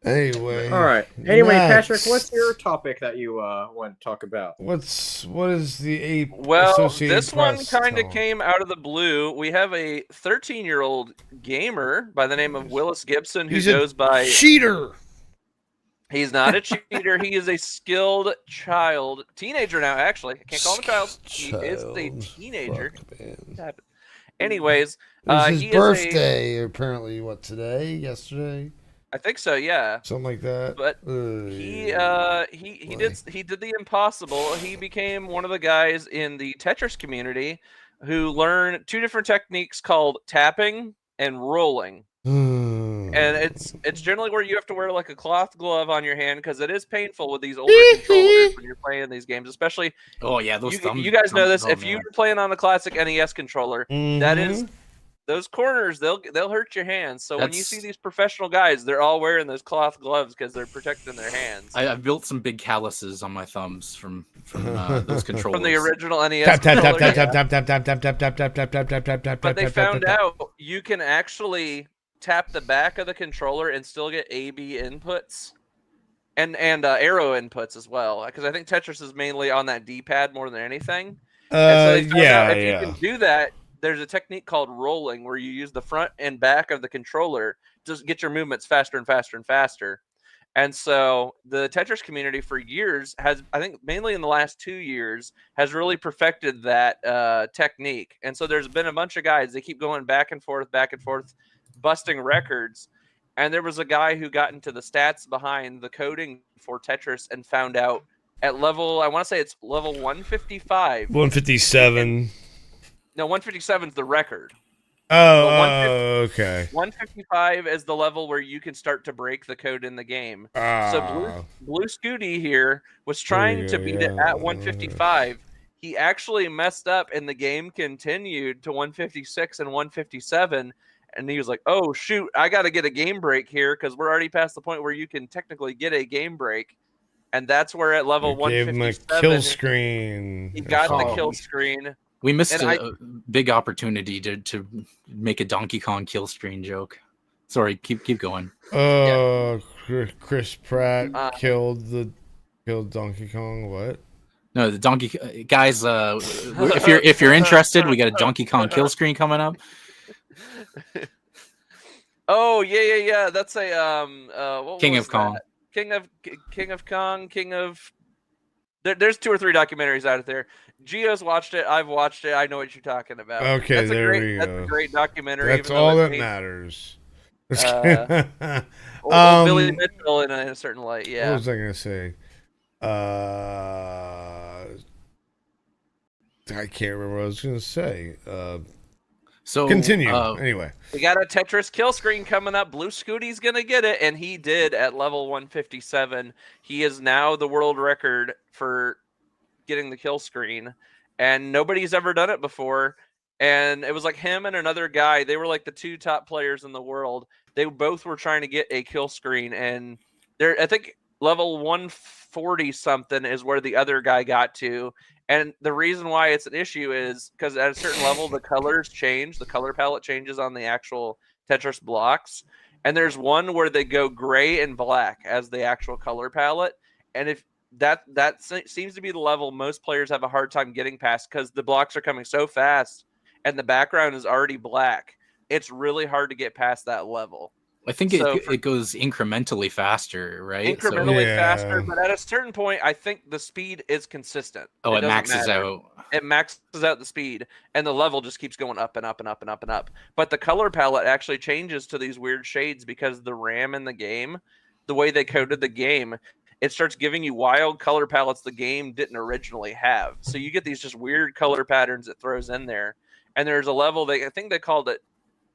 S1: Anyway.
S2: All right. Anyway,
S1: next.
S2: Patrick, what's your topic that you want to talk about?
S1: What is the ape?
S3: Well,
S1: Associated
S3: this one
S1: Press
S3: kind of
S1: telling?
S3: came out of the blue. We have a 13-year-old gamer by the name of Willis Gibson who
S1: He's a
S3: goes by.
S1: cheater.
S3: He's not a cheater. He is a skilled teenager now. Actually, I can't call him a child. He is a teenager.
S1: Fuck, man.
S3: Anyways,
S1: It was his
S3: he
S1: birthday. Apparently, what today? Yesterday?
S3: I think so. Yeah.
S1: Something like that.
S3: But he did the impossible. He became one of the guys in the Tetris community who learned two different techniques called tapping and rolling. And it's generally where you have to wear like a cloth glove on your hand because it is painful with these older controllers when you're playing these games, especially.
S4: Oh yeah, those
S3: you guys know this.
S4: oh,
S3: If
S4: man.
S3: you're playing on the classic NES controller, that is those corners. They'll hurt your hands. So when you see these professional guys, they're all wearing those cloth gloves because they're protecting their hands.
S4: I've built some big calluses on my thumbs from those controllers.
S3: From the original NES.
S1: Tap tap tap
S3: controller,
S1: tap
S3: yeah.
S1: tap tap tap tap tap tap tap tap tap tap tap tap.
S3: But they found out you can actually tap the back of the controller and still get A/B inputs and arrow inputs as well. Because I think Tetris is mainly on that D-pad more than anything. And so they found out if you can do that, there's a technique called rolling where you use the front and back of the controller to get your movements faster and faster and faster. And so the Tetris community for years has, I think mainly in the last 2 years, has really perfected that technique. And so there's been a bunch of guys, they keep going back and forth, busting records. And there was a guy who got into the stats behind the coding for Tetris and found out at level, I want to say it's level 155.
S1: 157.
S3: No, 157 is the record.
S1: Oh, okay.
S3: 155 is the level where you can start to break the code in the game. So Blue Scooty here was trying to beat it at 155. He actually messed up and the game continued to 156 and 157. And he was like, oh, shoot, I got to get a game break here because we're already past the point where you can technically get a game break. And that's where at level 157,
S1: gave him a kill screen.
S3: He got the kill screen.
S4: We missed a big opportunity to make a Donkey Kong kill screen joke. Sorry, keep going.
S1: Chris Pratt killed Donkey Kong. What?
S4: No, the Donkey guys. If you're interested, we got a Donkey Kong kill screen coming up.
S3: Oh yeah. That's a what
S4: King
S3: was
S4: of Kong.
S3: That? King of Kong. There's 2 or 3 documentaries out there. Gio's watched it. I've watched it. I know what you're talking about.
S1: Okay,
S3: that's
S1: there
S3: we
S1: go.
S3: That's a great documentary.
S1: That's all that matters.
S3: Billy Mitchell in a certain light. Yeah.
S1: What was I gonna say? I can't remember what I was gonna say.
S4: So
S1: continue. Anyway,
S3: we got a Tetris kill screen coming up. Blue Scooty's gonna get it, and he did at level 157. He is now the world record for getting the kill screen, and nobody's ever done it before. And it was like him and another guy. They were like the 2 top players in the world. They both were trying to get a kill screen, and I think level 140 something is where the other guy got to. And the reason why it's an issue is because at a certain level, the colors change. The color palette changes on the actual Tetris blocks. And there's one where they go gray and black as the actual color palette. And if that seems to be the level most players have a hard time getting past because the blocks are coming so fast and the background is already black. It's really hard to get past that level.
S4: I think it goes incrementally faster, right?
S3: Incrementally faster, but at a certain point, I think the speed is consistent.
S4: Oh, it maxes out.
S3: It maxes out the speed, and the level just keeps going up and up and up and up and up. But the color palette actually changes to these weird shades because the RAM in the game, the way they coded the game, it starts giving you wild color palettes the game didn't originally have. So you get these just weird color patterns it throws in there. And there's a level, I think they called it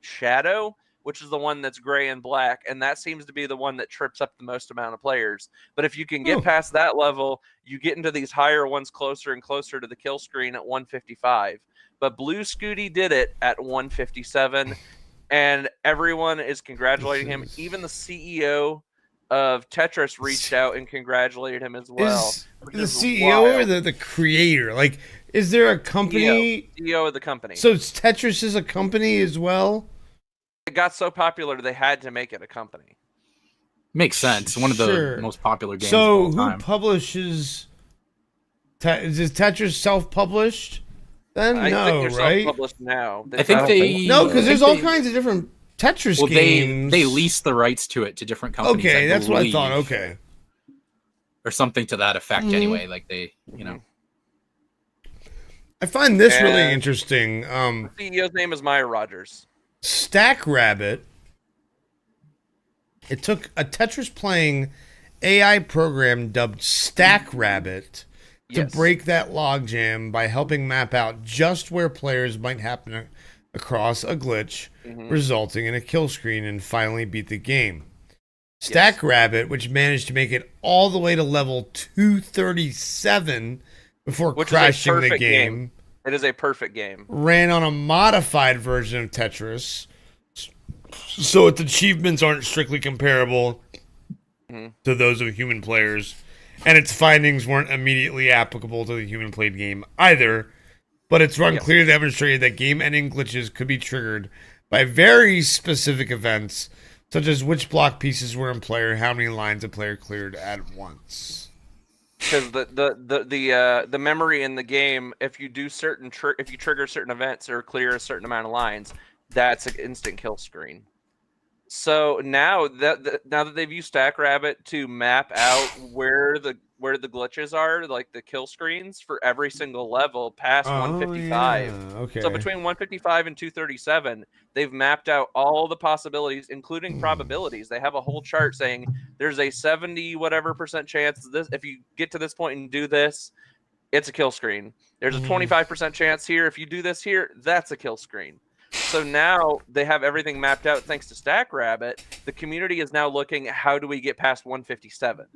S3: Shadow, which is the one that's gray and black, and that seems to be the one that trips up the most amount of players. But if you can get past that level, you get into these higher ones closer and closer to the kill screen at 155. But Blue Scooty did it at 157, and everyone is congratulating him. Even the CEO of Tetris reached out and congratulated him as well.
S1: Is the CEO or the creator? Like, is there a company?
S3: CEO of the company.
S1: So Tetris is a company as well?
S3: It got so popular they had to make it a company.
S4: Makes sense. One of the
S1: Sure.
S4: most popular games
S1: So
S4: of all
S1: who
S4: time.
S1: publishes? Is Tetris self-published? Then
S3: I
S1: no,
S3: think they're
S1: right?
S3: self-published now.
S4: I think
S2: don't
S4: they
S2: think
S1: No,
S2: so.
S1: because
S4: I
S1: there's
S4: think
S1: all
S4: they-
S1: kinds of different Tetris
S4: Well,
S1: games.
S4: they lease the rights to it to different companies.
S1: Okay,
S4: I
S1: that's what I thought.
S4: believe,
S1: Okay.
S4: or something to that effect.
S1: Mhm.
S4: Anyway, like they, you know,
S1: I find this really
S3: And-
S1: interesting.
S3: The CEO's name is Maya Rogers.
S1: Stack Rabbit. It took a Tetris playing AI program dubbed Stack Rabbit to
S3: Yes.
S1: break that logjam by helping map out just where players might happen across a glitch,
S3: Mhm.
S1: resulting in a kill screen, and finally beat the game. Stack Rabbit, which managed to make it all the way to level 237 before
S3: Which is a
S1: crashing the
S3: perfect
S1: game,
S3: game. It is a perfect game.
S1: ran on a modified version of Tetris, so its achievements aren't strictly comparable
S3: Mhm.
S1: to those of human players, and its findings weren't immediately applicable to the human played game either. But it's run
S3: Yes.
S1: clear to demonstrate that game-ending glitches could be triggered by very specific events, such as which block pieces were in play or how many lines a player cleared at once.
S3: Because the memory in the game, if you do if you trigger certain events or clear a certain amount of lines, that's an instant kill screen. So now that they've used Stack Rabbit to map out where the glitches are, like the kill screens for every single level past 155.
S1: Yeah. Okay.
S3: So between 155 and 237, they've mapped out all the possibilities, including probabilities. They have a whole chart saying there's a 70 whatever percent chance this if you get to this point and do this, it's a kill screen. There's a 25% chance here if you do this here, that's a kill screen. So now they have everything mapped out thanks to Stack Rabbit. The community is now looking at how do we get past 157?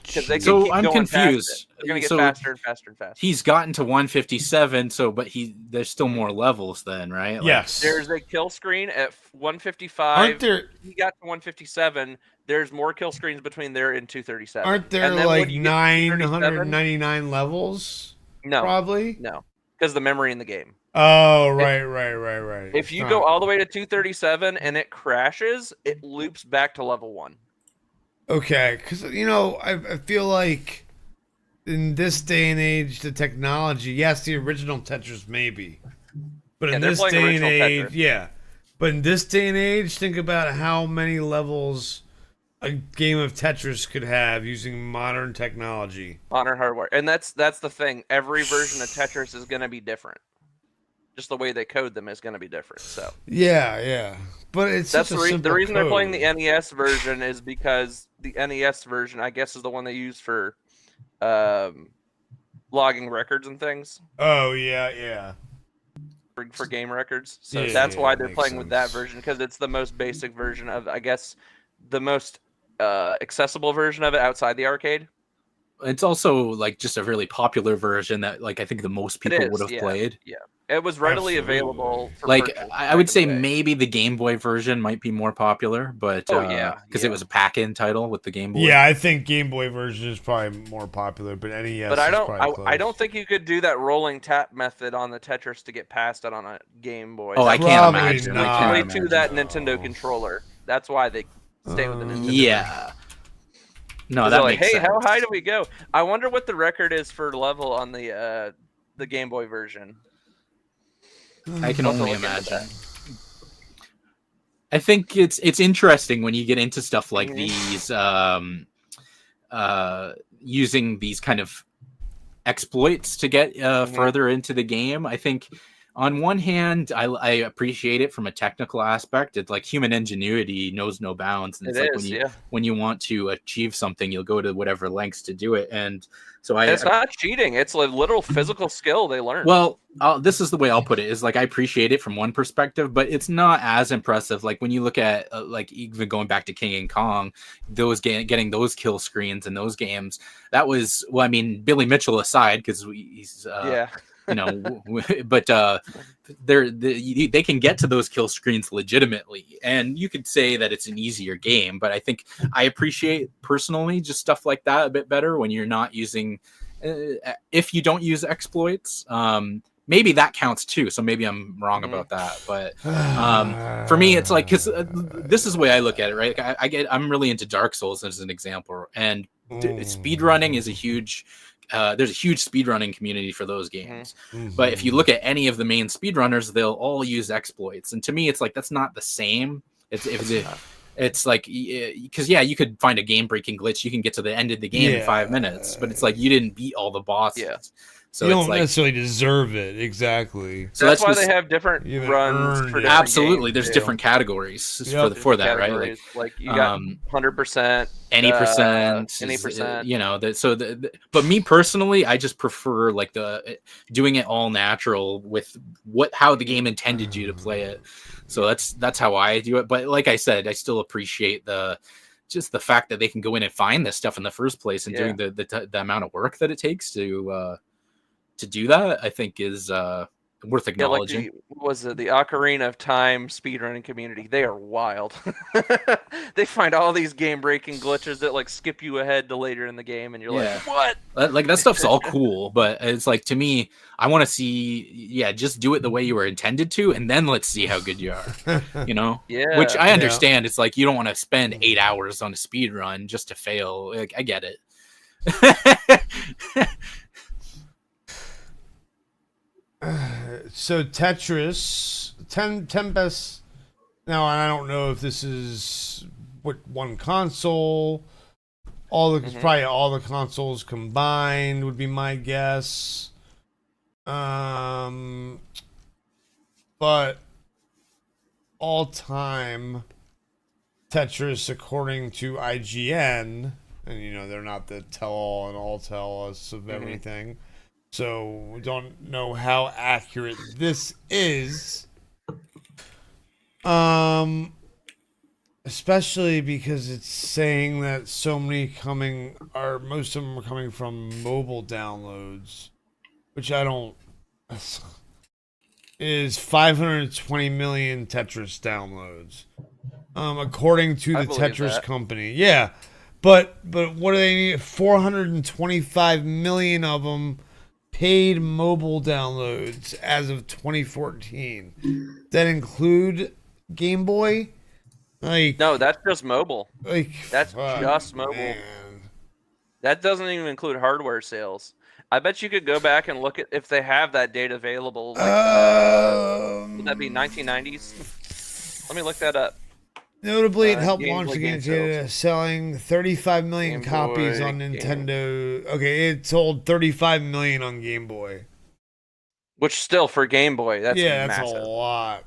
S3: Because they can
S4: So
S3: keep
S4: I'm
S3: going past it.
S4: confused.
S3: They're going to get
S4: So
S3: faster and faster and faster.
S4: he's gotten to 157. So, but there's still more levels then, right? Like,
S1: Yes.
S3: There's a kill screen at 155.
S1: Aren't there?
S3: He got to 157. There's more kill screens between there and 237.
S1: Aren't there
S3: And then
S1: like
S3: when you get to 237
S1: 999 levels?
S3: No,
S1: Probably.
S3: no, because the memory in the game.
S1: Oh, right.
S3: If
S1: It's
S3: you
S1: not-
S3: go all the way to 237 and it crashes, it loops back to level 1.
S1: Okay, because I feel like in this day and age, the technology, yes, the original Tetris maybe, but
S3: Yeah,
S1: in
S3: they're
S1: this
S3: playing
S1: day and
S3: original
S1: age,
S3: Tetris.
S1: yeah, but in this day and age, think about how many levels a game of Tetris could have using modern technology.
S3: Modern hardware, and that's the thing. Every version of Tetris is going to be different. Just the way they code them is going to be different. So
S1: Yeah, but it's
S3: that's
S1: such a
S3: the
S1: simple
S3: reason they're playing the
S1: code.
S3: NES version is because the NES version, I guess, is the one they use for logging records and things
S1: Oh yeah.
S3: for game records. So
S1: Yeah,
S3: that's why
S1: that
S3: they're
S1: makes
S3: playing with that
S1: sense.
S3: version because it's the most basic version of, I guess, the most accessible version of it outside the arcade.
S4: It's also like just a really popular version that like I think the most people
S3: is,
S4: would have
S3: yeah.
S4: played.
S3: It was readily
S1: Absolutely.
S3: available. For
S4: Like
S3: purchase
S4: I would
S3: back
S4: say
S3: in the day.
S4: maybe the Game Boy version might be more popular, but
S3: Oh, yeah,
S4: because
S3: yeah.
S4: it was a pack-in title with the Game Boy.
S1: Yeah, I think Game Boy version is probably more popular, but NES.
S3: But I
S1: is
S3: don't.
S1: probably
S3: I
S1: close.
S3: don't think you could do that rolling tap method on the Tetris to get past it on a Game Boy.
S4: Oh, I
S3: That
S4: can't
S1: Probably
S4: imagine.
S1: not.
S4: I can't
S3: Play
S4: imagine.
S3: to that Nintendo controller. That's why they stay with the Nintendo.
S4: Yeah. No,
S3: They're
S4: that
S3: like,
S4: makes
S3: hey,
S4: sense.
S3: how high do we go? I wonder what the record is for level on the Game Boy version.
S4: I can
S3: I'll have to
S4: only
S3: look into
S4: imagine.
S3: that.
S4: I think it's interesting when you get into stuff like
S3: Mhm.
S4: these, using these kind of exploits to get further into the game. I think on one hand, I appreciate it from a technical aspect. It's like human ingenuity knows no bounds, and
S3: It
S4: it's like
S3: is,
S4: when you want to achieve something, you'll go to whatever lengths to do it. And so
S3: And it's not cheating. It's a literal physical skill they learn.
S4: well, this is the way I'll put it: is like I appreciate it from one perspective, but it's not as impressive. Like when you look at like even going back to King and Kong, those getting those kill screens in those games, that was well, I mean, Billy Mitchell aside, because he's
S3: yeah.
S4: you know, but they can get to those kill screens legitimately, and you could say that it's an easier game, but I think I appreciate personally just stuff like that a bit better when you're not using if you don't use exploits, maybe that counts too. So maybe I'm wrong about that. But for me, it's like, because this is the way I look at it, right? Like I'm really into Dark Souls as an example, and speedrunning is a huge. There's a huge speedrunning community for those games. But if you look at any of the main speedrunners, they'll all use exploits. And to me, it's like, that's not the same. It's like, because you could find a game-breaking glitch. You can get to the end of the game in 5 minutes, but it's like you didn't beat all the bosses.
S1: Yeah.
S4: So
S1: you
S4: it's
S1: don't
S4: like,
S1: necessarily deserve it. Exactly.
S3: So that's why they have different runs for different
S4: absolutely.
S3: games,
S4: There's
S3: too.
S4: different categories for that, right?
S3: Like you got 100%,
S4: any percent,
S3: any percent.
S4: You know, but me personally, I just prefer like doing it all natural with how the game intended you to play it. So that's how I do it. But like I said, I still appreciate just the fact that they can go in and find this stuff in the first place, and doing the amount of work that it takes to do that, I think is worth acknowledging.
S3: Like the Ocarina of Time speedrunning community? They are wild. They find all these game-breaking glitches that like skip you ahead to later in the game, and you're like, what?
S4: Like that stuff's all cool, but it's like, to me, I want to see, just do it the way you were intended to, and then let's see how good you are. You know?
S3: Yeah.
S4: Which I understand. It's like, you don't want to spend 8 hours on a speed run just to fail. Like, I get it.
S1: So Tetris, Tempest. Now, I don't know if this is one console. Probably all the consoles combined would be my guess. But all time Tetris, according to IGN, and they're not the tell-all and all tell us of everything. So we don't know how accurate this is. Especially because it's saying that most of them are coming from mobile downloads, which I don't. Is 520 million Tetris downloads, according to the Tetris company. Yeah, but what do they need? 425 million of them paid mobile downloads as of 2014. That include Game Boy?
S3: No, that's just mobile. That's just mobile.
S1: Man.
S3: That doesn't even include hardware sales. I bet you could go back and look at if they have that data available. Would that be 1990s? Let me look that up.
S1: Notably, it helped launch the game, selling 35 million copies on Nintendo. Okay, it sold 35 million on Game Boy.
S3: Which still, for Game Boy, that's massive.
S1: A lot.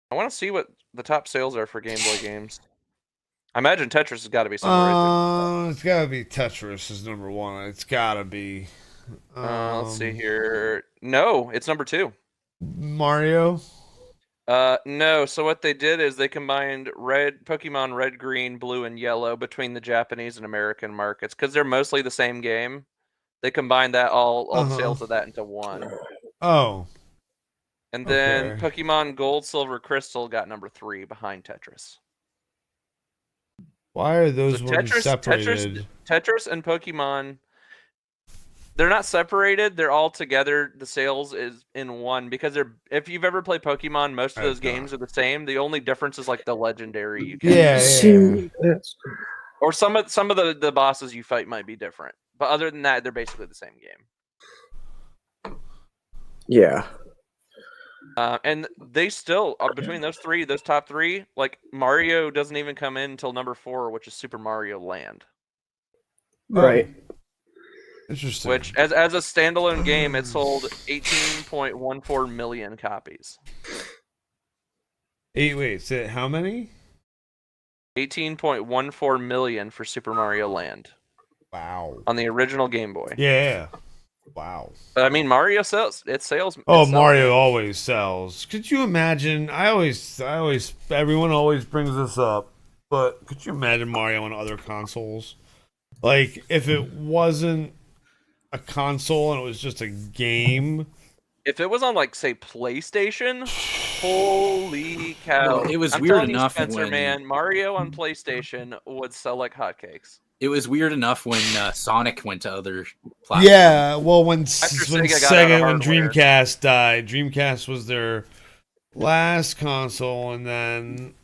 S3: I want to see what the top sales are for Game Boy games. I imagine Tetris has got to be somewhere.
S1: It's got to be Tetris is number one. It's got to be.
S3: Let's see here. No, it's number 2.
S1: Mario?
S3: No. So what they did is they combined Pokemon Red, Green, Blue, and Yellow between the Japanese and American markets because they're mostly the same game. They combined that all sales of that into one.
S1: Oh.
S3: And then Pokemon Gold, Silver, Crystal got number 3 behind Tetris.
S1: Why are those ones separated?
S3: Tetris and Pokemon, they're not separated. They're all together. The sales is in one because if you've ever played Pokemon, most of those games are the same. The only difference is like the legendary you can.
S1: Yeah.
S3: Or some of the bosses you fight might be different. But other than that, they're basically the same game.
S2: Yeah.
S3: And they still, between those top 3, like Mario doesn't even come in until number 4, which is Super Mario Land.
S2: Right.
S1: Interesting.
S3: Which, as a standalone game, it sold 18.14 million copies.
S1: Wait, how many?
S3: 18.14 million for Super Mario Land.
S1: Wow.
S3: On the original Game Boy.
S1: Yeah. Wow.
S3: But I mean, Mario sells. It sells.
S1: Mario always sells. Could you imagine? Everyone always brings this up, but could you imagine Mario on other consoles? Like, if it wasn't a console and it was just a game.
S3: If it was on, like, say, PlayStation, holy cow!
S4: Well, it was
S3: I'm
S4: weird
S3: telling
S4: enough
S3: you, Spencer,
S4: when
S3: man, Mario on PlayStation would sell like hotcakes.
S4: It was weird enough when Sonic went to other platforms.
S1: Yeah, well, when
S3: Sega got out of
S1: when
S3: hardware.
S1: Dreamcast died, Dreamcast was their last console, and then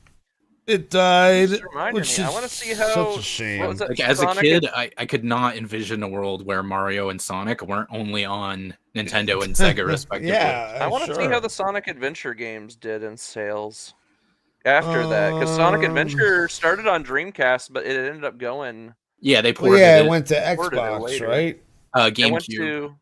S1: it died,
S3: Just reminded
S1: which
S3: me.
S1: is
S3: I want to see how.
S1: such a shame.
S3: What was it?
S4: Like as a
S3: Sonic
S4: kid, I could not envision a world where Mario and Sonic weren't only on Nintendo and Sega respectively.
S1: Yeah,
S3: I want to see
S1: sure.
S3: how the Sonic Adventure games did in sales after that, because Sonic Adventure started on Dreamcast, but it ended up going.
S4: Yeah, they
S1: Well,
S4: ported
S1: yeah, it
S4: it.
S1: went to
S3: ported it
S1: Xbox,
S3: later.
S1: right?
S3: It went
S4: GameCube.
S3: to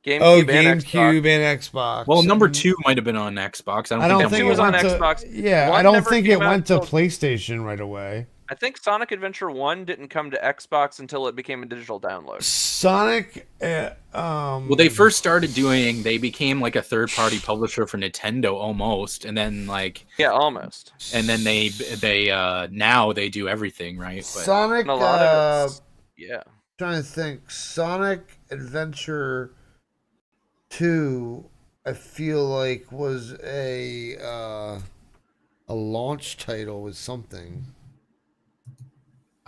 S1: Oh,
S3: GameCube and Xbox.
S1: GameCube and Xbox.
S4: Well, number
S1: And
S4: 2 might have been on Xbox.
S1: I don't
S4: that
S1: think
S3: two
S1: it
S3: was on
S1: went to.
S3: Xbox.
S1: Yeah,
S3: One
S1: I don't
S3: never
S1: think
S3: came
S1: it
S3: out
S1: went to
S3: until-
S1: PlayStation right away.
S3: I think Sonic Adventure 1 didn't come to Xbox until it became a digital download.
S1: Sonic.
S4: Well, they first started doing. They became like a third-party publisher for Nintendo almost, and then
S3: Yeah, almost.
S4: and then they now they do everything, right? But
S1: Sonic.
S3: And a lot of it's, yeah.
S1: Trying to think. Sonic Adventure 2, I feel like was a launch title with something.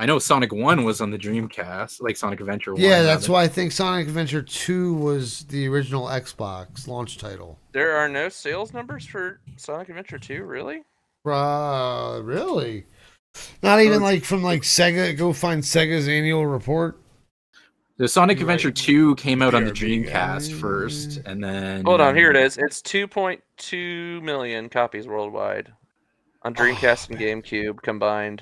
S4: I know Sonic 1 was on the Dreamcast, like Sonic Adventure 1.
S1: Yeah, that's why I think Sonic Adventure 2 was the original Xbox launch title.
S3: There are no sales numbers for Sonic Adventure 2, really?
S1: Really? Not even like from like Sega. Go find Sega's annual report.
S4: The Sonic
S1: You're
S4: Adventure
S1: right.
S4: 2 came out on the
S1: BRB.
S4: Dreamcast first, and then
S3: Hold on, here it is. It's 2.2 million copies worldwide on Dreamcast and GameCube combined.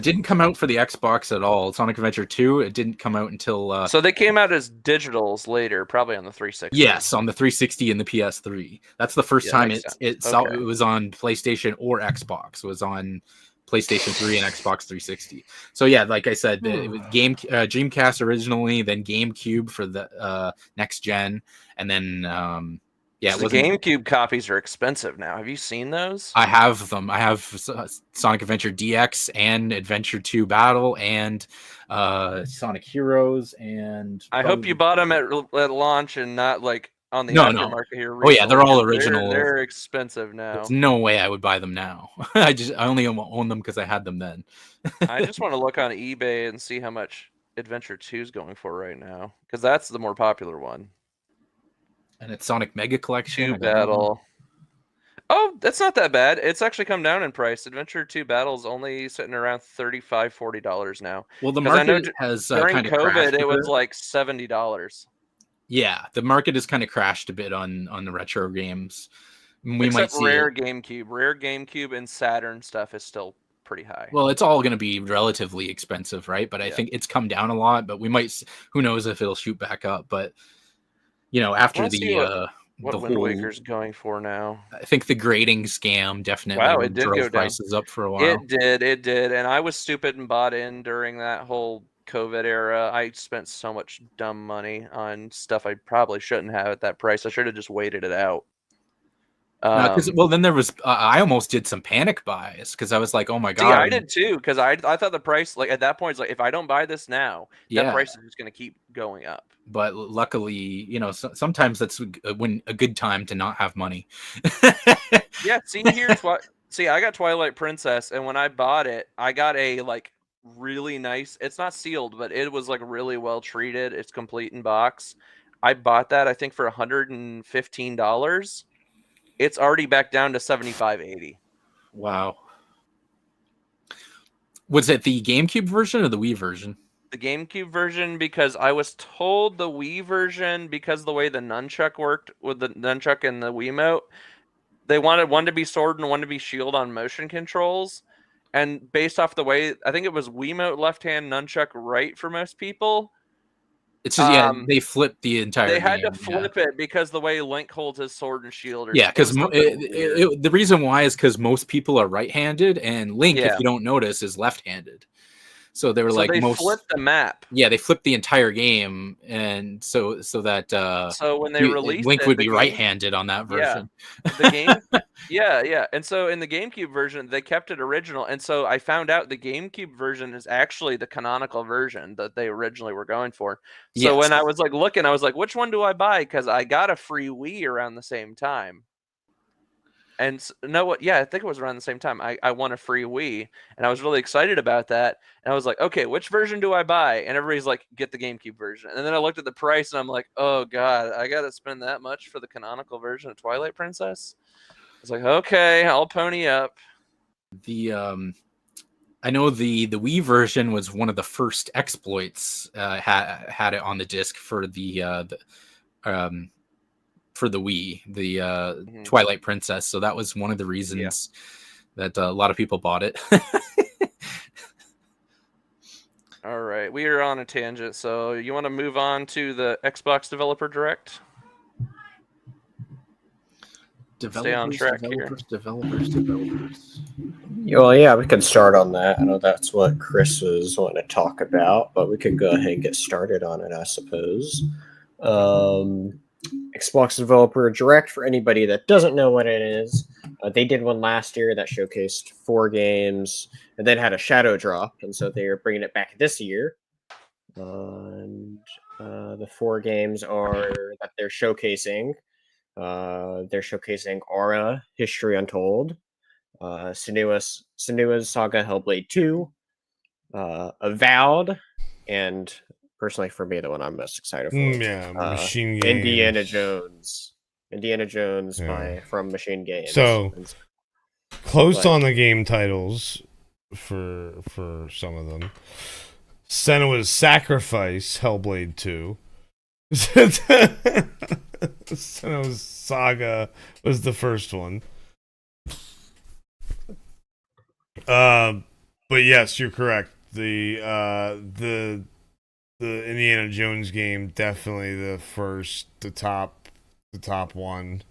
S4: Didn't come out for the Xbox at all. Sonic Adventure 2, it didn't come out until
S3: So they came out as digitals later, probably on the 360.
S4: yes, on the 360 and the PS3. That's the first
S3: Yeah,
S4: time
S3: makes
S4: it
S3: sense. Okay.
S4: was on PlayStation or Xbox. It was on PlayStation 3 and Xbox 360. So yeah, like I said, it was Dreamcast originally, then GameCube for the next gen, and then yeah,
S3: The GameCube copies are expensive now. Have you seen those?
S4: I have them. I have Sonic Adventure DX and Adventure 2 Battle and Sonic Heroes and.
S3: I hope you bought them at launch and not like on the
S4: No.
S3: aftermarket here.
S4: Oh yeah, they're all
S3: recently, 'cause
S4: original.
S3: They're expensive now.
S4: There's no way I would buy them now. I only own them because I had them then.
S3: I just want to look on eBay and see how much Adventure 2 is going for right now, because that's the more popular one.
S4: And it's Sonic Mega Collection.
S3: 2 Battle. Oh, that's not that bad. It's actually come down in price. Adventure 2 Battle is only sitting around $35, $40 now.
S4: Well, the
S3: 'Cause I know
S4: market has
S3: During
S4: kind of
S3: COVID, it was
S4: bit.
S3: like $70.
S4: Yeah, the market has kind of crashed a bit on the retro games. We
S3: Except
S4: might see
S3: Rare
S4: it.
S3: GameCube. Rare GameCube and Saturn stuff is still pretty high.
S4: Well, it's all going to be relatively expensive, right? But I
S3: Yeah.
S4: think it's come down a lot. But we might. Who knows if it'll shoot back up? But you know, after
S3: Let's see
S4: the
S3: Wind
S4: whole,
S3: Waker's going for now?
S4: I think the grading scam definitely
S3: Wow, it did
S4: drove
S3: go down.
S4: prices up for a while.
S3: It did, and I was stupid and bought in during that whole COVID era. I spent so much dumb money on stuff I probably shouldn't have at that price. I should have just waited it out.
S4: Well, then there was. I almost did some panic buys because I was like, "Oh my god!"
S3: See, I did too, because I thought the price, like at that point, it's like if I don't buy this now, that price is just going to keep going up.
S4: But luckily, you know, sometimes that's when a good time to not have money.
S3: Yeah, see here, see, I got Twilight Princess, and when I bought it, I got a like really nice. It's not sealed, but it was like really well treated. It's complete in box. I bought that I think for $115. It's already back down to $75.80.
S4: Wow. Was it the GameCube version or the Wii version?
S3: The GameCube version, because I was told the Wii version, because of the way the nunchuck worked with the nunchuck and the Wiimote, they wanted one to be sword and one to be shield on motion controls. And based off the way, I think it was Wiimote left hand, nunchuck right for most people.
S4: It's just, they flipped the entire
S3: They had
S4: game,
S3: to flip it because the way Link holds his sword and shield.
S4: Yeah, because the reason why is because most people are right-handed, and Link, if you don't notice, is left-handed. So they were
S3: so
S4: like
S3: they flipped the map.
S4: Yeah, they flipped the entire game, and so that
S3: so when they released
S4: Link
S3: it,
S4: would be right-handed on that version.
S3: Yeah, the game. yeah. And so in the GameCube version, they kept it original, and so I found out the GameCube version is actually the canonical version that they originally were going for. So when I was like looking, I was like, which one do I buy? Because I got a free Wii around the same time. And no, what? Yeah, I think it was around the same time. I won a free Wii, and I was really excited about that. And I was like, okay, which version do I buy? And everybody's like, get the GameCube version. And then I looked at the price, and I'm like, oh god, I gotta spend that much for the canonical version of Twilight Princess. I was like, okay, I'll pony up.
S4: I know the Wii version was one of the first exploits had it on the disc for the Wii, the Twilight Princess. So that was one of the reasons that a lot of people bought it.
S3: All right, we are on a tangent. So you want to move on to the Xbox Developer Direct? Stay on track here.
S4: Developers.
S2: Well, yeah, we can start on that. I know that's what Chris was wanting to talk about, but we can go ahead and get started on it, I suppose. Xbox Developer Direct, for anybody that doesn't know what it is, they did one last year that showcased 4 games and then had a shadow drop, and so they're bringing it back this year. And the 4 games are that they're showcasing. They're showcasing Aura, History Untold, Senua's Saga Hellblade 2, Avowed, and personally for me, the one I'm most excited for.
S1: Machine Games.
S2: Indiana Jones from Machine Games.
S1: So close on the game titles for some of them. Senua's Sacrifice, Hellblade 2. Senua's Saga was the first one. But yes, you're correct. The Indiana Jones game, definitely the top one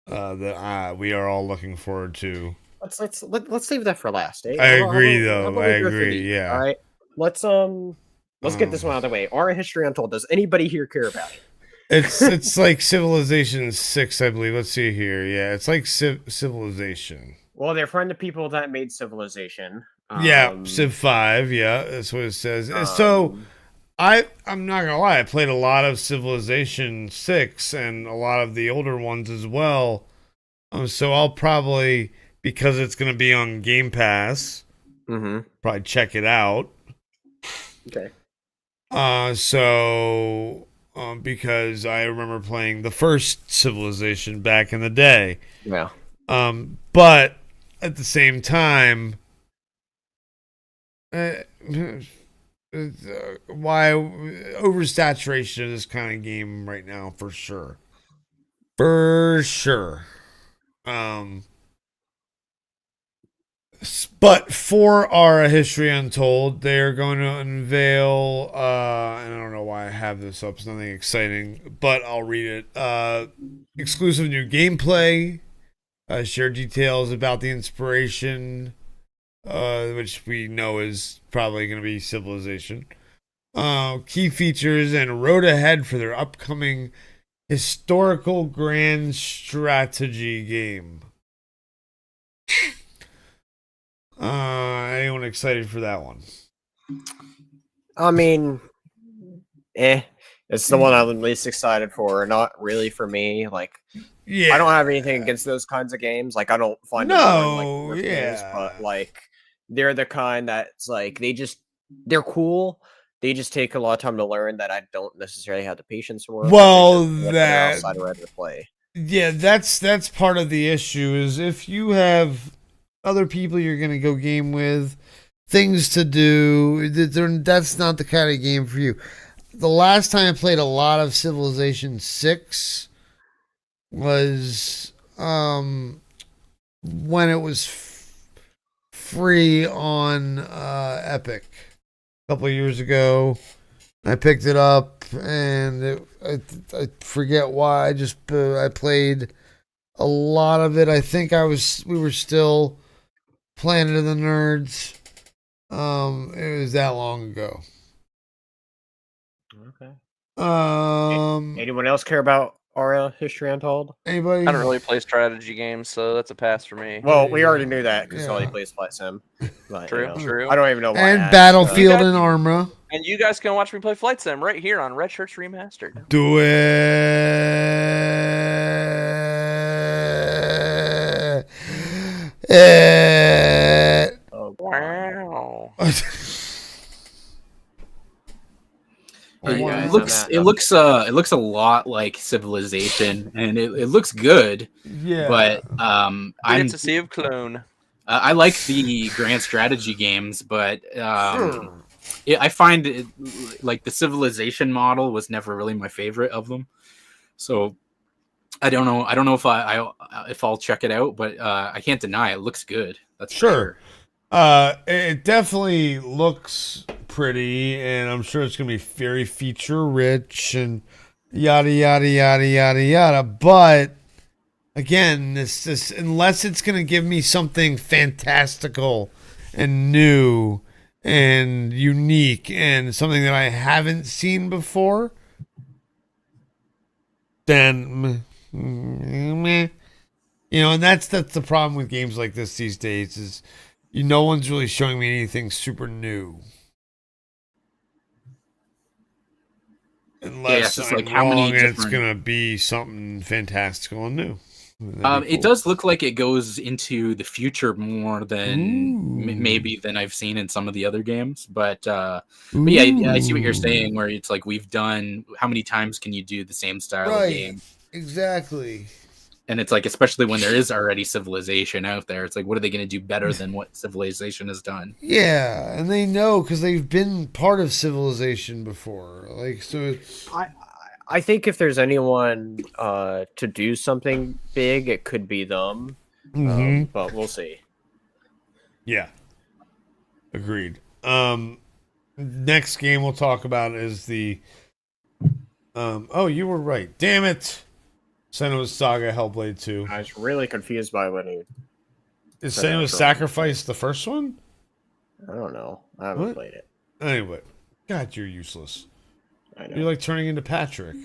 S1: that we are all looking forward to.
S2: Let's save that for last. Eh?
S1: I agree, though. I agree. Yeah.
S2: All right. Let's get this one out of the way. Aura History Untold. Does anybody here care about it?
S1: It's like Civilization 6, I believe. Let's see here. Yeah, it's like Civilization.
S2: Well, they're from the people that made Civilization.
S1: Civ 5. Yeah, that's what it says. So I'm not gonna lie. I played a lot of Civilization 6 and a lot of the older ones as well. So I'll probably, because it's gonna be on Game Pass, probably check it out.
S2: Okay.
S1: Because I remember playing the first Civilization back in the day.
S2: Yeah.
S1: But at the same time, why oversaturation of this kind of game right now, for sure. But for our History Untold, they're going to unveil, and I don't know why I have this up, it's nothing exciting, but I'll read it. Exclusive new gameplay, share details about the inspiration, which we know is probably going to be Civilization. Key features and a road ahead for their upcoming historical grand strategy game. Anyone excited for that one?
S2: I mean, it's the one I'm least excited for. Not really for me. Like, I don't have anything against those kinds of games. Like, I don't find them boring, games, but like, they're the kind that's like they're cool. They just take a lot of time to learn that I don't necessarily have the patience for.
S1: Well,
S2: I'd rather play.
S1: Yeah, that's part of the issue. Is if you have other people you're going to go game with, things to do, that's not the kind of game for you. The last time I played a lot of Civilization 6 was when it was free on Epic a couple of years ago. I picked it up and I forget why. I played a lot of it. I think we were still Planet of the Nerds. It was that long ago.
S2: Okay.
S1: Anyone
S2: else care about Aura History Untold?
S1: Anybody?
S3: I don't really play strategy games, so that's a pass for me.
S2: Well, we already knew that because all he plays Flight Sim. But,
S3: True.
S2: I don't even know why.
S1: And Battlefield and Arma.
S3: And you guys can watch me play Flight Sim right here on Red Shirts Remastered.
S1: Do it.
S2: Oh, God.
S3: Wow.
S2: Alright,
S4: It
S2: guys,
S4: looks
S2: I'm
S4: it
S2: at-
S4: looks it looks a lot like Civilization, and it looks good.
S1: Yeah.
S4: But
S3: It's a Sea of Clone.
S4: I like the grand strategy games, but
S1: Sure.
S4: I find it like the Civilization model was never really my favorite of them. So I don't know. I don't know if I'll check it out, but I can't deny it looks good. That's for
S1: Sure. It definitely looks pretty, and I'm sure it's gonna be very feature rich and yada yada yada yada yada. But again, this unless it's gonna give me something fantastical and new and unique and something that I haven't seen before, then meh. You know, and that's the problem with games like this these days is no one's really showing me anything super new. Unless
S4: it's just
S1: I'm
S4: like how many
S1: wrong and it's
S4: different-
S1: gonna be something fantastical and new.
S4: It does look like it goes into the future more than maybe than I've seen in some of the other games. But yeah, I see what you're saying. Where it's like we've done how many times can you do the same style of game?
S1: Exactly.
S4: And it's like, especially when there is already Civilization out there, it's like, what are they going to do better than what Civilization has done?
S1: Yeah, and they know because they've been part of Civilization before. Like, so it's
S2: I think if there's anyone to do something big, it could be them. But we'll see.
S1: yeah, agreed. Next game we'll talk about is the. Oh, you were right. Damn it. Senua's Saga Hellblade 2.
S2: I was really confused by when he.
S1: Is
S2: Said
S1: Senua's
S2: that
S1: Sacrifice the first one?
S2: I don't know. I haven't
S1: What?
S2: played it.
S1: Anyway, God, you're useless.
S2: I know.
S1: You're like turning into Patrick.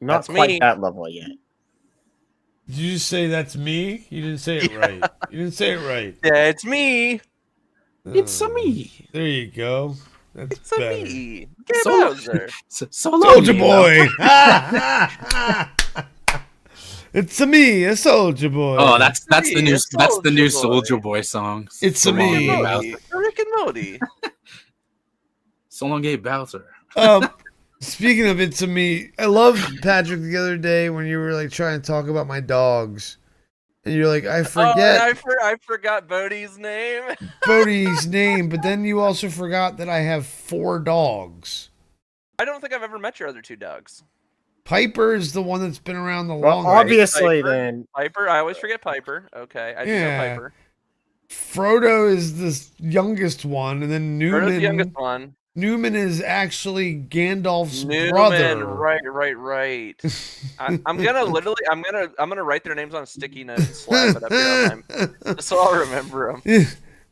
S2: Not
S3: That's
S2: quite
S3: me.
S2: that level yet.
S1: Did you just say that's me? You didn't say it right. You didn't say it right.
S3: Yeah, it's me.
S4: It's
S1: Uh,
S4: me,
S1: There you go. That's
S3: It's a
S1: better.
S3: me. Get
S4: So-
S3: Bowser.
S1: Soldier Boy. It's a me, a Soldier Boy.
S4: Oh, that's the
S3: Me,
S4: new
S3: a Soulja Boy.
S4: Soldier Boy song.
S1: It's
S4: So
S1: a
S4: long,
S1: me.
S4: Gabe
S3: Modi.
S4: Bowser.
S3: Rick and Modi.
S4: So long, Gabe Bowser.
S1: Speaking of it's a me, I love Patrick the other day when you were like trying to talk about my dogs, and you're like, I
S3: Oh,
S1: forget
S3: and I forgot Bodhi's name.
S1: Bodhi's name, but then you also forgot that I have 4 dogs.
S3: I don't think I've ever met your other 2 dogs.
S1: Piper is the one that's been around the
S2: Well,
S1: longest.
S2: obviously,
S3: Piper.
S2: then
S3: Piper. I always forget Piper. Okay, I do know
S1: Yeah.
S3: Piper.
S1: Frodo is the youngest one, and then
S3: Frodo's the youngest
S1: Newman.
S3: one.
S1: Newman is actually Gandalf's
S3: Newman,
S1: brother.
S3: right. I'm gonna write their names on a sticky note and slap it up here on my, just so I'll remember them.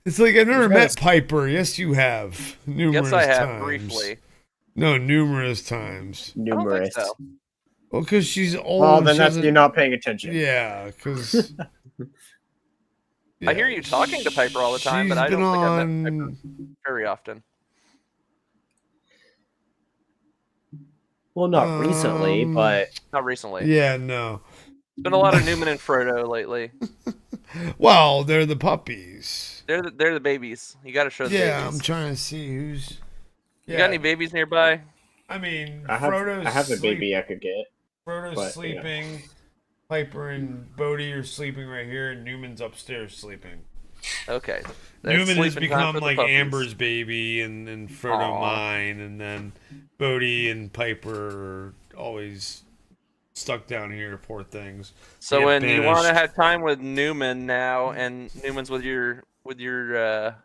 S1: It's like I've never
S2: You
S1: met
S2: guys-
S1: Piper. Yes, you have. Numerous
S3: Yes, I have
S1: times.
S3: briefly.
S1: No, numerous times.
S3: I don't think
S2: numerous.
S3: so.
S1: Well, because she's old.
S2: Well,
S1: and
S2: then
S1: she
S2: that's
S1: doesn't-
S2: you're not paying attention.
S1: Yeah, because.
S3: I hear you talking to Piper all the time, but I don't think I've met Piper very often.
S2: Well, not recently,
S1: Um,
S2: but
S3: Not recently.
S1: Yeah, no.
S3: There's been a lot of Newman and Frodo lately.
S1: Well, they're the puppies.
S3: They're the babies. You got to show the
S1: Yeah, I'm
S3: babies.
S1: trying to see who's.
S3: You got any babies nearby?
S1: I mean,
S2: I have
S1: Frodo's
S2: a baby I could get.
S1: Frodo's
S2: but, yeah.
S1: sleeping. Piper and Bodhi are sleeping right here, and Newman's upstairs sleeping.
S3: Okay. That's
S1: Newman has
S3: sleeping time
S1: become
S3: for the
S1: like
S3: puppies.
S1: Amber's baby, and Frodo
S3: Aw.
S1: mine, and then Bodhi and Piper are always stuck down here, poor things.
S3: So
S1: get
S3: when you want to
S1: banished.
S3: have time with Newman now, and Newman's with your
S1: With Amber.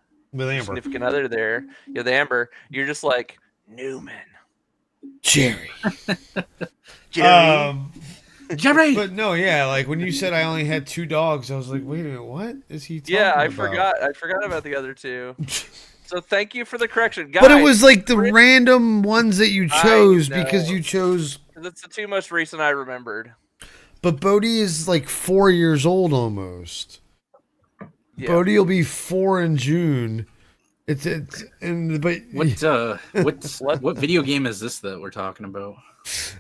S3: significant other there, the Amber, you're just like Newman,
S1: Jerry.
S3: Jerry.
S4: Jerry.
S1: But no, yeah, like when you said I only had 2 dogs, I was like, wait a minute, what is he talking
S3: Yeah, I
S1: about?
S3: forgot about the other 2. So thank you for the correction, guys.
S1: But it was like the
S3: Chris-
S1: random ones that you
S3: I
S1: chose
S3: know.
S1: because you chose.
S3: That's the 2 most recent I remembered.
S1: But Bodhi is like 4 years old almost.
S3: Yeah.
S1: Bodhi will be 4 in June. But
S4: What video game is this that we're talking about?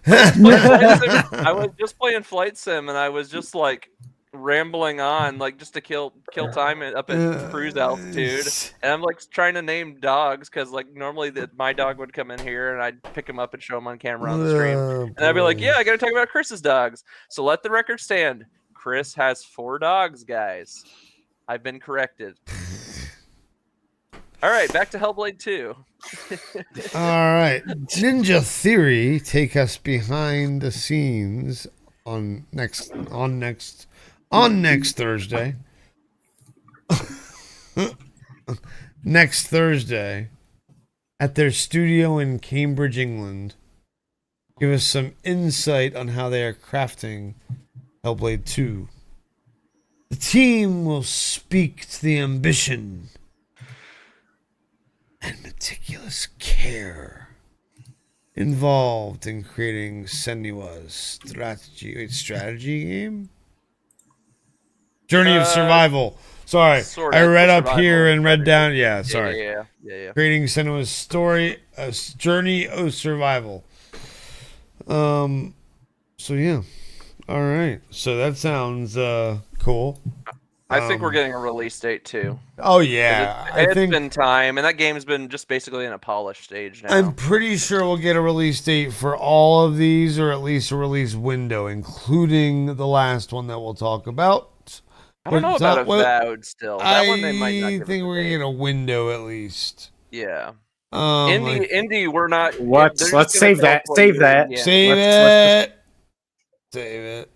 S3: I was just playing Flight Sim, and I was just like, rambling on like just to kill time up at cruise altitude, and I'm like trying to name dogs because like normally my dog would come in here and I'd pick him up and show him on camera on the stream, and I'd be like, yeah, I gotta talk about Chris's dogs. So let the record stand. Chris has 4 dogs, guys. I've been corrected. All right, back to Hellblade 2.
S1: All right, Ninja Theory, take us behind the scenes on next Thursday. Next Thursday at their studio in Cambridge, England. Give us some insight on how they are crafting Hellblade 2. The team will speak to the ambition and meticulous care involved in creating Senua's strategy game? Journey of Survival. Sorry,
S3: Sort
S1: I
S3: of
S1: read up
S3: survival
S1: here and read
S3: strategy.
S1: down. Yeah, sorry.
S3: Yeah.
S1: Creating Senua's story, a journey of survival. So yeah. All right. So that sounds cool.
S3: I think we're getting a release date too.
S1: Oh yeah,
S3: It's been time, and that game's been just basically in a polished stage now.
S1: I'm pretty sure we'll get a release date for all of these, or at least a release window, including the last one that we'll talk about.
S3: I don't know
S1: It's
S3: about
S1: not- well,
S3: Avowed still. That one they might not
S1: I
S3: give
S1: think
S3: us a
S1: we're gonna
S3: date.
S1: get a window at least.
S3: Yeah.
S1: Like,
S3: Indie, we're not.
S2: Let's
S3: they're just
S2: save
S3: gonna
S2: that.
S3: tell
S2: Save
S3: you,
S2: that.
S3: yeah.
S1: save
S2: let's
S1: it. Save it.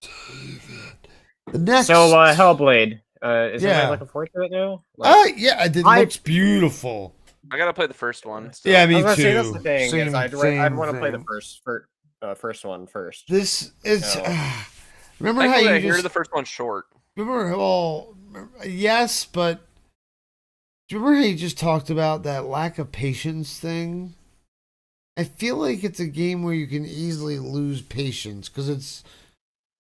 S1: Save it. The next.
S2: So Hellblade. Is
S1: Yeah.
S2: anybody looking forward to it now? Like,
S1: Yeah, it
S2: I-
S1: looks beautiful.
S3: I gotta play the first one. Still.
S1: Yeah,
S2: I
S1: me
S2: was gonna
S1: too.
S2: say that's the thing.
S1: Same-
S2: Is I'd
S1: same
S2: want to play the
S1: thing.
S2: first one first.
S1: This is.
S2: No.
S1: Remember how
S3: Thankfully, I
S1: you
S3: hear
S1: just
S3: the first one's short.
S1: remember? Well, yes, but do you remember how you just talked about that lack of patience thing? I feel like it's a game where you can easily lose patience because it's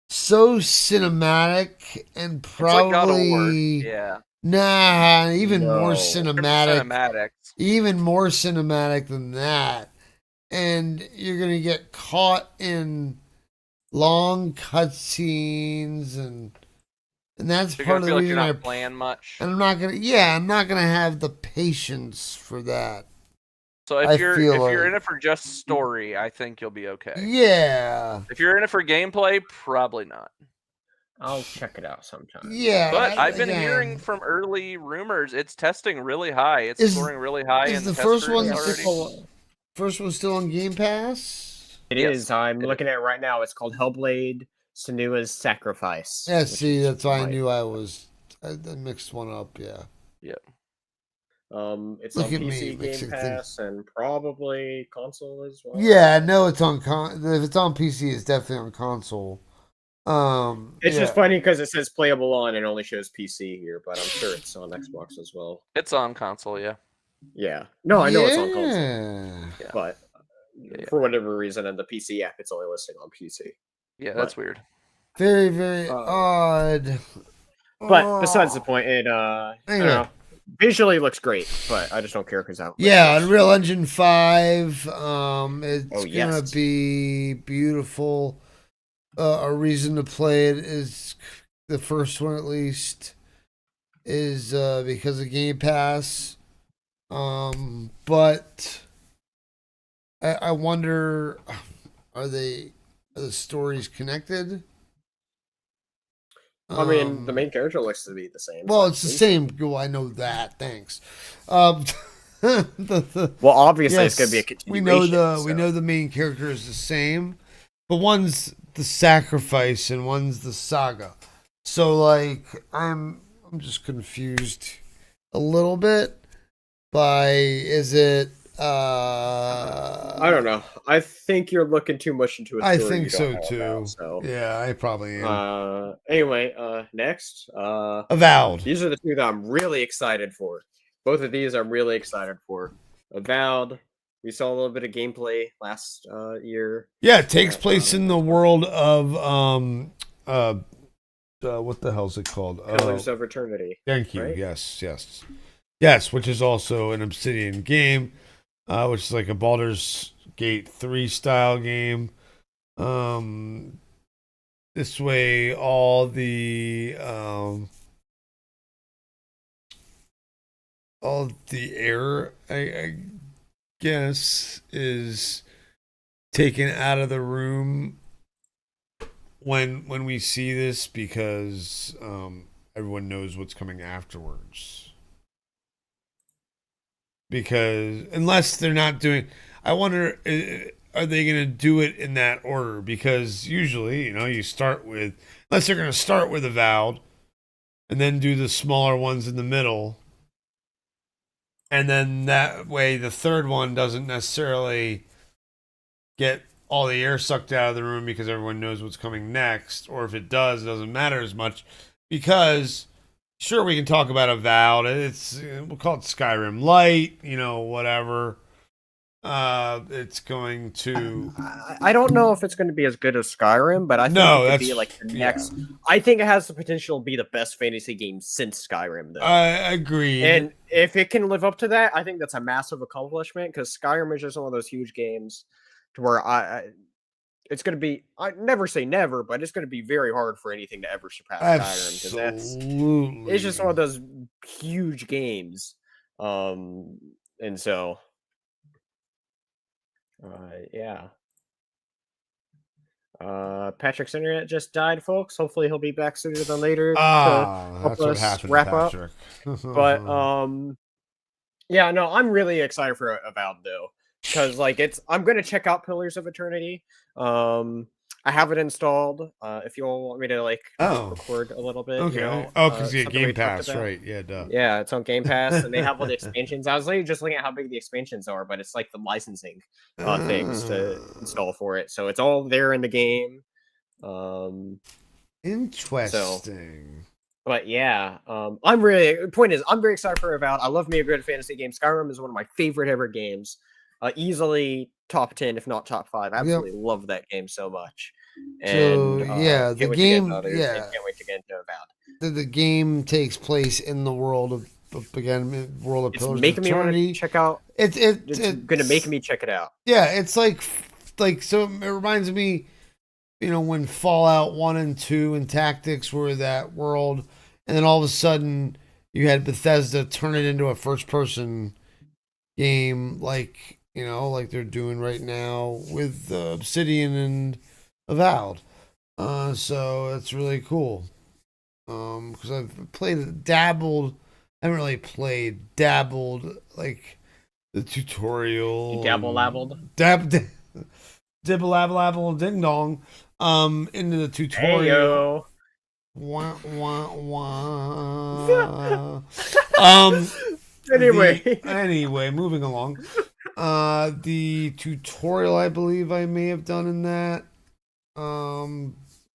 S1: so cinematic and
S3: It's like God of War.
S1: probably
S3: Yeah.
S1: even more
S2: No.
S1: cinematic.
S3: Cinematics.
S1: Even more cinematic than that. And you're going to get caught in long cutscenes and that's
S3: You're
S1: part
S3: gonna
S1: of the
S3: feel like you're
S1: reason I
S3: not playing much.
S1: and I'm not going to have the patience for that.
S3: So
S1: I
S3: if you're
S1: feel
S3: in
S1: like-
S3: it for just story, I think you'll be okay.
S1: Yeah.
S3: If you're in it for gameplay, probably not.
S2: I'll check it out sometime.
S1: Yeah.
S3: But I've been
S1: again,
S3: hearing from early rumors it's testing really high. It's
S1: Is-
S3: scoring really high
S1: is
S3: in
S1: the
S3: test
S1: first
S3: groups
S1: one
S3: already.
S1: first one still on Game Pass?
S2: It
S3: Yes,
S2: is. I'm
S3: it
S2: looking at it right now. It's called Hellblade: Senua's Sacrifice.
S1: Yeah,
S2: which
S1: see,
S2: is
S1: that's why I
S2: my-
S1: knew I mixed one up, yeah.
S2: It's
S1: Look
S2: on
S1: at me,
S2: PC,
S1: mixing
S2: Game Pass, and probably console as well.
S1: Yeah, no, it's on if it's on PC, it's definitely on console.
S2: It's
S1: yeah.
S2: just funny because it says playable on and only shows PC here, but I'm sure it's on Xbox as well.
S3: It's on console, yeah.
S2: Yeah. No, I know it's on console,
S1: Yeah.
S2: but
S3: Yeah.
S2: for whatever reason, in the PC app, it's only listed on PC.
S3: Yeah, that's weird.
S1: Very, very
S2: Uh,
S1: odd.
S2: But besides the
S1: Oh.
S2: point, it I don't
S1: Anyway.
S2: know. Visually looks great, but I just don't care because I.
S1: Yeah, Unreal Engine 5. It's
S2: Oh,
S1: gonna
S2: yes.
S1: be beautiful. A reason to play it is the first one, at least, is because of Game Pass. But I wonder, are the stories connected?
S2: I mean, the main character looks to be the same.
S1: Well,
S2: so
S1: it's the
S2: I think-
S1: same. Well, I know that. Thanks. The
S2: Well, obviously,
S1: yes,
S2: it's gonna be a
S1: we
S2: continuation.
S1: know we
S2: so-
S1: know the main character is the same, but one's the sacrifice and one's the saga. So like, I'm just confused a little bit by is it
S2: I don't know. I think you're looking too much into a
S1: I
S2: story
S1: think
S2: you
S1: so
S2: don't know
S1: too.
S2: about, so.
S1: Yeah, I probably am.
S2: Anyway, next.
S1: Avowed.
S2: These are the two that I'm really excited for. Both of these I'm really excited for. Avowed. We saw a little bit of gameplay last year.
S1: Yeah, it takes place in the world of what the hell's it called?
S2: Pillars of Eternity.
S1: Thank you.
S2: right?
S1: Yes, which is also an Obsidian game, which is like a Baldur's Gate 3 style game. This way, all the air, I guess, is taken out of the room when we see this, because everyone knows what's coming afterwards. Because unless they're not doing, I wonder, are they going to do it in that order? Because usually, you start with, unless they're going to start with Avowed and then do the smaller ones in the middle. And then that way the third one doesn't necessarily get all the air sucked out of the room because everyone knows what's coming next. Or if it does, it doesn't matter as much. Because, sure, we can talk about Avowed. We'll call it Skyrim Light, whatever. It's going to.
S2: I don't know if it's going to be as good as Skyrim, but I think it could be like the next. Yeah. I think it has the potential to be the best fantasy game since Skyrim, though.
S1: I agree.
S2: And if it can live up to that, I think that's a massive accomplishment, because Skyrim is just one of those huge games to where it's going to be. I never say never, but it's going to be very hard for anything to ever surpass Skyrim, because it's just one of those huge games. And so. Yeah. Patrick's internet just died, folks. Hopefully he'll be back sooner than later to help us wrap up. But yeah, no, I'm really excited for Avowed, though, because I'm gonna check out Pillars of Eternity. I have it installed. If you all want me to record a little bit,
S1: okay. Because you get Game Pass, right? Yeah, duh.
S2: Yeah, it's on Game Pass, and they have all the expansions. I was just looking at how big the expansions are, but it's like the licensing things to install for it. So it's all there in the game.
S1: Interesting.
S2: But yeah, I'm very excited for Avowed. I love me a good fantasy game. Skyrim is one of my favorite ever games. Easily top 10, if not top 5. I absolutely love that game so much. And
S1: the game,
S2: can't wait to get into Avowed.
S1: The game takes place in the world of Pillars of Eternity.
S2: Check out. It's gonna make me check it out.
S1: Yeah, it's like so. It reminds me, when Fallout 1 and 2 and Tactics were that world, and then all of a sudden you had Bethesda turn it into a first-person game, like they're doing right now with Obsidian and Avowed. So that's really cool. Because I've dabbled, like the tutorial.
S2: You dabble-labbled?
S1: Dibble-labble ding dong. Into the tutorial.
S2: Hey-yo.
S1: Wah, wah, wah. Anyway, moving along. The tutorial, I believe I may have done in that.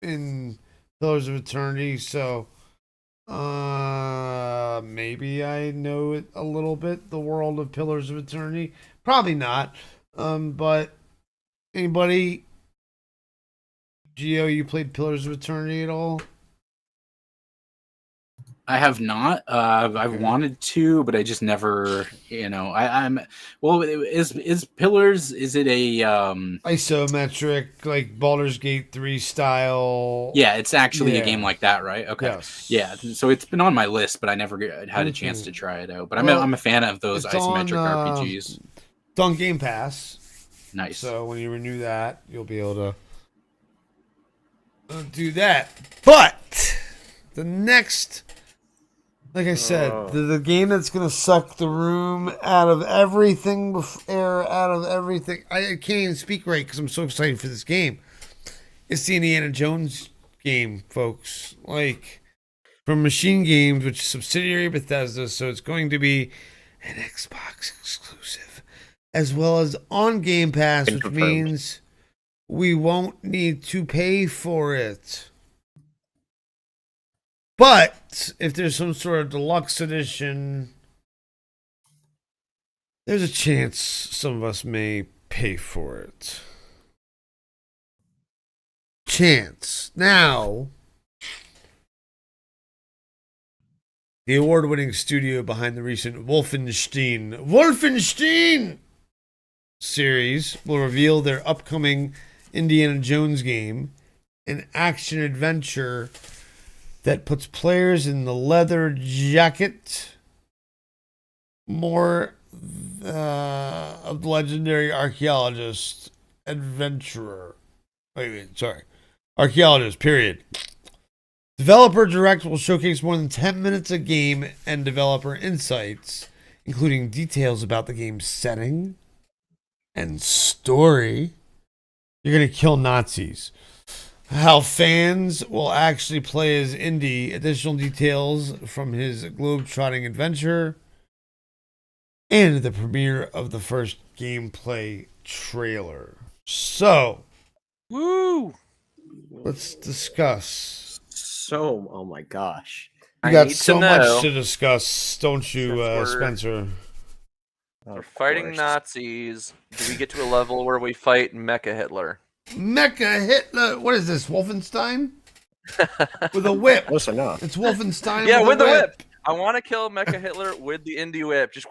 S1: In Pillars of Eternity, so maybe I know it a little bit, the world of Pillars of Eternity. Probably not. But anybody, Gio, you played Pillars of Eternity at all?
S4: I have not. I've wanted to, but I just never. I'm. Well, is Pillars? Is it a
S1: isometric, like Baldur's Gate 3 style?
S4: Yeah, it's actually a game like that, right? Okay.
S1: Yes.
S4: Yeah. So it's been on my list, but I never had a chance to try it out. But I'm a fan of those isometric RPGs.
S1: It's on Game Pass.
S4: Nice.
S1: So when you renew that, you'll be able to do that. But the next. Like I said, the game that's going to suck the room out of everything, air out of everything. I can't even speak right because I'm so excited for this game. It's the Indiana Jones game, folks. From Machine Games, which is subsidiary of Bethesda, so it's going to be an Xbox exclusive, as well as on Game Pass, which means we won't need to pay for it. But if there's some sort of deluxe edition, there's a chance some of us may pay for it. Chance. Now, the award-winning studio behind the recent Wolfenstein series will reveal their upcoming Indiana Jones game an action adventure that puts players in the leather jacket more of the legendary archaeologist adventurer. Archaeologist, period. Developer Direct will showcase more than 10 minutes of game and developer insights, including details about the game's setting and story. You're going to kill Nazis. How fans will actually play as Indy, additional details from his globe-trotting adventure, and the premiere of the first gameplay trailer. So,
S3: Woo!
S1: let's discuss.
S2: So, oh my gosh.
S1: We
S3: I
S1: got
S3: need to
S1: so much
S3: know.
S1: to discuss, don't you,
S3: If we're-
S1: Spencer?
S3: We're
S2: Of
S3: fighting
S2: course.
S3: Nazis. Do we get to a level where we fight Mecha Hitler?
S1: Mecha Hitler. What is this, Wolfenstein? With a whip.
S2: Close enough.
S1: It's Wolfenstein
S3: Yeah,
S1: with
S3: with
S1: a
S3: the
S1: whip.
S3: whip. I want to kill Mecha Hitler with the Indie whip. Just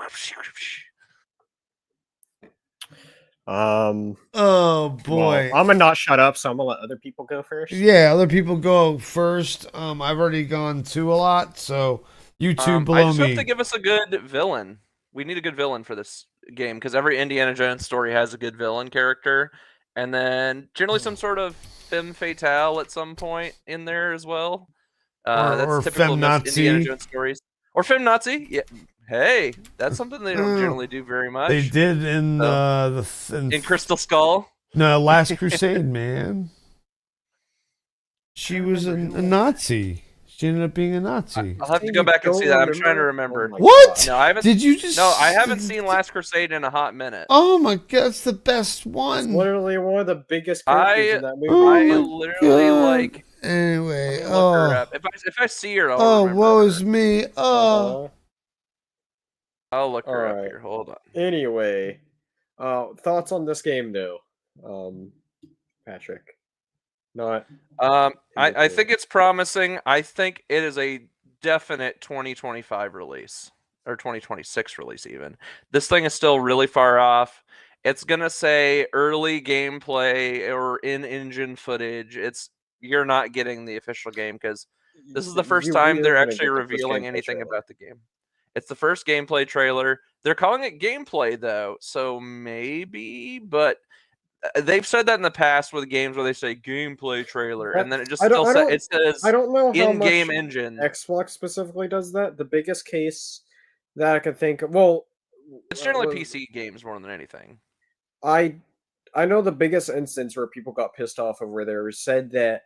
S1: Oh boy.
S2: Well, I'm gonna not shut up, so I'm gonna let other people go first.
S1: Yeah, other people go first. I've already gone two a lot, so you two
S3: I
S1: below
S3: just
S1: me.
S3: have to give us a good villain. We need a good villain for this game because every Indiana Jones story has a good villain character, and then generally some sort of femme fatale at some point in there as well.
S1: Or
S3: That's typical of most
S1: femnazi.
S3: Indiana Jones stories. Or femnazi. Yeah. Hey, that's something they don't generally do very much.
S1: They did in
S3: In Crystal Skull.
S1: no Last Crusade, man. She was a Nazi. She ended up being a Nazi.
S3: I'll have to go back and see that. I'm trying to remember.
S2: Oh my
S1: What?
S2: God.
S3: No, I haven't.
S1: Did you just?
S3: No, I haven't seen Last Crusade in a hot minute.
S1: Oh my god, it's the best
S2: It's
S1: one.
S2: literally one of the biggest
S3: I-
S2: characters in that movie.
S1: Oh
S3: I
S1: my
S3: literally
S1: God.
S3: like.
S1: Anyway,
S3: Let me look her
S1: oh,
S3: up. If I see her, I'll
S1: oh,
S3: remember
S1: woe
S3: her.
S1: is me. Oh,
S3: I'll look her up
S2: Alright.
S3: here. Hold on.
S2: Anyway, thoughts on this game though, Patrick? Not.
S3: I think it's promising. I think it is a definite 2025 release or 2026 release even. This thing is still really far off. It's gonna say early gameplay or in-engine footage. You're not getting the official game because this is the first time they're actually revealing anything about the game. It's the first gameplay trailer. They're calling it gameplay though, so maybe, but they've said that in the past with games where they say gameplay trailer, and then it just
S2: I don't-
S3: still
S2: I don't-
S3: it says
S2: I don't know how
S3: in-game
S2: much
S3: engine.
S2: Xbox specifically does that. The biggest case that I can think of, well,
S3: It's generally
S2: well,
S3: PC games more than anything.
S2: I know the biggest instance where people got pissed off over there said that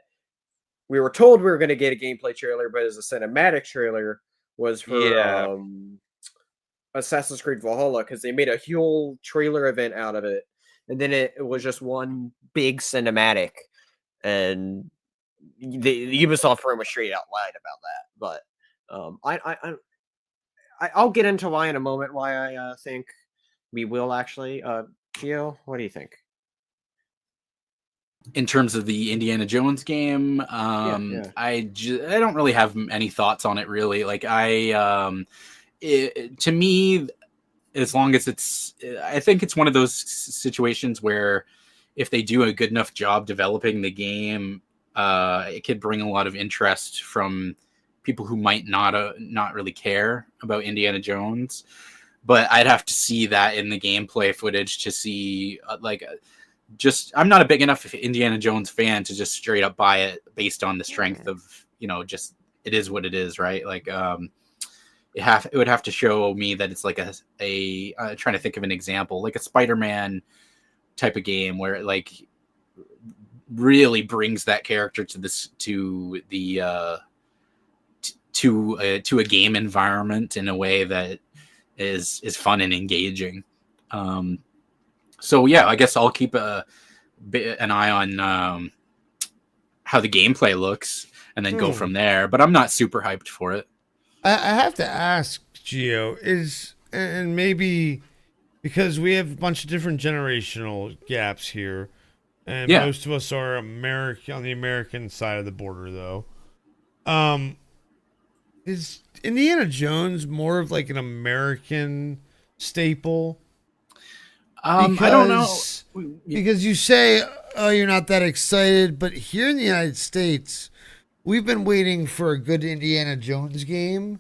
S2: we were told we were going to get a gameplay trailer, but as a cinematic trailer was for
S3: Yeah.
S2: Assassin's Creed Valhalla because they made a whole trailer event out of it, and then it was just one big cinematic, and the Ubisoft room was straight out lied about that. But I'll get into why in a moment. Why I think we will actually. Gio, what do you think?
S4: In terms of the Indiana Jones game,
S2: yeah.
S4: I don't really have any thoughts on it really. Like to me, as long as I think it's one of those situations where if they do a good enough job developing the game, it could bring a lot of interest from people who might not really care about Indiana Jones. But I'd have to see that in the gameplay footage to see I'm not a big enough Indiana Jones fan to just straight up buy it based on the strength of, just it is what it is, right? Like it would have to show me that it's like a trying to think of an example, like a Spider-Man type of game where it like really brings that character to a game environment in a way that is fun and engaging. So yeah, I guess I'll keep an eye on how the gameplay looks and then go from there. But I'm not super hyped for it.
S1: I have to ask, Gio, and maybe because we have a bunch of different generational gaps here, and
S4: Yeah.
S1: most of us are on the American side of the border, though. Is Indiana Jones more of like an American staple?
S4: I don't know.
S1: Because you say oh, you're not that excited, but here in the United States, we've been waiting for a good Indiana Jones game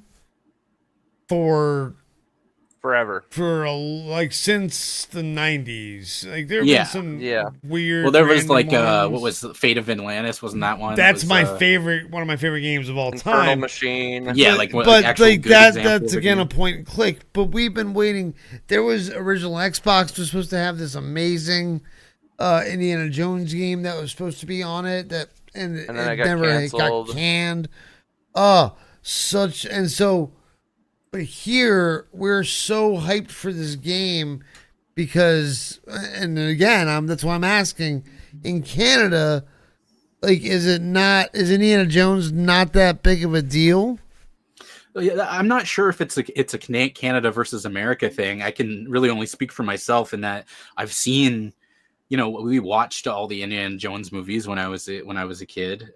S1: for
S3: Forever.
S1: like since the 90s. Like there have
S4: Yeah.
S1: been some weird.
S4: Well, there was
S1: random
S4: like
S1: ones.
S4: what was Fate of Atlantis? Wasn't that one?
S1: That's
S4: was,
S1: my favorite. One of my favorite games of all
S3: Infernal
S1: time.
S3: Machine.
S4: Yeah,
S1: but
S4: actual
S1: like
S4: good
S1: that.
S4: example
S1: That's
S4: of a
S1: again a
S4: game.
S1: point and click. But we've been waiting. There was original Xbox was supposed to have this amazing Indiana Jones game that was supposed to be on it. And
S3: then
S1: it
S3: it got
S1: never
S3: canceled.
S1: got canned. But here we're so hyped for this game because, and again, that's why I'm asking. In Canada, like, is Indiana Jones not that big of a deal?
S4: Yeah, I'm not sure if it's a Canada versus America thing. I can really only speak for myself in that I've seen, we watched all the Indiana Jones movies when I was a kid.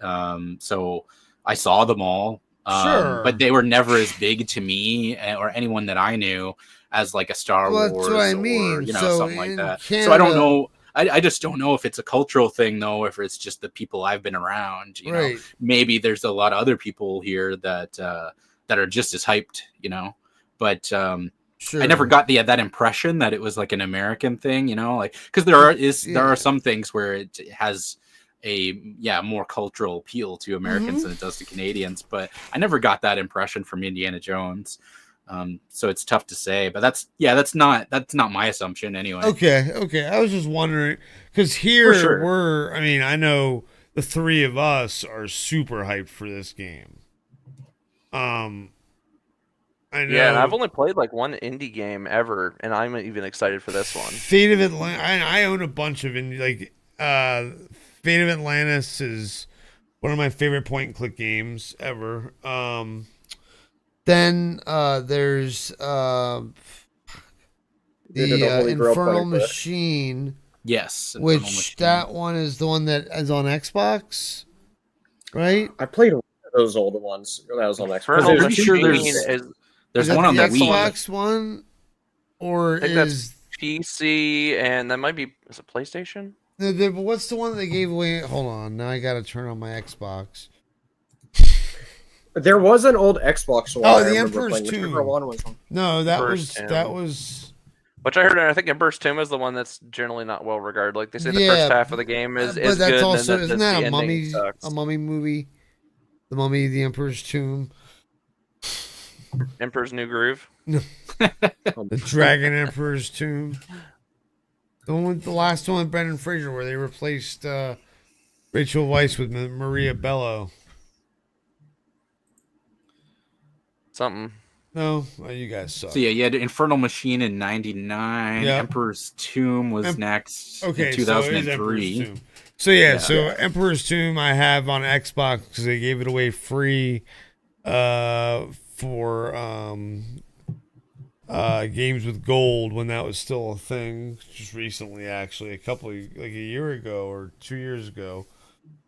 S4: So I saw them all.
S1: Sure.
S4: But they were never as big to me or anyone that I knew as like a Star
S1: Well,
S4: Wars
S1: that's what I mean.
S4: or
S1: So
S4: something like
S1: in
S4: that.
S1: Canada,
S4: So I don't know. I just don't know if it's a cultural thing though, if it's just the people I've been around.
S1: Right.
S4: Maybe there's a lot of other people here that are just as hyped. But
S1: Sure.
S4: I never got that impression that it was like an American thing. Like because there are some things where it has a more cultural appeal to Americans than it does to Canadians, but I never got that impression from Indiana Jones. So it's tough to say, but that's not my assumption anyway.
S1: Okay. I was just wondering because here
S4: For sure.
S1: I know the three of us are super hyped for this game. I know.
S3: Yeah, and I've only played like one indie game ever, and I'm even excited for this one.
S1: Fate of Atlantis. I own a bunch of indie Fate of Atlantis is one of my favorite point and click games ever. Then there's the Infernal Machine.
S4: Yes,
S1: Which that one is the one that is on Xbox, right?
S2: I played those older ones. That was on Xbox.
S3: Infernal
S4: I'm pretty sure
S3: Machine
S4: there's
S1: Is
S4: one
S1: that
S4: on the
S1: the
S4: Wii.
S1: Xbox one, or
S3: I think
S1: is
S3: PC, and that might be is it PlayStation?
S1: what's the one that they gave away? Hold on, now I got to turn on my Xbox.
S2: There was an old Xbox one.
S1: Oh,
S2: I
S1: the
S2: remember
S1: Emperor's
S2: playing, whichever
S1: Tomb.
S2: one was on.
S1: No, that
S3: First
S1: was.
S3: Which I heard, I think Emperor's Tomb is the one that's generally not well regarded. Like they say, the
S1: Yeah,
S3: first half of the game is
S1: but that's
S3: good.
S1: also
S3: and then
S1: isn't
S3: the
S1: that a
S3: ending sucks.
S1: mummy movie? The Mummy, the Emperor's Tomb,
S3: Emperor's New Groove.
S1: the Dragon Emperor's Tomb. The last one with Brendan Fraser, where they replaced Rachel Weisz with Maria Bello.
S3: Something.
S1: No, you guys suck.
S4: So you had Infernal Machine in '99.
S1: Yep.
S4: Emperor's Tomb was next.
S1: Okay,
S4: in
S1: so it is
S4: 2003.
S1: Emperor's Tomb. So Emperor's Tomb I have on Xbox because they gave it away free for games with gold when that was still a thing. Just recently, actually, a year ago or 2 years ago.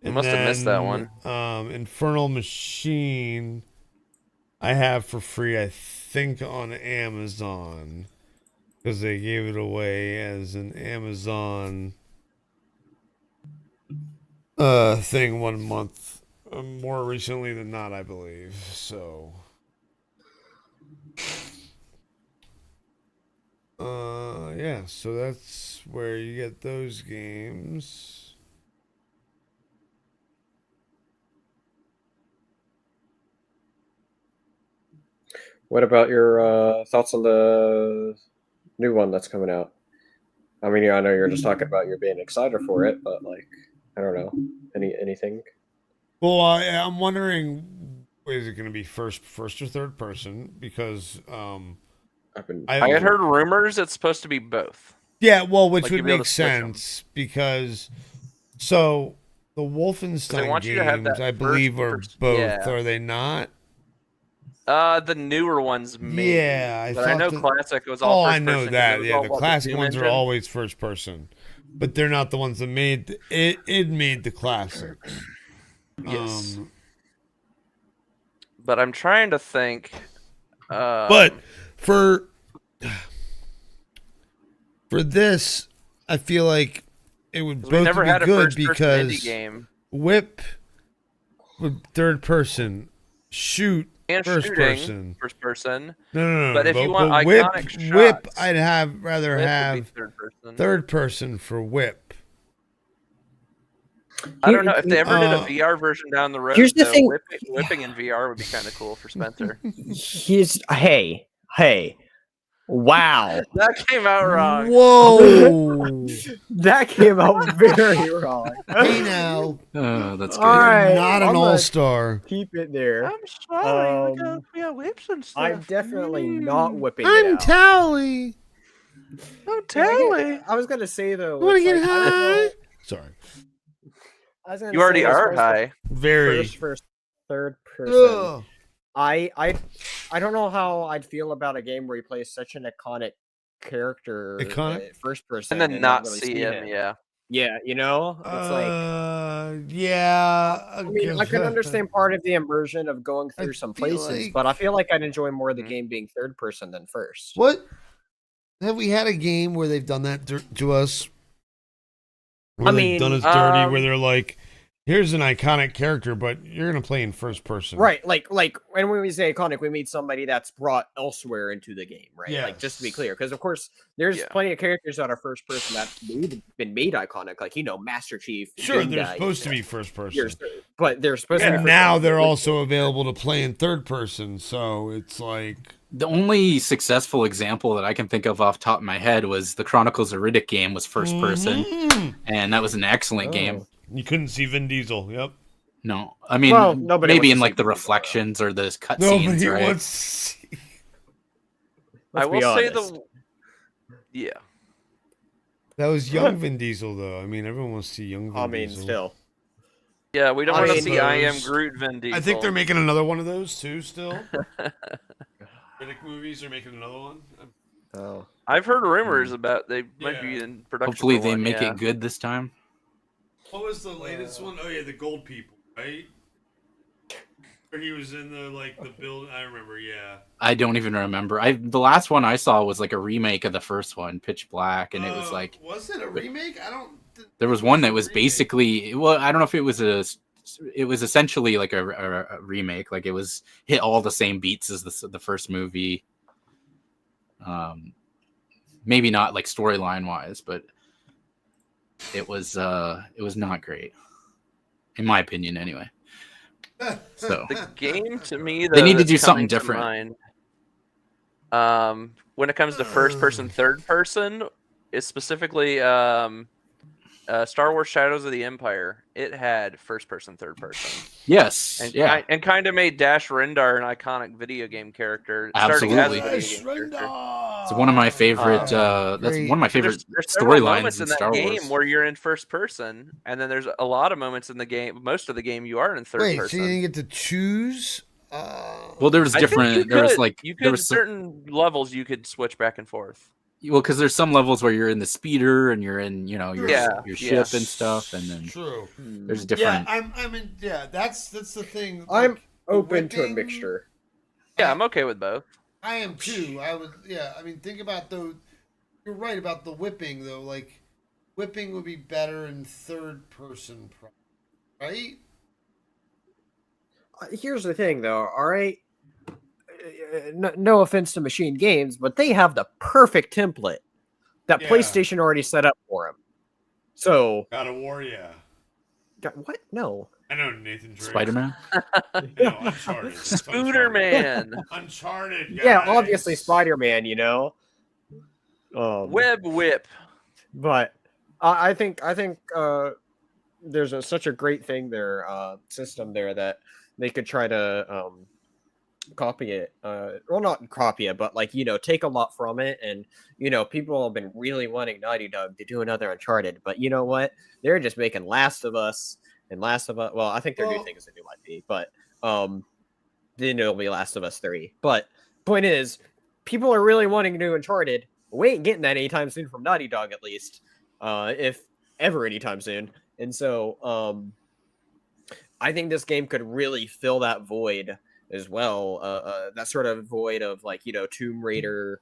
S3: You must have missed that one.
S1: Infernal Machine I have for free, I think, on Amazon because they gave it away as an Amazon thing 1 month, more recently than not, I believe. So, so that's where you get those games.
S2: What about your thoughts on the new one that's coming out? I mean, I know you're just talking about you being excited for it, but like, I don't know, anything.
S1: Well, I'm wondering, is it going to be first or third person? Because
S3: I had heard rumors it's supposed to be both.
S1: Yeah, well, which
S3: Like,
S1: would
S3: you'd be able
S1: make
S3: to switch 'em.
S1: sense because the Wolfenstein
S3: want you to have
S1: games,
S3: that
S1: I believe, are
S3: first-
S1: both.
S3: yeah.
S1: Are they not?
S3: The newer ones, maybe.
S1: Yeah,
S3: but I know classic was all.
S1: Oh,
S3: first
S1: I know
S3: person, 'cause
S1: that.
S3: it was
S1: Yeah,
S3: all
S1: the
S3: about
S1: classic
S3: Doom
S1: ones are
S3: engine.
S1: always first person, but they're not the ones that made it. It made the classics.
S3: Yes. But I'm trying to think.
S1: But for this, I feel like it would
S3: 'Cause we
S1: both
S3: never
S1: be
S3: had a
S1: good
S3: first-person indie
S1: because
S3: game.
S1: whip with third person, shoot
S3: And
S1: first
S3: shooting,
S1: person.
S3: first person.
S1: No.
S3: But if you want
S1: but whip,
S3: iconic
S1: whip,
S3: shots,
S1: I'd rather
S3: Whip would be
S1: have
S3: third person.
S1: third person for whip.
S3: I don't know if they ever did a
S1: Uh,
S3: VR version down the road.
S2: here's the
S3: though,
S2: thing-
S3: whipping in VR would be kind of cool for Spencer.
S2: Hey, wow,
S3: That came out wrong.
S1: Whoa!
S2: that came out very wrong.
S1: Hey now,
S4: Oh, that's
S2: All
S4: good.
S2: right.
S1: you're not an
S2: I'm gonna-
S1: all-star.
S2: Keep it there.
S3: I'm sorry.
S2: Um,
S3: we got whips and stuff.
S2: I'm definitely not whipping it
S1: I'm
S2: out.
S1: Tally.
S3: Oh, Tally.
S2: I was gonna say though,
S1: You want to
S2: it's
S1: get
S2: like, I don't know-
S1: high? Sorry.
S2: I was gonna
S3: You already
S2: say, as
S3: are
S2: far as
S3: high.
S1: Very.
S2: First, third person.
S1: Ugh.
S2: I don't know how I'd feel about a game where you play such an iconic character,
S1: Iconic?
S2: first person,
S3: And then not
S2: really
S3: see him, yeah.
S2: Yeah, you know, it's like.
S1: Yeah.
S2: I mean, I can understand part of the immersion of going
S1: I
S2: through some
S1: feel
S2: places,
S1: like-
S2: but I feel like I'd enjoy more of the
S3: Mhm.
S2: game being third person than first.
S1: What? Have we had a game where they've done that to us? Where
S2: I
S1: they've
S2: mean,
S1: done us dirty, where they're like, "Here's an iconic character, but you're gonna play in first person."
S2: Right, like when we say iconic, we mean somebody that's brought elsewhere into the game, right? Like just to be
S1: Yes.
S2: clear, because of course there's
S3: Yeah.
S2: plenty of characters that are first person that been made iconic, like Master Chief.
S1: Sure,
S2: Din
S1: they're
S2: Guy,
S1: supposed to be first person.
S2: but they're supposed to.
S1: And
S2: be first
S1: now
S2: person.
S1: they're also available to play in third person, so it's like
S4: The only successful example that I can think of off the top of my head was the Chronicles of Riddick game was first person,
S1: Mhm.
S4: and that was an excellent game.
S2: Oh.
S1: You couldn't see Vin Diesel. Yep.
S4: No, I mean
S2: Well, nobody
S4: maybe
S2: wants
S4: in
S2: to
S4: like
S2: see
S4: the
S2: Vin Diesel, though.
S4: reflections or the
S1: Nobody
S4: cutscenes, right?
S1: wants to see.
S2: Let's
S3: I
S2: be
S3: will say
S2: honest.
S3: Yeah.
S1: That was young Vin Diesel, though. I mean, everyone wants to see young Vin
S2: I mean,
S1: Diesel.
S2: still.
S3: Yeah, we don't
S2: I
S3: want to
S2: mean,
S3: see I Am
S1: those-
S3: Groot Vin Diesel.
S1: I think they're making another one of those too. Still, Riddick movies are making another one.
S2: Oh.
S3: I've heard rumors about they might be
S1: Yeah.
S3: in production.
S4: Hopefully
S3: for
S4: they
S3: one,
S4: make
S3: yeah.
S4: it good this time.
S1: What was the latest one? Oh yeah, the Gold People, right? Where he was in the build. I remember. Yeah.
S4: I don't even remember. The last one I saw was like a remake of the first one, Pitch Black, and it was like
S1: Was it a remake? I don't.
S4: there was one that was
S1: remake.
S4: basically, well, I don't know if it was essentially like a remake, like it was hit all the same beats as the first movie. Maybe not like storyline wise, but it was not great, in my opinion, anyway. So
S3: The game to me,
S4: They
S3: though,
S4: need to
S3: that's
S4: do something
S3: coming to
S4: different.
S3: mind, when it comes to first person, third person, is specifically Star Wars Shadows of the Empire. It had first person, third person,
S4: yes,
S3: and
S4: yeah,
S3: and kind of made Dash Rendar an iconic video game character.
S4: Absolutely.
S3: Starting as a video game character.
S4: it's one of my favorite. That's
S1: great.
S4: one of my favorite
S3: There's several
S4: storylines
S3: moments
S4: in
S3: that
S4: Star
S3: game
S4: Wars.
S3: where you're in first person, and then there's a lot of moments in the game. Most of the game you are in third
S1: Wait,
S3: person.
S1: so you didn't get to choose?
S4: Well, there was
S3: I think you
S4: different. There was
S3: could.
S4: like
S3: you
S4: there
S3: could
S4: was
S3: certain levels you could switch back and forth.
S4: well, because there's some levels where you're in the speeder and you're in your
S3: Yeah,
S4: your
S3: yeah.
S4: ship and stuff, and then
S1: True.
S4: there's different.
S1: Yeah, I mean, yeah, that's the thing.
S2: I'm
S1: like,
S2: open to a
S1: whipping-
S2: mixture.
S3: Yeah, I'm okay with both.
S1: I am too. I would. Yeah, I mean, think about the. You're right about the whipping though. Like, whipping would be better in third person, right?
S2: Here's the thing, though. All right. No offense to Machine Games, but they have the perfect template that
S1: Yeah.
S2: PlayStation already set up for them. So,
S1: God of War, yeah.
S2: what? No.
S1: I know Nathan Drake.
S4: Spider-Man.
S1: No, Uncharted. It's
S3: Scooter
S1: Uncharted.
S3: Man,
S1: Uncharted.
S2: Yeah,
S1: guys.
S2: obviously Spider-Man, you know.
S3: Web Whip.
S2: But I think there's such a great thing there, system there that they could try to copy it. Well, not copy it, but take a lot from it. And people have been really wanting Naughty Dog to do another Uncharted, but you know what? They're just making Last of Us and Last of Us. Well, I think their new thing is a new IP, but then it'll be Last of Us 3. But point is, people are really wanting to do Uncharted. We ain't getting that anytime soon from Naughty Dog, at least, if ever anytime soon. And so, I think this game could really fill that void as well. That sort of void of Tomb Raider,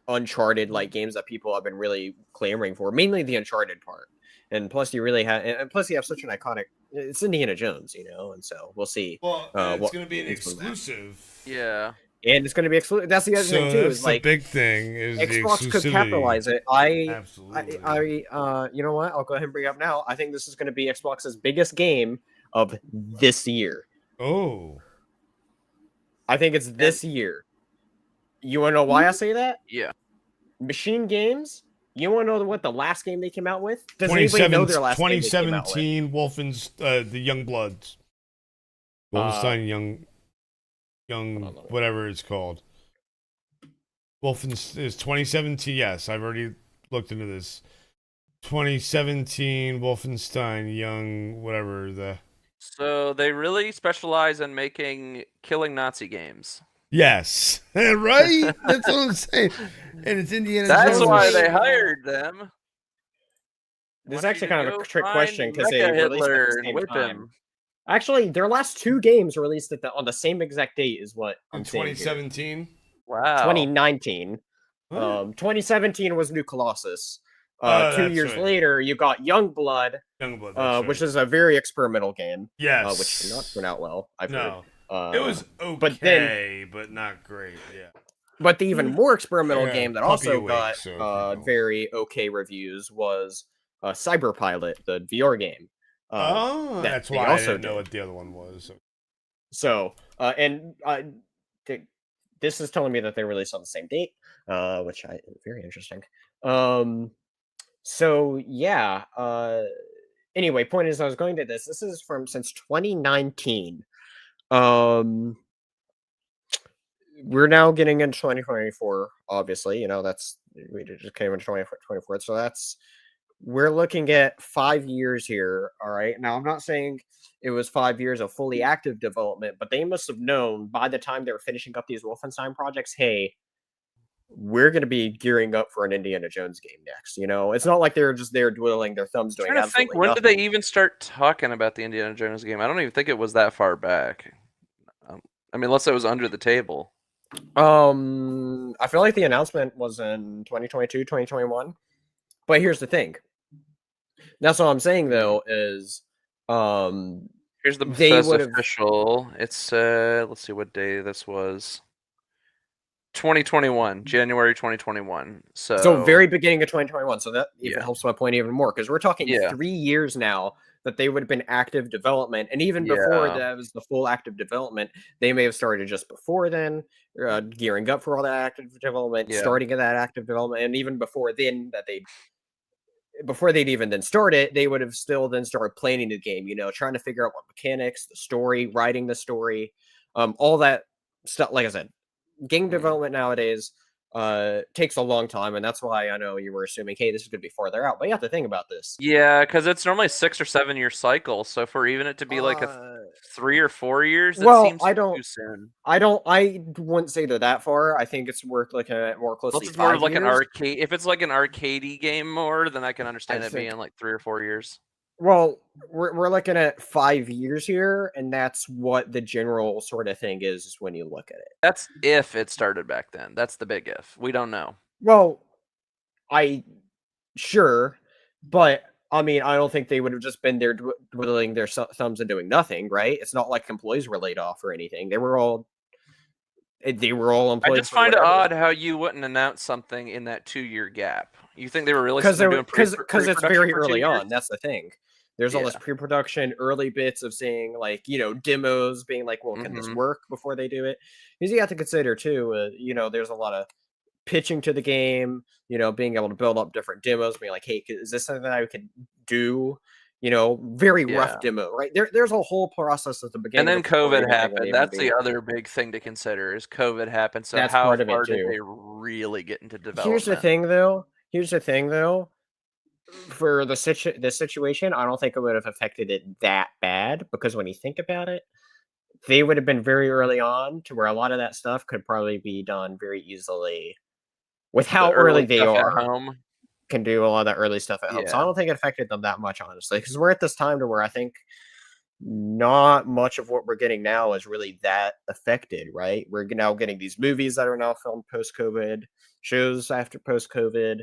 S2: Uncharted like games that people have been really clamoring for, mainly the Uncharted part. And plus, you really have, and plus you have such an iconic. It's Indiana Jones, and so we'll see.
S1: Well, it's
S2: what
S1: going to be an
S2: comes from that.
S1: exclusive.
S3: Yeah.
S2: And it's going to be exclusive. That's the other thing too.
S1: That's
S2: Is
S1: the
S2: like
S1: big thing is
S2: Xbox
S1: the
S2: could
S1: exclusivity.
S2: capitalize it.
S1: Absolutely.
S2: You know what? I'll go ahead and bring it up now. I think this is going to be Xbox's biggest game of this year.
S1: Oh.
S2: I think it's this year. You want to know why I say that?
S3: Yeah.
S2: Machine Games. You want to know what the last game they came out with? Does anybody know their last game they came out with?
S1: 2017 Wolfenstein, the Young Bloods. Wolfenstein Young, whatever it's called. Wolfenstein is 2017. Yes, I've already looked into this. 2017 Wolfenstein Young, whatever the.
S3: So they really specialize in making killing Nazi games.
S1: Yes, right. That's what I'm saying. And it's Indiana
S3: That's
S1: Jones.
S3: why they hired them.
S2: This is
S3: Want
S2: actually
S3: you to
S2: kind of
S3: go
S2: a trick
S3: find
S2: question because they
S3: Mecha
S2: released it
S3: Hitler
S2: at the
S3: and
S2: same
S3: whip
S2: time.
S3: him.
S2: Actually, their last two games released on the same exact date is what
S1: In
S2: I'm saying here.
S1: 2017.
S3: Wow.
S2: 2019.
S1: What?
S2: 2017 was New Colossus. 2
S1: that's
S2: years
S1: right.
S2: later, you got Youngblood,
S1: Youngblood, that's
S2: which
S1: right.
S2: is a very experimental game.
S1: Yes.
S2: Which did not turn out well. I've
S1: No.
S2: heard.
S1: It was okay,
S2: but
S1: but not great. Yeah.
S2: But the even more experimental
S1: Yeah,
S2: game that
S1: Puppy
S2: also
S1: Awake,
S2: got
S1: so if you know.
S2: very okay reviews was Cyberpilot, the VR game.
S1: That's
S2: they
S1: why I
S2: also
S1: didn't know
S2: did.
S1: what the other one was.
S2: So, this is telling me that they released on the same date, which is very interesting. So yeah. Anyway, point is, I was going to this. This is from since 2019. We're now getting into 2024. Obviously, that's we just came into 2024. So we're looking at 5 years here. All right. Now, I'm not saying it was 5 years of fully active development, but they must have known by the time they were finishing up these Wolfenstein projects, hey, we're going to be gearing up for an Indiana Jones game next. It's not like they're just there twiddling their thumbs doing
S3: I'm trying to think,
S2: absolutely
S3: when
S2: nothing.
S3: did they even start talking about the Indiana Jones game? I don't even think it was that far back. I mean, unless it was under the table.
S2: I feel like the announcement was in 2022, 2021. But here's the thing. That's what I'm saying, though, is
S3: here's the
S2: they
S3: Bethesda official. It's let's see what day this was. 2021, January 2021. So
S2: very beginning of 2021. So that even
S3: Yeah.
S2: helps my point even more, because we're talking
S3: Yeah.
S2: 3 years now that they would have been active development, and even before
S3: Yeah.
S2: that was the full active development, they may have started just before then, gearing up for all that active development,
S3: Yeah.
S2: starting at that active development, and even before then before they'd even then start it, they would have still then started planning the game, trying to figure out what mechanics, the story, writing the story, all that stuff. Like I said, game development nowadays takes a long time, and that's why I know you were assuming, hey, this is going to be farther out. But you have to think about this.
S3: Yeah, because it's normally a 6 or 7 year cycle. So for even it to be like a 3 or 4 years, that seems too soon.
S2: I wouldn't say they're that far. I think it's worth looking at more closely.
S3: Unless it's more of like an arcade. If it's like an arcadey game more, then I can understand it being like 3 or 4 years.
S2: Well, we're looking at 5 years here, and that's what the general sort of thing is when you look at it.
S3: That's if it started back then. That's the big if. We don't know.
S2: Well, sure, but I mean, I don't think they would have just been there twiddling their thumbs and doing nothing, right? It's not like employees were laid off or anything. They were all employed.
S3: I just find it odd how you wouldn't announce something in that 2 year gap. You think they were really
S2: because it's very
S3: for
S2: early
S3: 2 years?
S2: on. That's the thing. There's all this pre-production, early bits of saying like, demos, being like, well, can this work before they do it? Because you have to consider too, there's a lot of pitching to the game, being able to build up different demos, being like, hey, is this something that I could do? Very rough demo, right? There's a whole process at the beginning.
S3: And then COVID happened. That's the other big thing to consider is COVID happened. So
S2: that's
S3: how
S2: part of
S3: far
S2: it
S3: did
S2: too.
S3: they really get into development?
S2: Here's the thing, though. For the situation, I don't think it would have affected it that bad, because when you think about it, they would have been very early on to where a lot of that stuff could probably be done very easily with how early they are.
S3: At home.
S2: Can do a lot of that early stuff at home. So I don't think it affected them that much, honestly, because we're at this time to where I think not much of what we're getting now is really that affected, right? We're now getting these movies that are now filmed post-COVID, shows after post-COVID,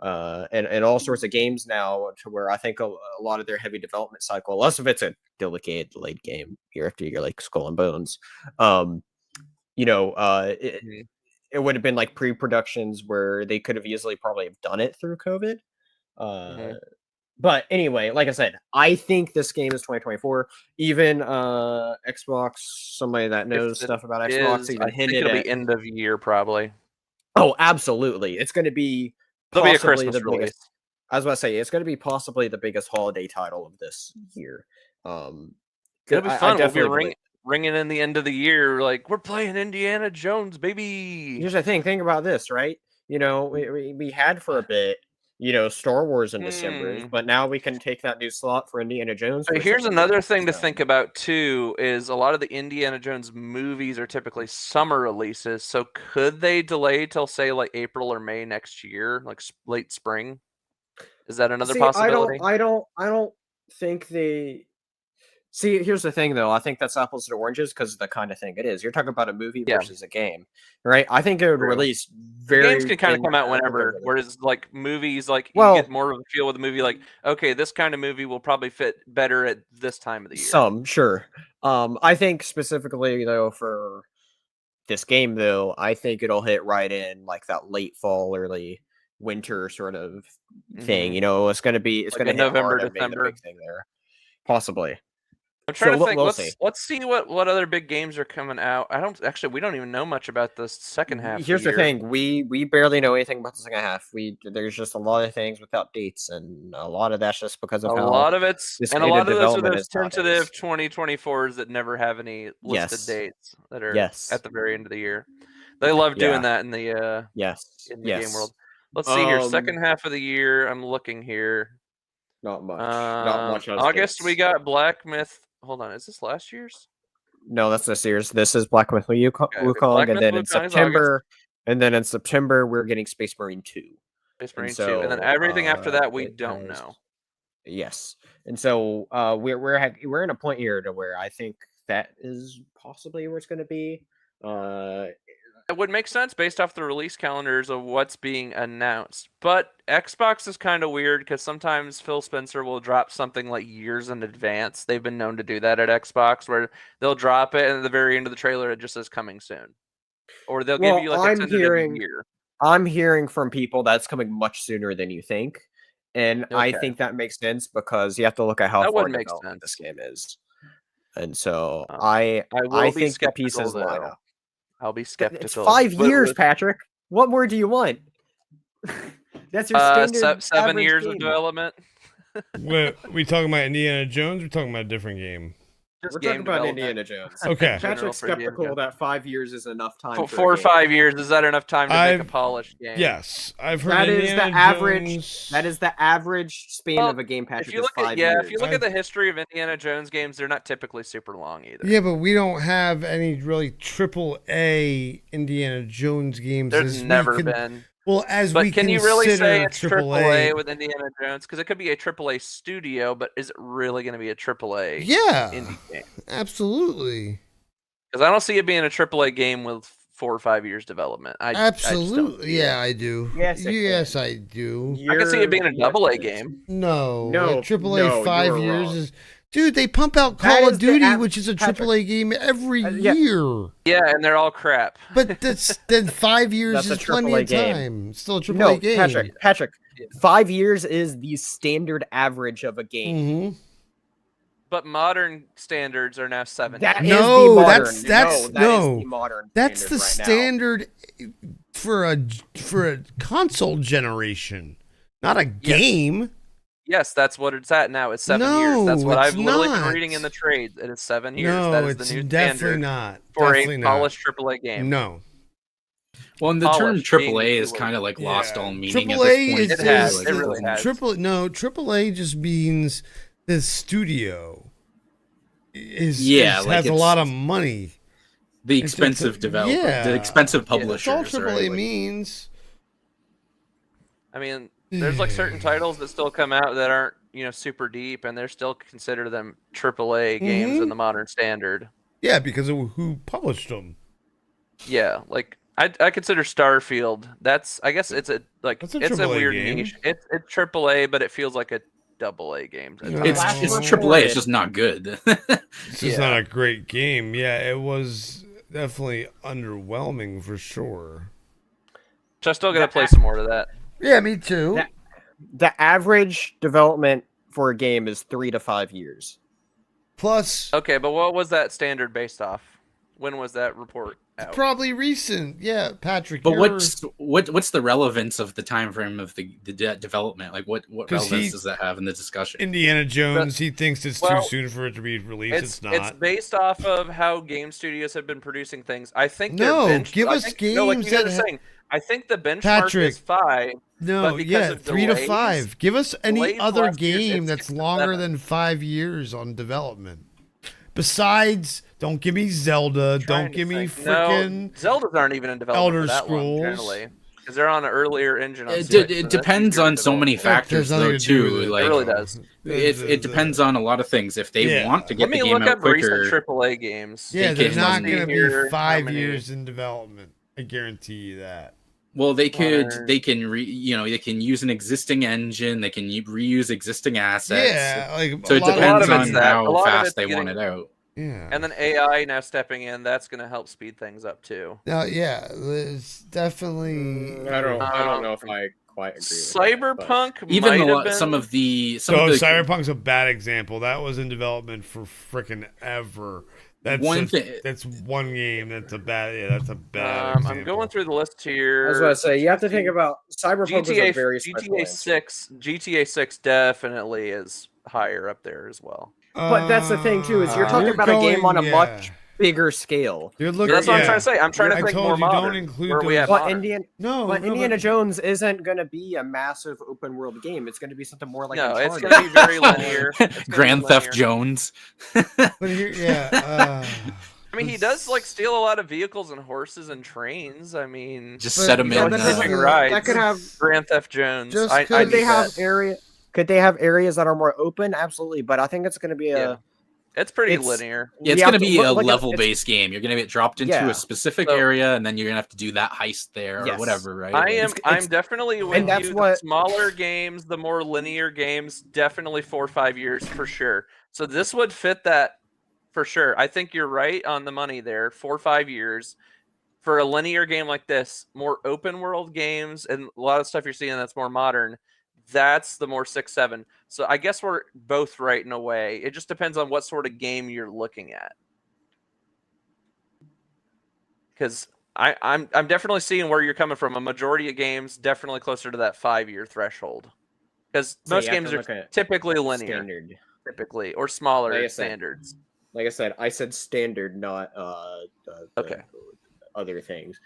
S2: and all sorts of games now, to where I think a lot of their heavy development cycle, less of it's a delayed game year after year, like Skull and Bones. It would have been like pre-productions where they could have easily probably have done it through COVID. But anyway, like I said, I think this game is 2024. Even Xbox, somebody that knows stuff about Xbox, even hinted
S3: it'll
S2: at
S3: be end of year probably.
S2: Oh, absolutely! It's going to be
S3: It'll be a
S2: possibly
S3: Christmas
S2: the
S3: release.
S2: biggest. I was about to say it's going to be possibly the biggest holiday title of this year.
S3: It'll be fun. We'll be ringing in the end of the year, like we're playing Indiana Jones, baby.
S2: Here's the thing. Think about this, right? You know, we had for a bit, Star Wars in December, but now we can take that new slot for Indiana Jones.
S3: Here's another thing to think about too: is a lot of the Indiana Jones movies are typically summer releases. So could they delay till say like April or May next year, like late spring? Is that another possibility?
S2: I don't think they. See, here's the thing, though. I think that's apples to oranges because of the kind of thing it is. You're talking about a movie versus a game, right? I think it would release
S3: games can kind of come out whenever, whereas like movies, like you get more of a feel with the movie. Like, okay, this kind of movie will probably fit better at this time of the year.
S2: Sure. I think specifically though for this game, though, I think it'll hit right in like that late fall, early winter sort of thing. It's going to be it's
S3: like
S2: going to hit
S3: November,
S2: hard
S3: December.
S2: big thing there, possibly.
S3: I'm trying to think. Let's see what other big games are coming out. We don't even know much about the second half.
S2: Here's the thing: we barely know anything about the second half. There's just a lot of things without dates, and a lot of that's just because of
S3: a lot of those are those tentative 2024s that never have any listed dates that are at the very end of the year. They love doing that in the game world. Let's see here. Second half of the year. I'm looking here.
S2: Not much. Not much.
S3: August we got Black Myth. Hold on, is this last year's?
S2: No, that's this year's. This is Black Myth Wukong, and then in September, we're getting Space Marine 2.
S3: Space Marine 2, and then everything after that we don't know.
S2: Yes, and so we're in a point here to where I think that is possibly where it's going to be.
S3: It would make sense based off the release calendars of what's being announced. But Xbox is kind of weird because sometimes Phil Spencer will drop something like years in advance. They've been known to do that at Xbox, where they'll drop it and at the very end of the trailer it just says coming soon. Or they'll give you like a year.
S2: I'm hearing from people that's coming much sooner than you think. And I think that makes sense because you have to look at how far developed this game is. And so I think the pieces line up.
S3: I'll be skeptical.
S2: It's 5 years, Patrick. What more do you want? That's your standard
S3: 7 years of development.
S1: We talking about Indiana Jones? We're talking about a different game.
S2: We're talking about Indiana Jones.
S1: Okay.
S2: Patrick's skeptical that 5 years is enough time.
S3: 4 or 5 years, is that enough time to make a polished game?
S1: Yes, I've heard
S2: that is
S1: Indiana
S2: the average.
S1: Jones...
S2: That is the average span of a game. Patrick,
S3: if you look at if you look at the history of Indiana Jones games, they're not typically super long either.
S1: Yeah, but we don't have any really AAA Indiana Jones games.
S3: There's never been.
S1: Well,
S3: can you really say it's AAA with Indiana Jones? Because it could be a AAA studio, but is it really going to be a AAA? Indie game?
S1: Absolutely.
S3: Because I don't see it being a AAA game with 4 or 5 years development.
S1: Absolutely, I do.
S2: Yes,
S1: I do.
S3: I can see it being a AA game.
S1: No, AAA 5 years is. Dude, they pump out Call of Duty, which is a AAA game every year.
S3: Yeah, and they're all crap.
S1: But then 5 years is plenty of time. It's still a AAA game.
S2: Patrick, 5 years is the standard average of a game.
S1: Mm-hmm.
S3: But modern standards are now 7 years.
S1: That's the standard for a console generation, not a game.
S3: Yes, that's what it's at now. It's 7 years. That's what I've literally been reading in the trades. It is 7 years. That is the new standard for a polished AAA game.
S1: No.
S4: Well, and the term AAA is kind of like lost all meaning at this point.
S3: It really has.
S1: AAA just means the studio has a lot of money.
S4: The expensive developer, the expensive publishers.
S1: That's all AAA means.
S3: I mean, there's like certain titles that still come out that aren't, super deep, and they're still consider them AAA games in the modern standard.
S1: Yeah, because of who published them.
S3: Yeah, like I consider Starfield. I guess it's a
S1: That's a
S3: it's a
S1: AAA
S3: weird
S1: game.
S3: niche. It's AAA, but it feels like a AA game. at
S1: Yeah.
S3: times.
S2: Last
S4: It's
S2: one
S4: AAA. It's
S2: reported-
S4: just not good.
S1: It's just not a great game. Yeah, it was definitely underwhelming for sure.
S3: So I still gotta play some more of that.
S1: Yeah, me too.
S2: The average development for a game is 3 to 5 years.
S1: Plus,
S3: Okay, but what was that standard based off? When was that report out?
S1: probably recent. Yeah, Patrick.
S4: But
S1: you're-
S4: what's the relevance of the time frame of the development? Like what
S1: 'Cause
S4: relevance does that have in the discussion?
S1: Indiana Jones? He thinks it's
S3: Well,
S1: too soon for it to be released. It's not.
S3: It's based off of how game studios have been producing things. I think
S1: No,
S3: their
S1: give
S3: I
S1: us
S3: think, no, like
S1: games
S3: you guys
S1: that
S3: are
S1: ha-
S3: saying. I think the benchmark
S1: Patrick,
S3: is 5.
S1: No,
S3: but because
S1: yeah,
S3: of
S1: 3 to
S3: delays-
S1: 5. Give us any
S3: delays
S1: other
S3: last year,
S1: game
S3: it's
S1: that's
S3: 6 to
S1: longer
S3: 7.
S1: than 5 years on development. Besides, don't give me Zelda.
S3: Trying
S1: Don't
S3: to
S1: give me
S3: think. No,
S1: freaking.
S3: Zeldas aren't even in development
S1: Elder
S3: for that long,
S1: Scrolls.
S3: generally, because they're on an earlier engine. On
S4: It,
S3: Switch,
S4: it
S3: so that's
S4: depends
S3: easier
S4: on
S3: to
S4: so many
S3: develop.
S4: factors
S1: There's nothing
S4: though
S1: to do
S4: too.
S1: with it.
S4: Like
S3: It really does.
S4: it depends on a lot of things. If they
S1: Yeah.
S4: want to
S3: Let
S4: get
S3: me
S4: the game
S3: look
S4: out
S3: up recent
S4: quicker,
S3: AAA games.
S1: Yeah,
S4: They
S1: they're
S4: can-
S1: not
S3: See
S1: going to
S3: here
S1: be
S3: how
S1: 5
S3: many-
S1: years in development. I guarantee you that.
S4: well, they could
S3: Modern.
S4: they can they can use an existing engine. They can reuse existing assets.
S1: Yeah, like
S4: So
S1: a
S4: it
S1: lot of
S4: depends
S3: of it's
S4: on
S3: that. A
S4: how
S3: lot of
S4: fast
S3: it's
S4: they want
S3: getting-
S4: it out.
S1: Yeah.
S3: And then AI now stepping in, that's going to help speed things up too.
S1: Yeah, it's definitely.
S2: I don't
S3: Um,
S2: know if I quite agree with that, but-
S3: Cyberpunk
S4: Even
S3: might have been,
S4: some of the
S1: Cyberpunk's a bad example. That was in development for freaking ever. That's
S4: One thing-
S1: That's one game. That's a bad. Yeah, that's a bad.
S3: I'm
S1: example.
S3: going through the list here.
S2: I was going to say, you have to think about Cyberpunk
S3: GTA,
S2: is a very special
S3: GTA
S2: engine.
S3: 6. GTA 6 definitely is higher up there as well.
S2: But that's the thing, too, is you're talking about a game on a much bigger scale.
S1: You're looking.
S3: That's what I'm trying to say. I'm trying to
S1: I
S3: think
S1: told
S3: more
S1: you,
S3: modern.
S1: don't include
S3: where we
S1: those-
S3: have
S2: But
S3: modern.
S2: Indiana Jones isn't going to be a massive open world game. It's going to be something more like
S3: No, it's
S2: Uncharted.
S3: going to be very linear. It's gonna be
S4: Grand Theft
S3: linear.
S4: Jones.
S1: But here, yeah.
S3: I mean, he does like steal a lot of vehicles and horses and trains. I mean,
S4: Just
S1: But
S4: set them
S1: yeah,
S4: in.
S1: that
S3: shipping
S1: doesn't-
S3: rides.
S2: That could have.
S3: Grand Theft Jones.
S1: Just
S3: I
S1: could
S2: Could they
S3: need
S2: have
S3: that.
S2: Could they have areas that are more open? Absolutely, but I think it's going to be a.
S3: Yeah. It's pretty
S2: it's-
S3: linear.
S4: Yeah, it's
S2: You
S4: going
S2: have
S4: to
S2: to
S4: be a
S2: look at-
S4: level-based game. You're going to get dropped into
S2: Yeah.
S4: a specific
S3: So-
S4: area, and then you're going to have to do that heist there or
S2: Yes.
S4: whatever, right?
S3: I'm definitely with
S2: that's
S3: you.
S2: what-
S3: The smaller games, the more linear games, definitely 4 or 5 years for sure. So this would fit that for sure. I think you're right on the money there. 4 or 5 years for a linear game like this. More open world games and a lot of stuff you're seeing that's more modern. That's the more 6, 7. So I guess we're both right in a way. It just depends on what sort of game you're looking at. Because I'm definitely seeing where you're coming from. A majority of games definitely closer to that 5-year threshold. Because
S2: So
S3: most
S2: you have
S3: games
S2: to
S3: are
S2: look at
S3: typically linear,
S2: standard.
S3: typically, or smaller
S2: Like I said.
S3: standards.
S2: Like I said standard, not
S3: Okay.
S2: other things.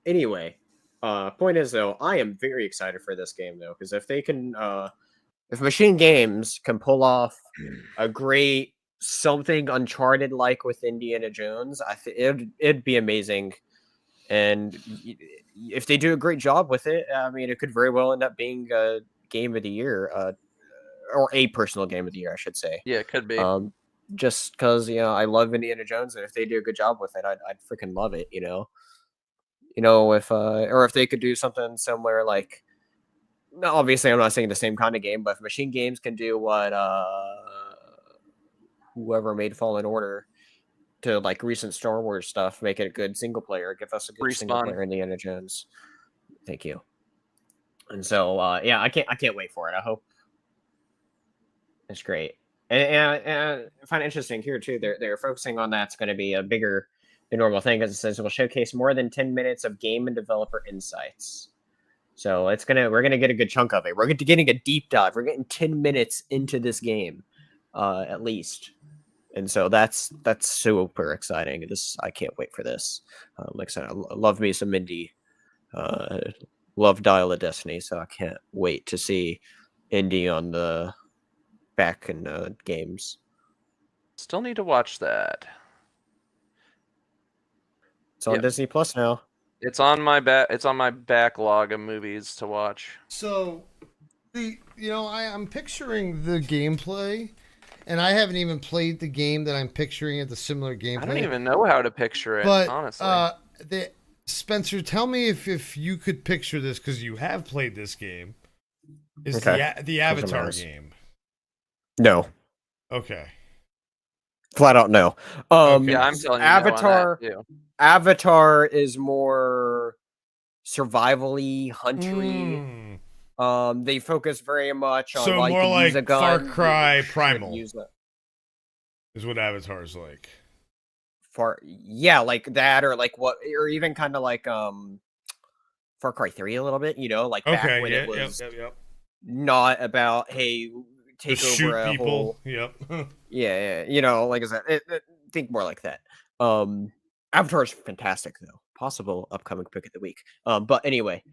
S2: Anyway, point is though, I am very excited for this game though, because if they can, if Machine Games can pull off a great something Uncharted like with Indiana Jones, I think it'd be amazing. And if they do a great job with it, I mean, it could very well end up being a game of the year, or a personal game of the year, I should say.
S3: Yeah, it could be.
S2: Just because I love Indiana Jones, and if they do a good job with it, I'd freaking love it. If or if they could do something similar, like, no, obviously I'm not saying the same kind of game, but if Machine Games can do what whoever made Fallen Order to like recent Star Wars stuff, make it a good single player, give us a good single
S3: Respawn.
S2: player Indiana Jones. Thank you. And so yeah, I can't wait for it. I hope it's great. And I find it interesting here too. They're focusing on that's going to be a bigger than normal thing, because it says it will showcase more than 10 minutes of game and developer insights. So we're gonna get a good chunk of it. We're getting a deep dive. We're getting 10 minutes into this game, at least. And so that's super exciting. I can't wait for this. Like I said, I love me some indie. Love Dial of Destiny, so I can't wait to see indie on the back in games.
S3: Still need to watch that.
S2: It's on
S3: Yep.
S2: Disney Plus now.
S3: It's on my backlog of movies to watch.
S1: So, I'm picturing the gameplay, and I haven't even played the game that I'm picturing at the similar gameplay.
S3: I don't even know how to picture it,
S1: But
S3: honestly.
S1: Spencer, tell me if you could picture this because you have played this game. Is
S2: Okay.
S1: the Avatar game?
S2: No,
S1: Okay.
S2: flat out no.
S1: Okay.
S3: Yeah, I'm telling you
S2: Avatar.
S3: no on that too.
S2: Avatar is more survivally, huntery. They focus very much on
S1: So
S2: like
S1: more
S2: you
S1: like
S2: use a gun,
S1: Far
S2: you
S1: Cry
S2: should
S1: Primal
S2: use a-
S1: is what Avatar is like.
S2: yeah, like that, or like what, or even kind of like Far Cry 3 a little bit, like back
S1: Okay.
S2: when
S1: Yeah.
S2: it was
S1: Yep.
S2: not about hey take
S1: Just
S2: over
S1: shoot
S2: a
S1: people.
S2: whole
S1: Yep.
S2: like I said, think more like that. Avatar is fantastic though. Possible upcoming pick of the week. But anyway,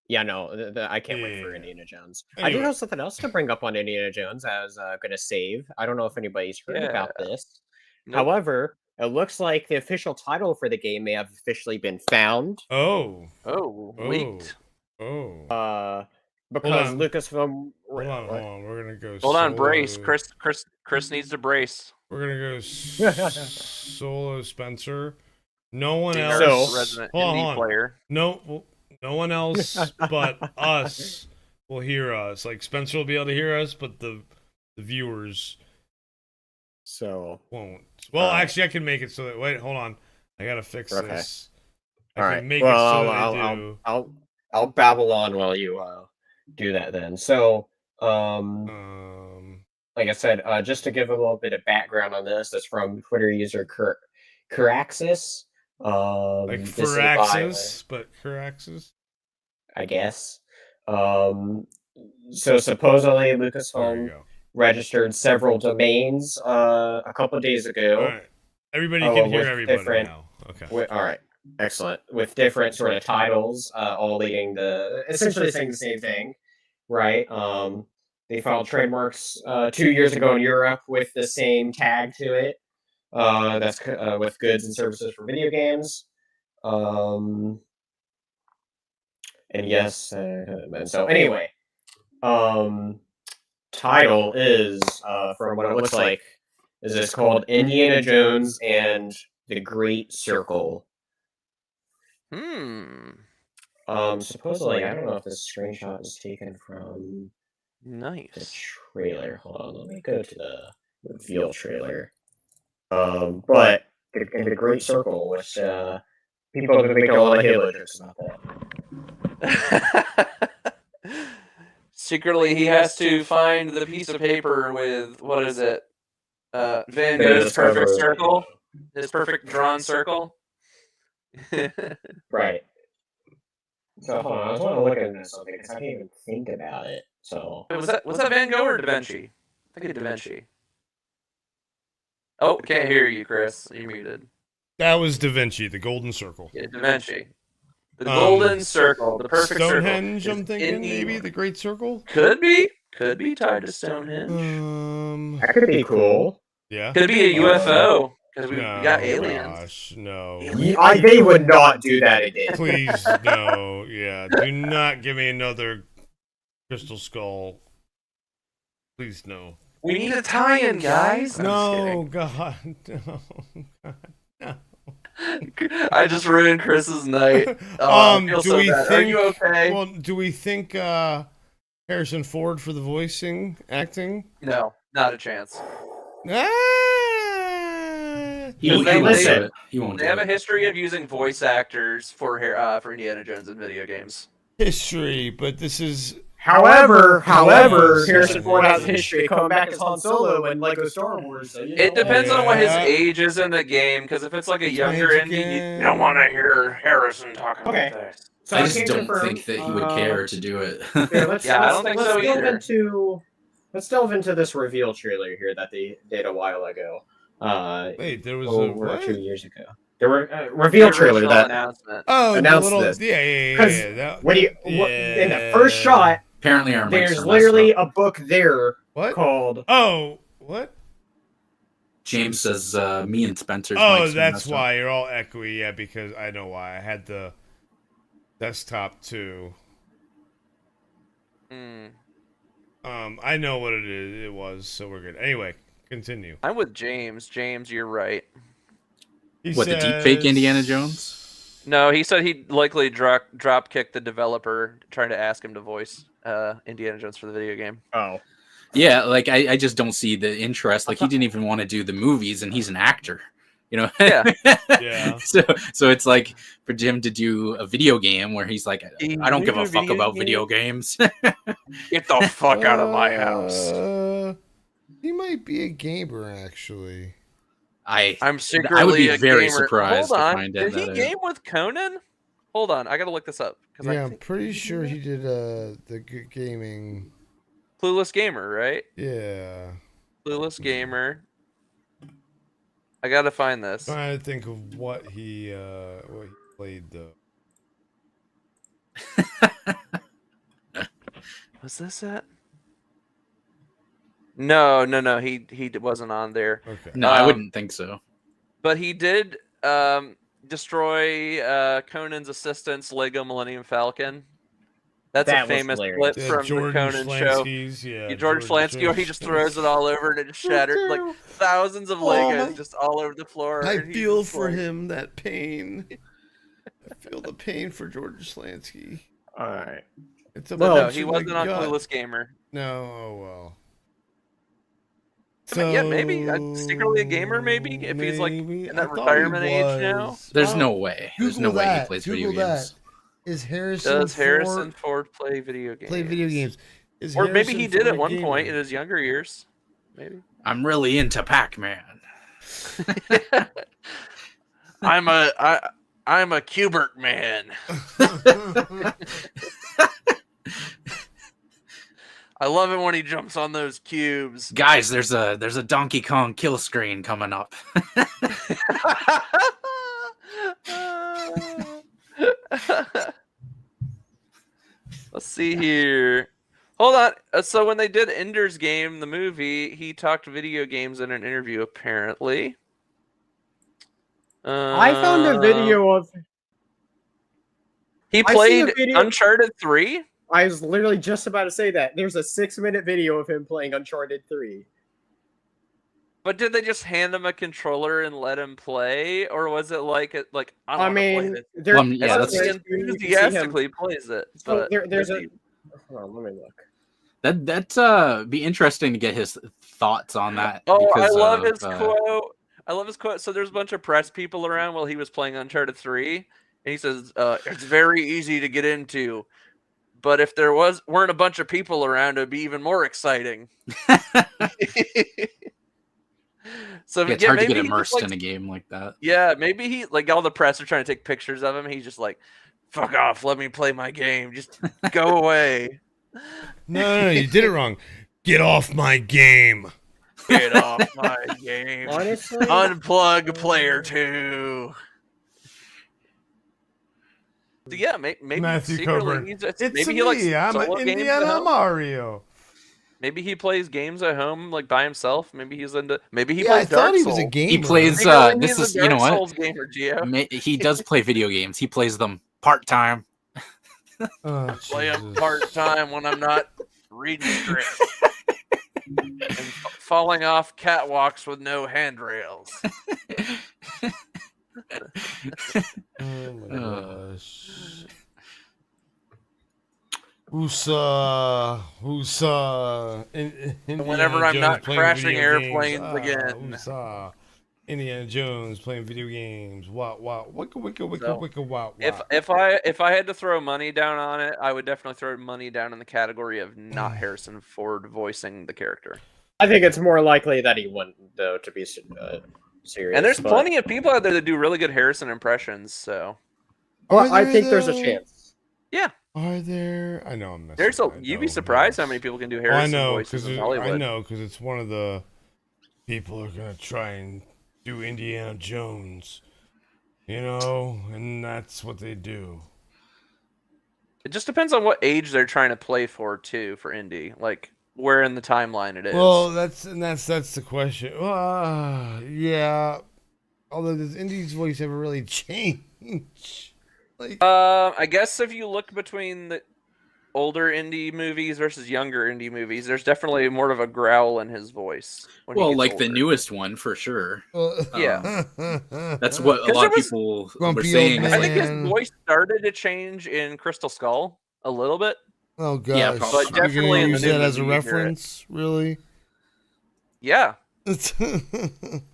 S2: yeah, no, I can't wait for
S1: Yeah.
S2: Indiana Jones. I
S1: Anyway.
S2: do have something else to bring up on Indiana Jones. I was gonna save. I don't know if anybody's heard about this.
S3: Nope.
S2: However, it looks like the official title for the game may have officially been found.
S3: Oh, leaked.
S2: Because
S1: on.
S2: Lucasfilm.
S1: Hold on. We're gonna go.
S3: Hold on, brace.
S1: solo.
S3: Chris needs to brace.
S1: We're gonna go solo Spencer. No one
S3: Being our
S1: else.
S3: resident
S1: Hold
S3: indie
S1: on.
S3: player.
S1: No one else but us will hear us. Like Spencer will be able to hear us, but the viewers
S2: So
S1: won't. Well, actually, I can make it so that. Wait, hold on. I gotta fix
S2: Okay.
S1: this. I
S2: all
S1: can
S2: right.
S1: make
S2: Well,
S1: it so that they do.
S2: I'll babble on while you do that then. So like I said, just to give a little bit of background on this, that's from Twitter user Curaxis.
S1: Like
S2: this is by,
S1: Firaxis, but Curaxis.
S2: I guess. So supposedly
S1: There you
S2: Lucasfilm
S1: go.
S2: registered several domains a couple days ago.
S1: All right. Everybody can hear
S2: with
S1: everybody
S2: different-
S1: now. Okay.
S2: All right, excellent. With different sort of titles, all leading to essentially saying the same thing, right? They filed trademarks 2 years ago in Europe with the same tag to it. That's with goods and services for video games. And yes, and so anyway, title is from what it looks like is this called Indiana Jones and the Great Circle. Supposedly, I don't know if this screenshot is taken from the
S3: Nice.
S2: trailer. Hold on, let me go to the reveal trailer. But in the Great Circle, which people have been making a lot of Halo jokes about that.
S3: Secretly, he has to find the piece of paper with what is it? Van Gogh's perfect circle. His perfect drawn circle.
S2: Right. So hold on, I just want to look into something because I can't even think about it. So
S3: Was that Van Gogh or Da Vinci? I think it's Da Vinci. Oh, can't hear you, Chris. You're muted.
S1: That was Da Vinci, the Golden Circle.
S3: Yeah, Da Vinci. The golden circle, the perfect
S1: Stonehenge,
S3: circle.
S1: I'm thinking maybe the Great Circle.
S3: Could be tied to Stonehenge.
S2: that could be cool.
S1: Yeah.
S3: Could be a UFO because we
S1: No,
S3: got aliens.
S1: Gosh, no.
S2: They would not do that again.
S1: Please, no. Yeah, do not give me another Crystal Skull. Please, no.
S3: We need a tie-in, guys.
S1: No, God, no. God, no.
S3: I just ruined Chris's night. I feel
S1: do
S3: so
S1: we
S3: bad.
S1: think?
S3: Are you okay?
S1: Well, do we think Harrison Ford for the acting?
S3: No, not a chance.
S1: Ah!
S4: He
S3: Because
S4: won't
S3: they-
S4: do it. He won't
S3: They
S4: do
S3: have a
S4: it.
S3: history of using voice actors for Indiana Jones in video games.
S1: History, but this is.
S2: However,
S1: Yes.
S2: Harrison Ford has a history of coming back as Han Solo in Lego Star Wars. So,
S3: It depends on what his
S1: Yeah.
S3: age is in the game, because if it's like a
S1: It's
S3: younger
S1: my
S3: indie,
S1: again.
S3: you don't want to hear Harrison talking
S2: Okay.
S3: like this.
S2: So
S4: I
S2: I
S4: just
S2: can
S4: don't
S2: confirm,
S4: think that he would care to do it.
S3: Yeah, I don't think so either.
S2: Let's delve into this reveal trailer here that they did a while ago.
S1: Wait, there was a
S2: over
S1: what?
S2: 2 years ago. There were reveal trailer
S3: Original
S2: that
S3: announcement.
S1: Oh, the
S2: announced
S1: little.
S2: this.
S1: Yeah.
S2: 'Cause
S1: That,
S2: when you in the first shot,
S4: Apparently, our mics
S2: there's
S4: are
S2: literally
S4: messed up.
S2: a book there
S1: What?
S2: called.
S1: Oh, what?
S4: James says me and Spencer's.
S1: Oh,
S4: mics are
S1: that's
S4: messed up.
S1: why you're all echoey. Yeah, because I know why. I had the desktop too. I know what it is. It was, so we're good. Anyway, continue.
S3: I'm with James. James, you're right.
S4: What, the deep fake Indiana Jones?
S3: No, he said he'd likely drop kick the developer trying to ask him to voice Indiana Jones for the video game.
S2: Oh,
S4: Yeah, like I just don't see the interest. Like he didn't even want to do the movies, and he's an actor, you know.
S3: Yeah.
S1: Yeah.
S4: So it's like for Jim to do a video game where he's like, I don't give a fuck about video games.
S3: Get the fuck out of my house.
S1: He might be a gamer, actually.
S3: I'm secretly
S4: I would be
S3: a
S4: very
S3: gamer.
S4: surprised
S3: Hold
S4: to
S3: on.
S4: find
S3: Did
S4: that
S3: he
S4: out.
S3: game with Conan? Hold on, I gotta look this up.
S1: Yeah, I'm pretty sure he did the gaming.
S3: Clueless Gamer, right?
S1: Yeah.
S3: Clueless Gamer. I gotta find this.
S1: Trying to think of what he played though.
S3: Was this it? No. He wasn't on there.
S1: Okay.
S4: No, I wouldn't think so.
S3: But he did destroy Conan's assistant's Lego Millennium Falcon. That's
S2: That
S3: a
S2: was
S3: famous
S2: hilarious.
S3: clip from the
S1: Jordan
S3: Conan show.
S1: Schlansky's, yeah,
S3: George Schlansky, where he just throws it all over and it shattered like thousands of Legos just all over the floor.
S1: I
S3: and he's
S1: feel
S3: just
S1: for
S3: like-
S1: him that pain. I feel the pain for George Schlansky.
S2: all right.
S1: It's a
S3: But no,
S1: bunch
S3: he
S1: in
S3: wasn't
S1: the
S3: on
S1: gut.
S3: Clueless Gamer.
S1: No, oh well.
S3: I mean, yeah, maybe secretly a gamer. Maybe if he's like
S1: Maybe.
S3: in that
S1: I thought he
S3: retirement age now.
S1: was.
S4: There's
S1: Oh,
S4: no way. There's no
S1: Google
S4: way he
S1: that.
S4: plays
S1: Google
S4: video
S1: that.
S4: games.
S1: Is Harrison
S3: Does Harrison Ford play video games?
S1: play video games? Is
S3: Or maybe
S1: Harrison
S3: he did
S1: Ford
S3: at
S1: a
S3: one
S1: gamer?
S3: point in his younger years. Maybe.
S4: I'm really into Pac-Man.
S3: I'm a Cubert man. I love it when he jumps on those cubes.
S4: Guys, there's a Donkey Kong kill screen coming up.
S3: Let's see here. Hold on. So when they did Ender's Game, the movie, he talked video games in an interview. Apparently,
S2: I found a video of.
S3: He
S2: I seen
S3: played
S2: a video-
S3: Uncharted 3.
S2: I was literally just about to say that. There's a 6-minute video of him playing Uncharted 3.
S3: But did they just hand him a controller and let him play, or was it like I
S2: I
S3: wanna play
S2: mean,
S3: this?
S2: there,
S4: Well, yeah,
S3: And
S4: that's-
S3: he
S2: you can see him-
S3: enthusiastically plays it.
S2: So
S3: But
S2: there's a. Hold on, let me look.
S4: That'd be interesting to get his thoughts on that.
S3: I
S4: because
S3: love
S4: of,
S3: his quote. I love his quote. So there's a bunch of press people around while he was playing Uncharted 3, and he says, "It's very easy to get into, but if there weren't a bunch of people around, it'd be even more exciting." So
S4: Yeah, it's hard to
S3: maybe
S4: get
S3: he just,
S4: immersed
S3: like,
S4: in a game like that.
S3: Yeah, maybe he like all the press are trying to take pictures of him. He's just like, "Fuck off! Let me play my game. Just go away.
S1: No, you did it wrong. Get off my game.
S3: Get off my game.
S2: Honestly,
S3: Unplug player 2." So yeah, maybe
S1: Matthew
S3: secretly
S1: Coburn.
S3: he's
S1: It's
S3: maybe
S1: me.
S3: he likes
S1: I'm
S3: solo
S1: an
S3: games at
S1: Indiana
S3: home.
S1: Mario.
S3: Maybe he plays games at home like by himself. Maybe he's into. Maybe he
S1: Yeah, I
S3: plays Dark
S1: thought he
S3: Souls.
S1: was a gamer.
S4: He plays.
S3: Secretly,
S4: This
S3: he's
S4: is
S3: a
S4: you know
S3: Dark
S4: what?
S3: Souls gamer, Gio.
S4: He does play video games. He plays them part time.
S1: Oh,
S3: Play him
S1: Jesus.
S3: part time when I'm not reading scripts and falling off catwalks with no handrails.
S1: Oh my gosh. Who's
S3: whenever I'm not crashing airplanes again.
S1: Indiana Jones playing video games. Wow, wow, wicka,
S3: So,
S1: wow, wow.
S3: If I had to throw money down on it, I would definitely throw money down in the category of not Harrison Ford voicing the character.
S2: I think it's more likely that he wouldn't, though, to be serious.
S3: And there's
S2: but-
S3: plenty of people out there that do really good Harrison impressions. So
S2: Well, I
S1: Are
S2: think
S1: there,
S2: there's a
S1: though?
S2: chance.
S1: Are there? I know I'm messing.
S3: there's
S1: I
S3: you'd
S1: know,
S3: be surprised how
S1: yes.
S3: many people can do
S1: Oh,
S3: Harrison
S1: I know
S3: voices
S1: because
S3: in Hollywood.
S1: I know because it's one of the people are gonna try and do Indiana Jones, you know, and that's what they do.
S3: It just depends on what age they're trying to play for too. For Indy, like where in the timeline it is.
S1: Well, that's the question. Yeah. Although does Indy's voice ever really change? Like,
S3: I guess if you look between the older indie movies versus younger indie movies, there's definitely more of a growl in his voice. When he
S4: Well,
S3: gets
S4: like the
S3: older.
S4: newest one for sure.
S3: Yeah.
S4: That's what a
S3: 'Cause
S4: lot
S3: there
S4: of
S3: was-
S4: people were
S1: Grumpy
S4: saying.
S1: old
S4: Is
S3: I
S4: like,
S3: think his
S1: Man.
S3: voice started to change in Crystal Skull a little bit.
S1: Oh
S4: Yeah,
S1: gosh,
S4: but
S1: you're gonna
S3: definitely in the
S1: use
S3: new
S1: that as a
S3: movie you hear it.
S1: reference, really?
S3: Yeah.
S1: it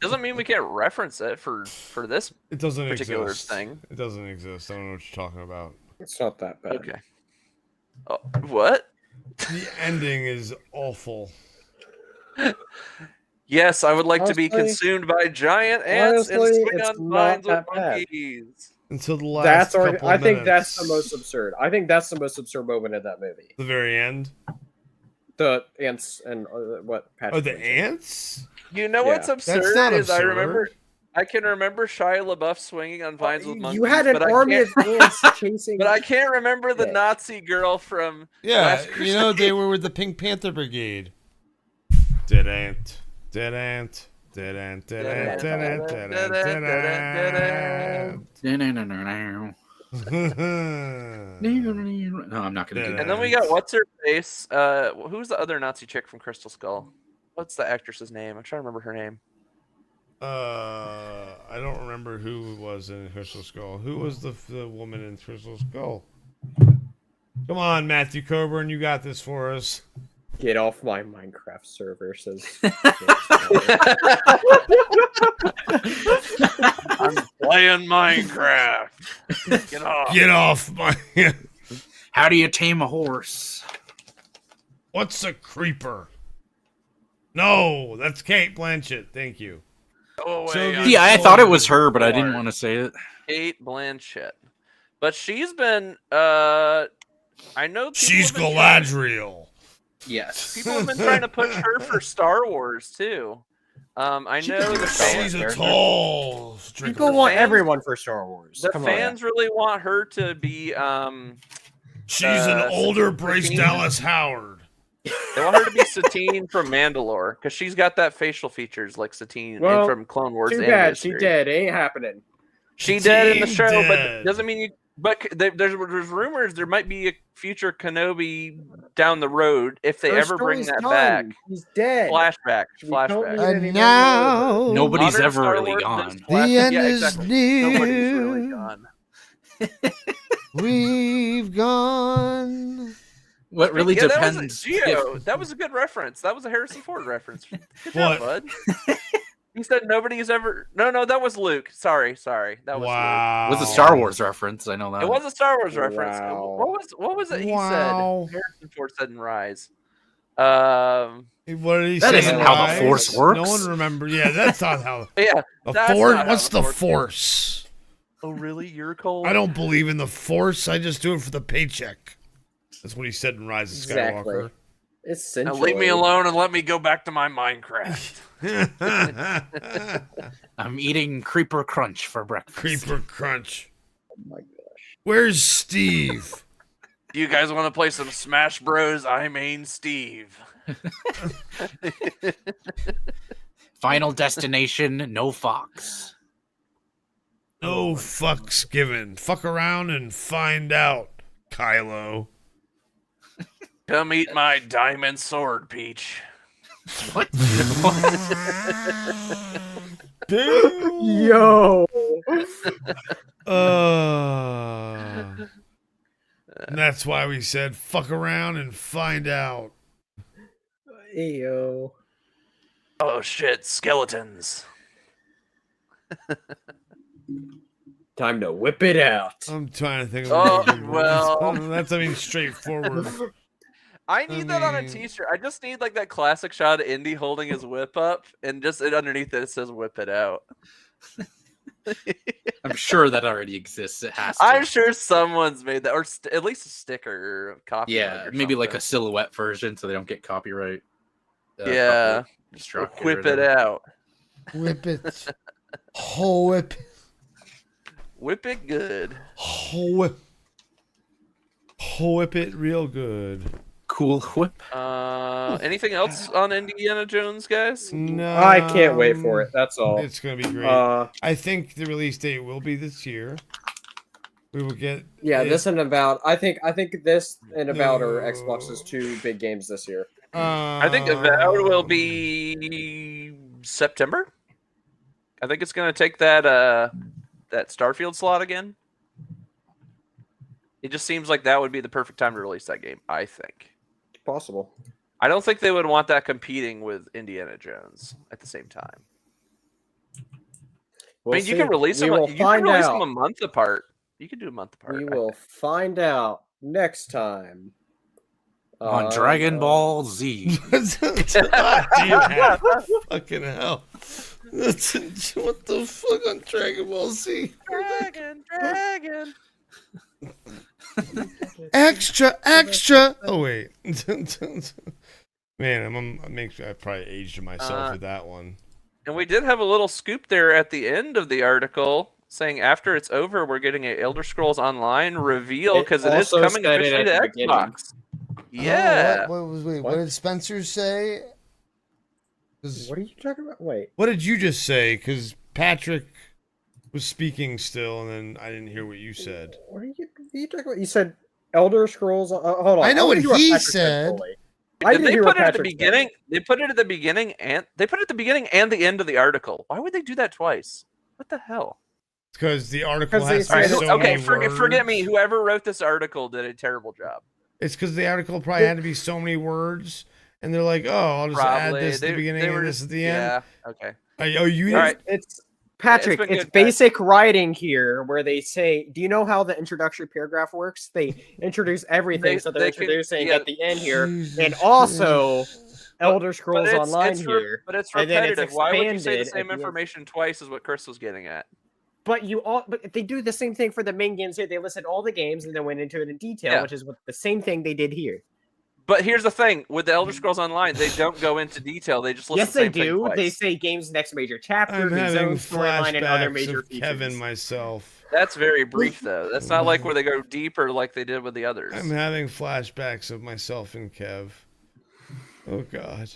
S3: Doesn't mean we can't reference it for this.
S1: doesn't
S3: Particular
S1: exist.
S3: thing.
S1: It doesn't exist. I don't know what you're talking about.
S2: It's not that bad.
S3: Okay. Oh, what?
S1: The ending is awful.
S3: Yes, I would like to be
S2: Honestly-
S3: consumed by giant ants and
S2: honestly,
S3: swing
S2: it's
S3: on
S2: not
S3: vines with
S2: that bad.
S3: monkeys.
S1: Until the last couple
S2: I
S1: of
S2: think that's the
S1: minutes.
S2: most absurd. I think that's the most absurd moment of that movie.
S1: The very end.
S2: The ants and what Patrick
S1: Oh, the
S2: mentioned.
S1: ants?
S3: You know
S2: Yeah.
S3: what's absurd
S1: That's not
S3: is
S1: absurd.
S3: I can remember Shia LaBeouf swinging on vines with monkeys.
S2: You had an
S3: but I
S2: army
S3: can't-
S2: of ants chasing.
S3: But I can't remember the
S2: Yeah.
S3: Nazi girl from
S1: Yeah,
S3: Last
S1: you know they
S3: Crusade.
S1: were with the Pink Panther Brigade. Dead ant, dead ant, dead ant, dead ant, dead ant, dead ant, dead ant.
S4: no, I'm not gonna do
S3: And
S4: that.
S3: then we got what's her face? Who's the other Nazi chick from Crystal Skull? What's the actress's name? I'm trying to remember her name.
S1: I don't remember who was in Crystal Skull. Who was the woman in Crystal Skull? Come on, Matthew Coburn, you got this for us.
S2: Get off my Minecraft server, says.
S3: I'm playing Minecraft. Get off.
S1: Get off my.
S4: How do you tame a horse?
S1: What's a creeper? No, that's Kate Blanchett. Thank you.
S3: Go away,
S1: So
S3: I'm
S1: the-
S4: Yeah, I thought it was her, but I
S3: bored.
S4: didn't want to say it.
S3: Kate Blanchett. But she's been I know people
S1: She's
S3: have been trying-
S1: Galadriel.
S4: Yes.
S3: People have been trying to push her for Star Wars too. I
S2: She
S3: know
S2: could be
S3: the
S2: a Star Wars
S1: She's a
S3: fans,
S2: character.
S1: tall.
S2: People want
S3: fans-
S2: everyone for Star Wars.
S3: the
S2: Come
S3: fans really want her to be
S1: She's an older Bryce
S3: Satine.
S1: Dallas Howard.
S3: they want her to be Satine from Mandalore because she's got that facial features like Satine
S2: Well,
S3: from Clone Wars.
S2: on. Too
S3: and
S2: bad
S3: history.
S2: she dead. It ain't happening.
S3: She dead in the
S1: Satine
S3: show, but
S1: dead.
S3: doesn't mean you. But there's rumors there might be a future Kenobi down the road if they
S2: Her
S3: ever bring
S2: story's
S3: that
S2: done.
S3: back.
S2: He's dead.
S3: Flashback.
S2: We don't need
S3: Flashback.
S2: any
S1: And
S2: more
S1: now
S4: Nobody's
S3: Modern
S4: ever
S3: Star
S4: really
S3: Wars
S4: gone.
S3: is
S1: the
S3: flashback.
S1: end
S3: Yeah,
S1: is
S3: exactly.
S1: near.
S3: Nobody's really gone.
S1: We've gone.
S4: What really
S3: Yeah,
S4: depends.
S3: That was a good reference. That was a Harrison Ford reference. Good
S1: What?
S3: job, bud. He said nobody's ever. No, that was Luke. Sorry. That was
S1: Wow.
S4: It was a Star Wars reference. I know that.
S3: Luke. It was a Star Wars reference.
S2: Wow.
S3: What was it? He
S1: Wow.
S3: said Harrison Ford said in Rise.
S1: What did he
S4: That
S1: say?
S4: isn't how the
S1: Rise?
S4: Force works.
S1: No one remember. Yeah, that's not how.
S3: Yeah.
S1: The
S3: That's
S1: Force.
S3: not how
S1: What's
S3: the
S1: the
S3: Force
S1: Force?
S3: Oh, really? You're cold.
S1: I don't believe in the Force. I just do it for the paycheck. That's what he said in Rise of
S2: Exactly.
S1: Skywalker.
S2: It's
S3: Now
S2: essentially.
S3: leave me alone and let me go back to my Minecraft.
S4: I'm eating Creeper Crunch for breakfast.
S1: Creeper Crunch.
S2: Oh my gosh.
S1: Where's Steve?
S3: Do you guys want to play some Smash Bros? I main Steve.
S4: Final destination, no fox.
S1: No fucks given. Fuck around and find out, Kylo.
S3: Come eat my diamond sword, Peach.
S4: What?
S1: Damn.
S2: Yo.
S1: And that's why we said fuck around and find out.
S2: Yo.
S3: Oh shit, skeletons.
S2: Time to whip it out.
S1: I'm trying to think of
S3: Oh,
S1: another good one.
S3: well.
S1: That's, I mean, straightforward.
S3: I need that on a
S1: mean-
S3: t-shirt. I just need like that classic shot of Indy holding his whip up and just underneath it says whip it out.
S4: I'm sure that already exists. It has to.
S3: I'm sure someone's made that or at least a sticker or copy.
S4: Yeah, maybe like a silhouette version so they don't get copyright.
S3: Yeah.
S4: struck or
S3: whip it
S4: whatever.
S3: out.
S1: Whip it. Oh, whip.
S3: Whip it good.
S1: Oh, whip. Oh, whip it real good.
S4: Cool whip.
S3: Anything else on Indiana Jones, guys?
S1: No.
S2: I can't wait for it. That's all.
S1: It's going to be great.
S2: Uh,
S1: I think the release date will be this year. We will get.
S2: Yeah,
S1: it-
S2: this and about. I think this and about are
S1: No.
S2: Xbox's 2 big games this year.
S3: I think Avowed will be September. I think it's going to take that that Starfield slot again. It just seems like that would be the perfect time to release that game, I think.
S2: Possible.
S3: I don't think they would want that competing with Indiana Jones at the same time.
S2: We'll
S3: I mean, you
S2: see.
S3: can release
S2: We
S3: them.
S2: will
S3: You can
S2: find
S3: release
S2: out.
S3: them a month apart. You can do a month apart.
S2: We
S3: I
S2: will
S3: think.
S2: find out next time
S4: On Dragon Ball Z.
S1: God damn it. Fucking hell. What the fuck on Dragon Ball Z?
S3: Dragon.
S1: Extra. Oh wait. Man, I probably aged myself with that one.
S3: And we did have a little scoop there at the end of the article saying after it's over, we're getting a Elder Scrolls Online reveal because it is
S2: also
S3: coming
S2: said it
S3: officially
S2: at
S3: to
S2: the beginning.
S3: Xbox. Yeah.
S1: What did Spencer say? 'Cause
S2: What are you talking about? Wait.
S1: what did you just say? Because Patrick was speaking still, and then I didn't hear what you said.
S2: What are you talking about? You said Elder Scrolls. Hold on.
S1: I know
S2: I'll
S1: what
S2: hear
S1: he
S2: Patrick
S1: said.
S2: fully. I
S3: Did
S2: didn't
S3: they
S2: hear
S3: put
S2: what
S3: it at the
S2: Patrick said.
S3: beginning? They put it at the beginning and the end of the article. Why would they do that twice? What the hell?
S1: Because the article
S2: 'Cause they
S1: has
S2: said-
S1: so
S3: Okay,
S1: many
S3: forget me.
S1: words.
S3: Whoever wrote this article did a terrible job.
S1: It's because the article probably had to be so many words, and they're like, "Oh, I'll just add
S3: Probably.
S1: this at the beginning and this at the end."
S3: Yeah. Okay.
S1: Oh, you
S3: All right.
S2: It's Patrick.
S3: It's been
S2: It's
S3: good, guys.
S2: basic writing here, where they say, "Do you know how the introductory paragraph works?" They introduce everything, so they're
S3: they can-
S2: introducing
S3: yeah.
S2: at the end here,
S1: Jesus
S2: and also Elder Scrolls
S3: But
S2: Online here.
S3: but it's
S2: and then it's
S3: repetitive. Why would you say the
S2: expanded at
S3: same
S2: the end.
S3: information twice as what Chris was getting at?
S2: But but they do the same thing for the main games here. They listed all the games and then went into it in detail,
S3: Yeah.
S2: which is what the same thing they did here.
S3: But here's the thing: with the Elder Scrolls Online, they don't go into detail. They just list
S2: Yes,
S3: the
S2: they
S3: same thing
S2: do.
S3: twice.
S2: They say game's next major chapter,
S1: I'm
S2: the
S1: having
S2: zone storyline, and other
S1: flashbacks
S2: major
S1: of
S2: features.
S1: Kevin myself.
S3: That's very brief, though. That's not like where they go deeper like they did with the others.
S1: I'm having flashbacks of myself and Kev. Oh God.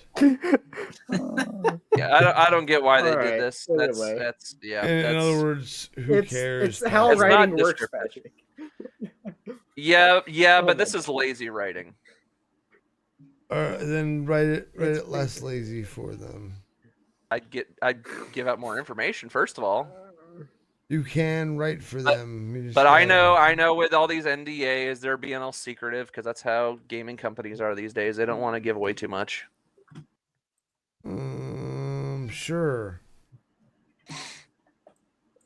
S3: Yeah, I don't get why they
S2: All right,
S3: did this.
S2: anyway.
S3: That's yeah.
S1: In other
S3: That's,
S1: words, who cares?
S2: It's how
S3: It's not
S2: writing works,
S3: descriptive.
S2: Patrick.
S3: yeah,
S2: Oh
S3: but
S2: my
S3: this is lazy writing.
S1: Then write it less lazy for them.
S3: I'd give out more information first of all.
S1: You can write for them. You just
S3: But I
S1: gotta-
S3: know with all these NDAs, they're being all secretive because that's how gaming companies are these days. They don't want to give away too much.
S1: Sure.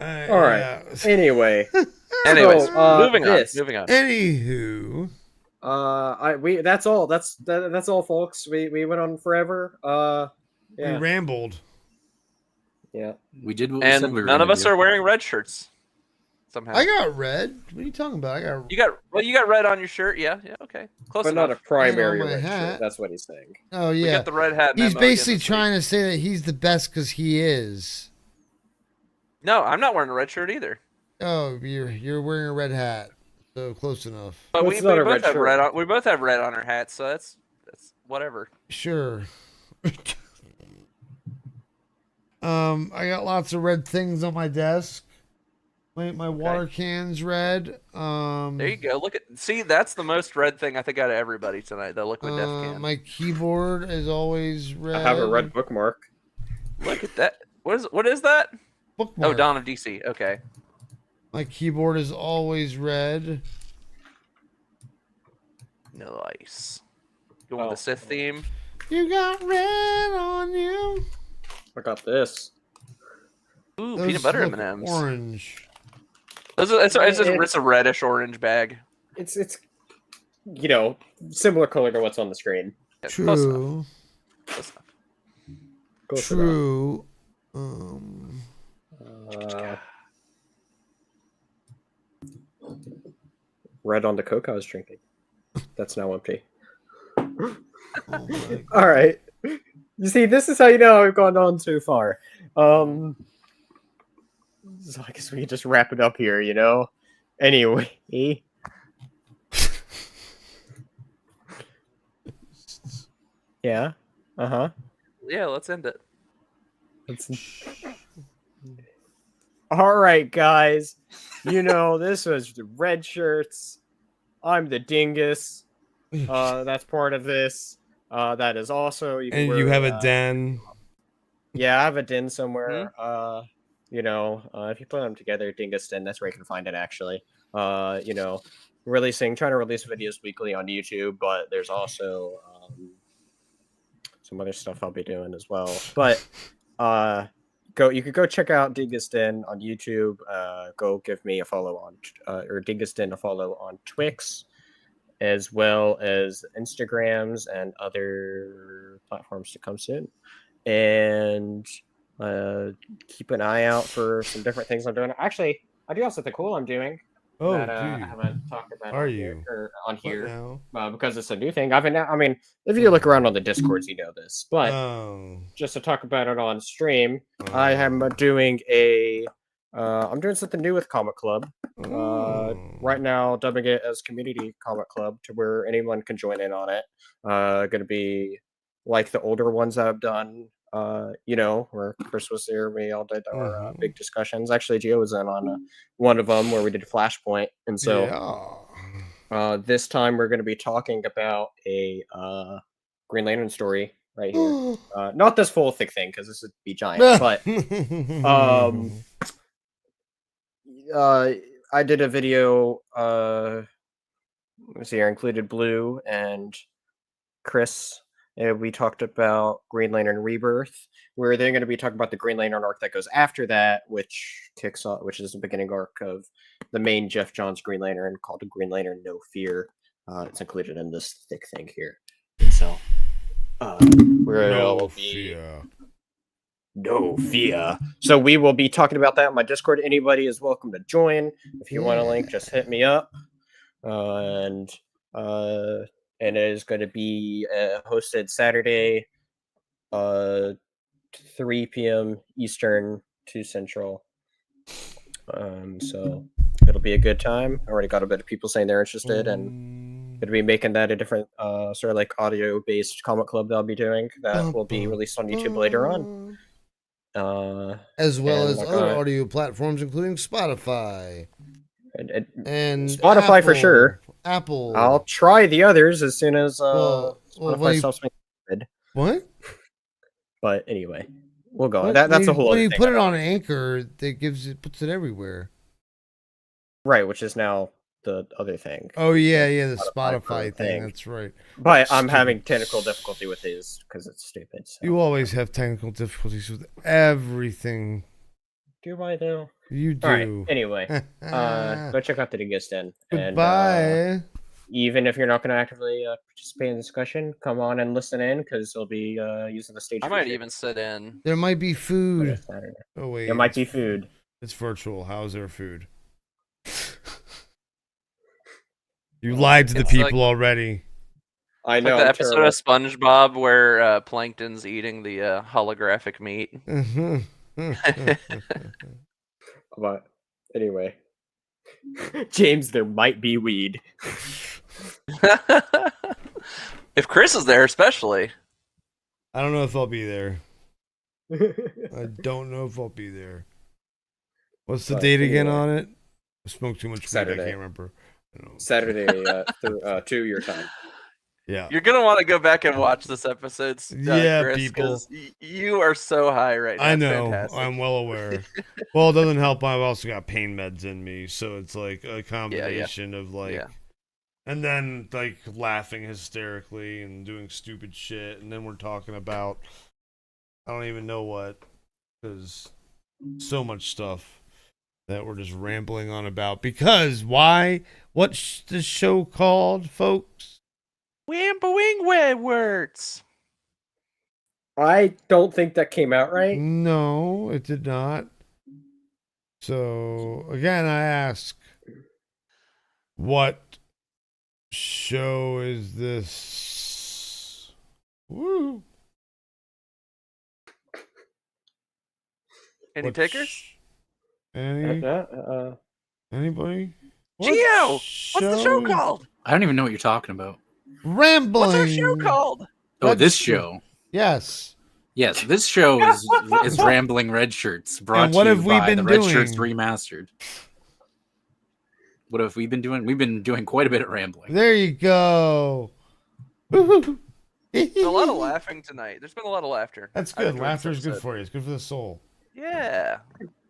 S2: All right.
S1: yeah.
S2: Anyway,
S3: Anyways,
S2: So,
S3: moving
S2: this.
S3: on.
S1: Anywho,
S2: that's all. That's all, folks. We went on forever.
S1: we
S2: Yeah,
S1: rambled.
S2: yeah.
S4: We did what we
S3: And
S4: said we were
S3: none
S4: gonna
S3: of us
S4: do.
S3: are wearing red shirts. Somehow.
S1: I got red. What are you talking about? I got.
S3: You got red on your shirt, yeah, okay. Close
S2: But
S3: enough.
S2: not a primary
S1: And on my
S2: red shirt.
S1: hat.
S2: That's what he's saying.
S1: Oh
S3: We
S1: yeah.
S3: got the red hat.
S1: He's
S3: memo again
S1: basically
S3: this week.
S1: trying to say that he's the best because he is.
S3: No, I'm not wearing a red shirt either.
S1: Oh, you're wearing a red hat, so close enough.
S3: But
S2: Well,
S3: we
S2: it's not a
S3: both
S2: red
S3: have
S2: shirt.
S3: red on. We both have red on our hats, so that's whatever.
S1: Sure. I got lots of red things on my desk. My water can's red.
S3: There you go. See, that's the most red thing I think out of everybody tonight. The liquid death can.
S1: My keyboard is always red.
S2: I have a red bookmark.
S3: Look at that. What is that?
S1: bookmark.
S3: Oh, Dawn of DC. Okay.
S1: My keyboard is always red.
S3: Nice. Going with the Sith theme.
S1: You got red on you.
S2: I got this.
S3: Ooh,
S1: Those
S3: peanut butter
S1: look
S3: M&Ms.
S1: Orange.
S3: It's a reddish orange bag.
S2: It's similar color to what's on the screen.
S3: Yeah, close enough.
S1: True.
S3: Close enough.
S2: Close
S1: True.
S2: enough. Red on the Coke I was drinking. That's now empty.
S1: Oh my
S2: All right. You see, this is how you know I've gone on too far. So I guess we can just wrap it up here, Anyway. Yeah. Uh-huh.
S3: Yeah, let's end it.
S2: All right, guys. This was the red shirts. I'm the dingus. That's part of this. That is also
S1: And you have a den.
S2: Yeah, I have a den somewhere. If you put them together, dingus den. That's where you can find it. Actually, trying to release videos weekly on YouTube, but there's also some other stuff I'll be doing as well. But you could go check out Dingus Den on YouTube. Go give me a follow on or Dingus Den a follow on Twix, as well as Instagrams and other platforms to come soon. And keep an eye out for some different things I'm doing. Actually, I do have something cool I'm doing that I haven't talked about on here because it's a new thing. If you look around on the Discords, you know this. But just to talk about it on stream, I am doing I'm doing something new with Comic Club. Right now, dubbing it as Community Comic Club, to where anyone can join in on it. Going to be like the older ones that I've done. Where Chris was there, we all did our big discussions. Actually, Gio was in on one of them where we did Flashpoint, and so this time we're going to be talking about a Green Lantern story right here. Not this full thick thing because this would be giant, but I did a video. Let's see, I included Blue and Chris. We talked about Green Lantern Rebirth, where they're going to be talking about the Green Lantern arc that goes after that, which is the beginning arc of the main Jeff Johns Green Lantern called Green Lantern No Fear. It's included in this thick thing here. And so, No fear. So we will be talking about that on my Discord. Anybody is welcome to join. If you want a link, just hit me up. And it is going to be hosted Saturday, 3 p.m. Eastern, 2 Central. So it'll be a good time. I already got a bit of people saying they're interested, and going to be making that a different sort of like audio-based comic club that I'll be doing that will be released on YouTube later on.
S6: As well as other audio platforms, including Spotify. And
S2: Spotify
S6: Apple,
S2: for sure.
S6: Apple.
S2: I'll try the others as soon as Spotify stops making it.
S6: What?
S2: But anyway, we'll go. That's a whole.
S6: When you put it on Anchor, that puts it everywhere.
S2: Right, which is now the other thing.
S6: Oh yeah, the Spotify thing. That's right.
S2: But I'm having technical difficulty with these because it's stupid. So.
S6: You always have technical difficulties with everything.
S2: Do I though?
S6: You do.
S2: All right. Anyway, go check out the Dingus Den.
S6: Goodbye.
S2: And, even if you're not going to actively participate in the discussion, come on and listen in because they'll be using the stage.
S3: I might even sit in.
S6: There might be food. Oh wait,
S2: there might be food.
S6: It's virtual. How's there food? You lied to the people already.
S2: I know.
S3: Like the episode of SpongeBob where Plankton's eating the holographic meat.
S2: But anyway, James, there might be weed.
S3: If Chris is there, especially.
S6: I don't know if I'll be there. I don't know if I'll be there. What's the date again on it? I smoked too much weed. I can't remember.
S2: Saturday, 2 your time.
S6: Yeah.
S3: You're gonna want to go back and watch this episode.
S6: Yeah,
S3: Chris,
S6: people.
S3: You are so high right now.
S6: I know.
S3: Fantastic.
S6: I'm well aware. Well, it doesn't help. I've also got pain meds in me, so it's like a combination of like, and then like laughing hysterically and doing stupid shit, and then we're talking about I don't even know what, because so much stuff that we're just rambling on about. Because why? What's the show called, folks?
S3: Wham-ba-wing words.
S2: I don't think that came out right.
S6: No, it did not. So, again, I ask, what show is this? Woo.
S3: Any takers?
S6: Anybody?
S3: Gio, what's the show called?
S4: I don't even know what you're talking about.
S6: Rambling.
S3: What's our show called?
S4: Oh, this show.
S6: Yes.
S4: Yes, this show is Rambling Red Shirts, brought
S1: And what
S4: to you
S1: have we
S4: by
S1: been
S4: the Red Shirts
S1: doing?
S4: Remastered. What have we been doing? We've been doing quite a bit of rambling.
S1: There you go.
S3: There's a lot of laughing tonight. There's been a lot of laughter.
S1: That's
S3: I've
S1: good.
S3: enjoyed
S1: Laughter
S3: this
S1: is good
S3: episode.
S1: for you. It's good for the soul.
S3: Yeah.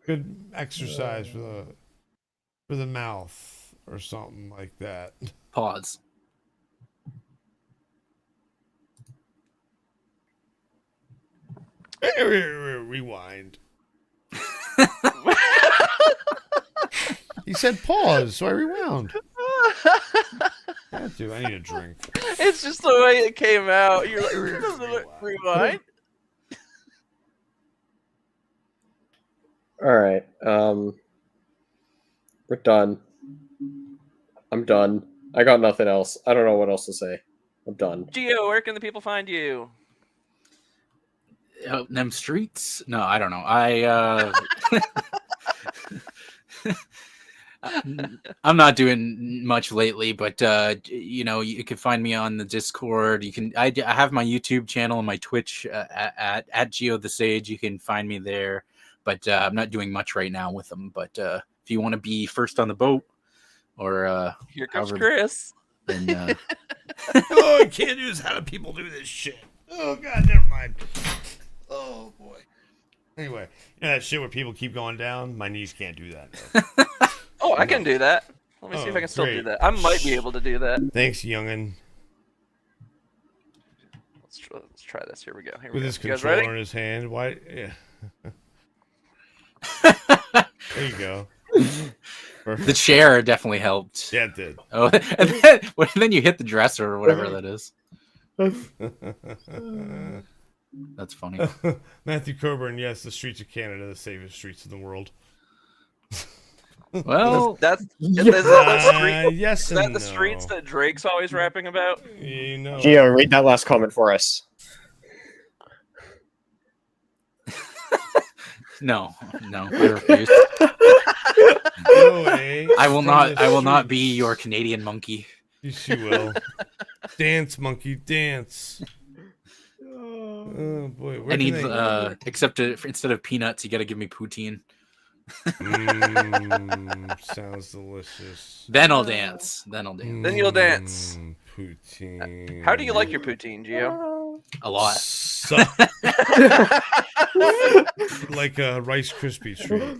S1: Good exercise for the mouth or something like that.
S4: Pause.
S1: Rewind. He said pause, so I rewound. I need a drink.
S3: It's just the way it came out. You're like, rewind.
S2: All right. We're done. I'm done. I got nothing else. I don't know what else to say. I'm done.
S3: Gio, where can the people find you?
S4: Out in them streets? No, I don't know. I'm not doing much lately, but you can find me on the Discord. I have my YouTube channel and my Twitch at Geo the Sage. You can find me there, but I'm not doing much right now with them. But if you want to be first on the boat, or
S3: Here comes
S4: however-
S3: Chris.
S4: then
S1: Oh, I can't do this. How do people do this shit? Oh, God, never mind. Oh, boy. Anyway, you know that shit where people keep going down? My knees can't do that.
S3: Oh, I can do that. Let me see if
S1: Oh,
S3: I can still do
S1: great.
S3: that. I might be able to do that.
S1: Thanks, youngin.
S3: Let's try this. Here we go. Here we
S1: With
S3: go.
S1: his
S3: You guys
S1: controller
S3: ready?
S1: in his hand. Why? Yeah. There you go. Perfect.
S4: the chair definitely helped.
S1: Yeah, it did.
S4: Oh, and then you hit the dresser or whatever that is. That's funny.
S1: Matthew Coburn, yes, the streets of Canada, the safest streets in the world.
S4: Well,
S3: That's is that the street?
S1: Yes,
S3: Is that
S1: and
S3: the streets that Drake's always rapping about?
S1: You know.
S2: Gio, read that last comment for us.
S4: no, I refuse.
S1: No way.
S4: I will
S1: From
S4: not.
S1: the
S4: I will not
S1: streets.
S4: be your Canadian monkey.
S1: Yes, you will. Dance, monkey, dance. Oh boy. Where
S4: I need,
S1: can they-
S4: instead of peanuts, you got to give me poutine.
S1: Sounds delicious.
S4: Then I'll dance. Then
S3: You'll dance.
S1: Poutine.
S3: How do you like your poutine, Gio?
S4: a lot.
S1: Suck. Like a Rice Krispie treat.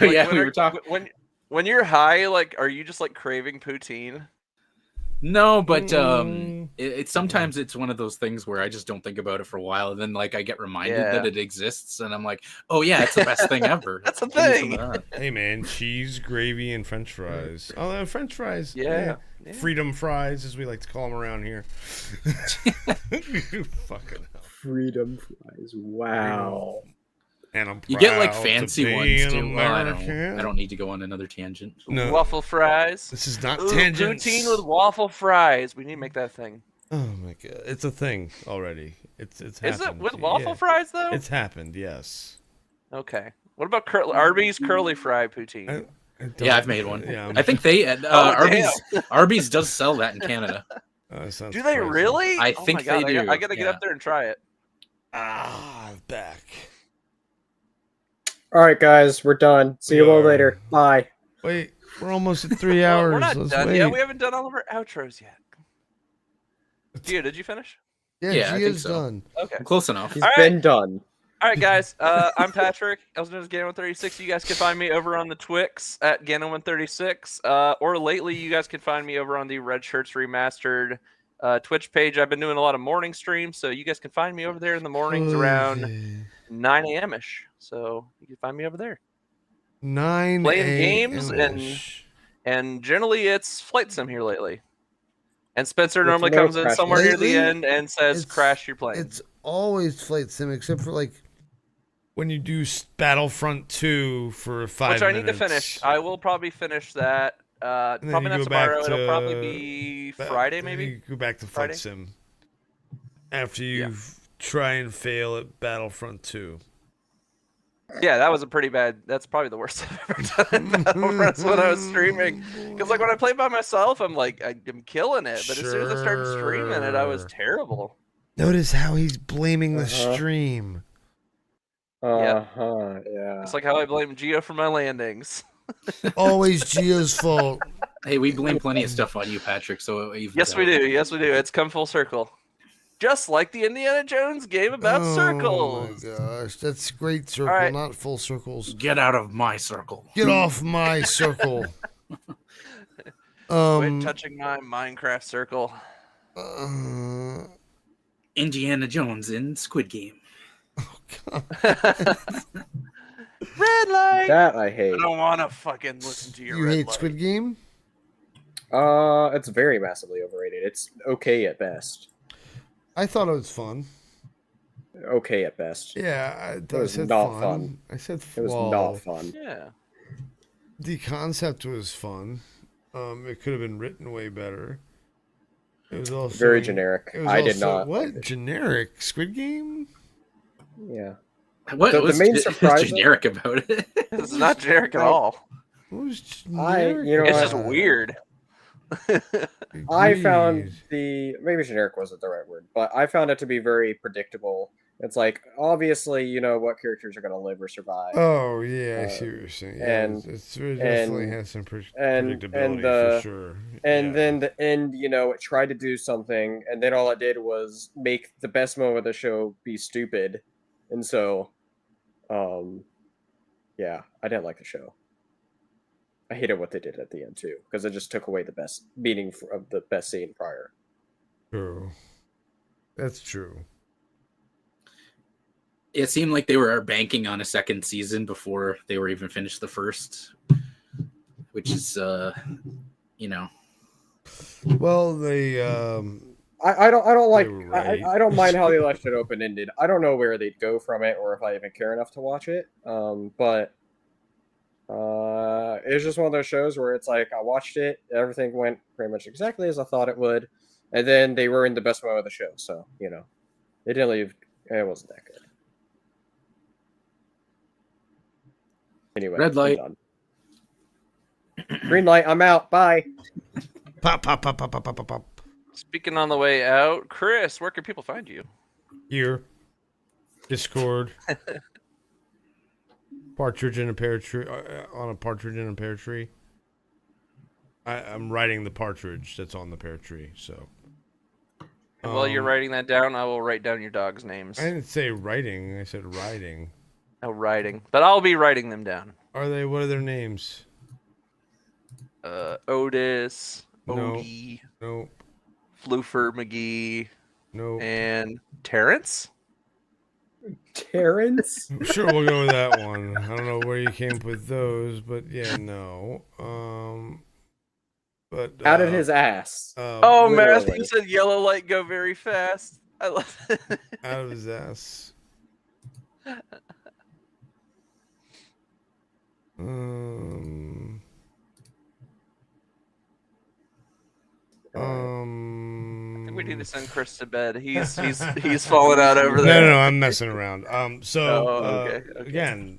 S3: Like,
S4: Yeah,
S3: when
S4: we
S3: are-
S4: were talking.
S3: When you're high, like, are you just like craving poutine?
S4: No, but sometimes it's one of those things where I just don't think about it for a while, and then like I get reminded
S3: Yeah.
S4: that it exists, and I'm like, oh yeah, it's the best thing ever.
S3: That's a
S4: Give me some
S3: thing.
S4: of that.
S1: Hey man, cheese, gravy, and French fries. Oh, French fries.
S3: Yeah. Yeah.
S1: Freedom fries, as we like to call them around here. Fucking hell.
S2: Freedom fries. Wow.
S1: And I'm
S4: You get like
S1: proud
S4: fancy
S1: to be
S4: ones
S1: an
S4: too. Well, I
S1: American.
S4: don't need to go on another tangent.
S1: No.
S3: Waffle fries.
S1: This is not
S3: Ooh,
S1: tangents.
S3: poutine with waffle fries. We need to make that thing.
S1: Oh my god, it's a thing already. It's
S3: Is
S1: happened.
S3: it with waffle
S1: Yeah.
S3: fries though?
S1: It's happened. Yes.
S3: Okay. What about Arby's curly fry poutine?
S1: I don't-
S4: Yeah, I've made one.
S1: Yeah,
S4: I think they Arby's does sell that in Canada.
S1: that sounds
S3: Do they
S1: crazy.
S3: really?
S4: I
S3: Oh
S4: think
S3: my God,
S4: they do,
S3: I gotta get
S4: yeah.
S3: up there and try it.
S1: Back.
S2: All right, guys, we're done. See you all later. Bye.
S1: Wait, we're almost at 3
S3: Well,
S1: hours.
S3: we're not
S1: Let's
S3: done
S1: wait.
S3: yet. We haven't done all of our outros yet. Gio, did you finish?
S1: Yeah,
S4: Yeah, I
S1: she
S4: think
S1: is
S4: so.
S1: done.
S3: Okay.
S4: Close enough.
S2: He's
S3: All right.
S2: been done.
S3: All right, guys. I'm Patrick. Also known as Ganon136. You guys can find me over on the Twix at Ganon136. Or lately, you guys can find me over on the Red Shirts Remastered Twitch page. I've been doing a lot of morning streams, so you guys can find me over there in the mornings around 9 a.m. ish. So you can find me over there.
S1: 9
S3: Playing games
S1: a.m.-ish.
S3: And generally, it's Flight Sim here lately. And Spencer
S2: With
S3: normally
S2: no
S3: comes in
S2: crash.
S3: somewhere near the
S1: Lately,
S3: end and says,
S1: it's-
S3: "Crash your plane."
S1: It's always Flight Sim, except for like when you do Battlefront 2 for 5
S3: Which I
S1: minutes.
S3: need to finish. I will probably finish that.
S1: And then
S3: Probably
S1: you
S3: not
S1: go back
S3: tomorrow. It'll
S1: to
S3: probably be Friday,
S1: then
S3: maybe.
S1: You go back to Flight
S3: Friday?
S1: Sim after you try and fail at Battlefront 2.
S3: Yeah, that was a pretty bad. That's probably the worst I've ever done in Battlefronts when I was streaming. Because like when I play by myself, I'm like I'm killing it. But as soon as I started streaming it, I was
S1: Sure.
S3: terrible.
S6: Notice how he's blaming the stream.
S2: Yeah.
S3: It's like how I blame Geo for my landings.
S6: Always Gio's fault.
S4: Hey, we blame plenty of stuff on you, Patrick. So
S3: Yes, we do. Yes, we do. It's come full circle. Just like the Indiana Jones game about circles.
S6: Oh my gosh, that's great circle, not full circles.
S4: Get out of my circle.
S6: Get off my circle.
S3: Quit touching my Minecraft circle.
S4: Indiana Jones in Squid Game.
S6: Oh God.
S3: Red light.
S2: That I hate.
S3: I don't want to fucking listen to your.
S6: You
S3: red
S6: hate
S3: light.
S6: Squid Game?
S2: It's very massively overrated. It's okay at best.
S6: I thought it was fun.
S2: Okay at best.
S6: Yeah,
S2: It was not fun.
S6: I said
S2: It was not fun.
S3: Yeah.
S6: The concept was fun. It could have been written way better. It was also
S2: Very generic. I did not.
S6: What generic Squid Game?
S2: Yeah.
S4: What
S2: The
S4: was
S2: main surprise
S4: generic about it?
S3: It's not generic at all.
S6: What was generic?
S2: you know
S3: It's
S2: what?
S3: just weird.
S2: I found
S6: Agreed.
S2: maybe generic wasn't the right word, but I found it to be very predictable. It's like, obviously, you know what characters are going to live or survive.
S6: Oh yeah, I see what you're saying. Yeah,
S2: and-
S6: it definitely has some
S2: and
S6: predictability
S2: the-
S6: for sure.
S2: And
S6: Yeah.
S2: then the end, you know, it tried to do something, and then all it did was make the best moment of the show be stupid. And so, yeah, I didn't like the show. I hated what they did at the end too, because it just took away the best meaning of the best scene prior.
S6: True. That's true.
S4: It seemed like they were banking on a second season before they were even finished the first, which is, you know.
S6: Well, they
S2: I don't like
S6: were right.
S2: I don't mind how they left it open ended. I don't know where they'd go from it or if I even care enough to watch it. But it's just one of those shows where it's like I watched it, everything went pretty much exactly as I thought it would, and then they were in the best moment of the show. So you know, they didn't leave. It wasn't that good. Anyway,
S4: Red light.
S2: I'm done. Green light. I'm out. Bye.
S6: pop, pop, pop, pop, pop, pop, pop, pop.
S3: Speaking on the way out, Chris, where can people find you?
S6: Here. Discord. Partridge in a pear tree. On a partridge in a pear tree. I'm writing the partridge that's on the pear tree. So.
S3: And while you're writing that down, I will write down your dog's names.
S6: I didn't say writing. I said writing.
S3: Oh, writing. But I'll be writing them down.
S6: Are they? What are their names?
S3: Otis,
S6: No.
S3: Odie,
S6: Nope.
S3: Floofer McGee,
S6: Nope.
S3: and Terrence?
S2: Terrence.
S6: Sure, we'll go with that one. I don't know where you came up with those, but yeah, no. But
S2: Out of his ass.
S3: Oh,
S2: literally.
S3: Matthew said yellow light go very fast. I love it.
S6: out of his ass.
S3: I think we need to send Chris to bed. He's falling out over there.
S6: No, I'm messing around. So
S3: okay.
S6: again,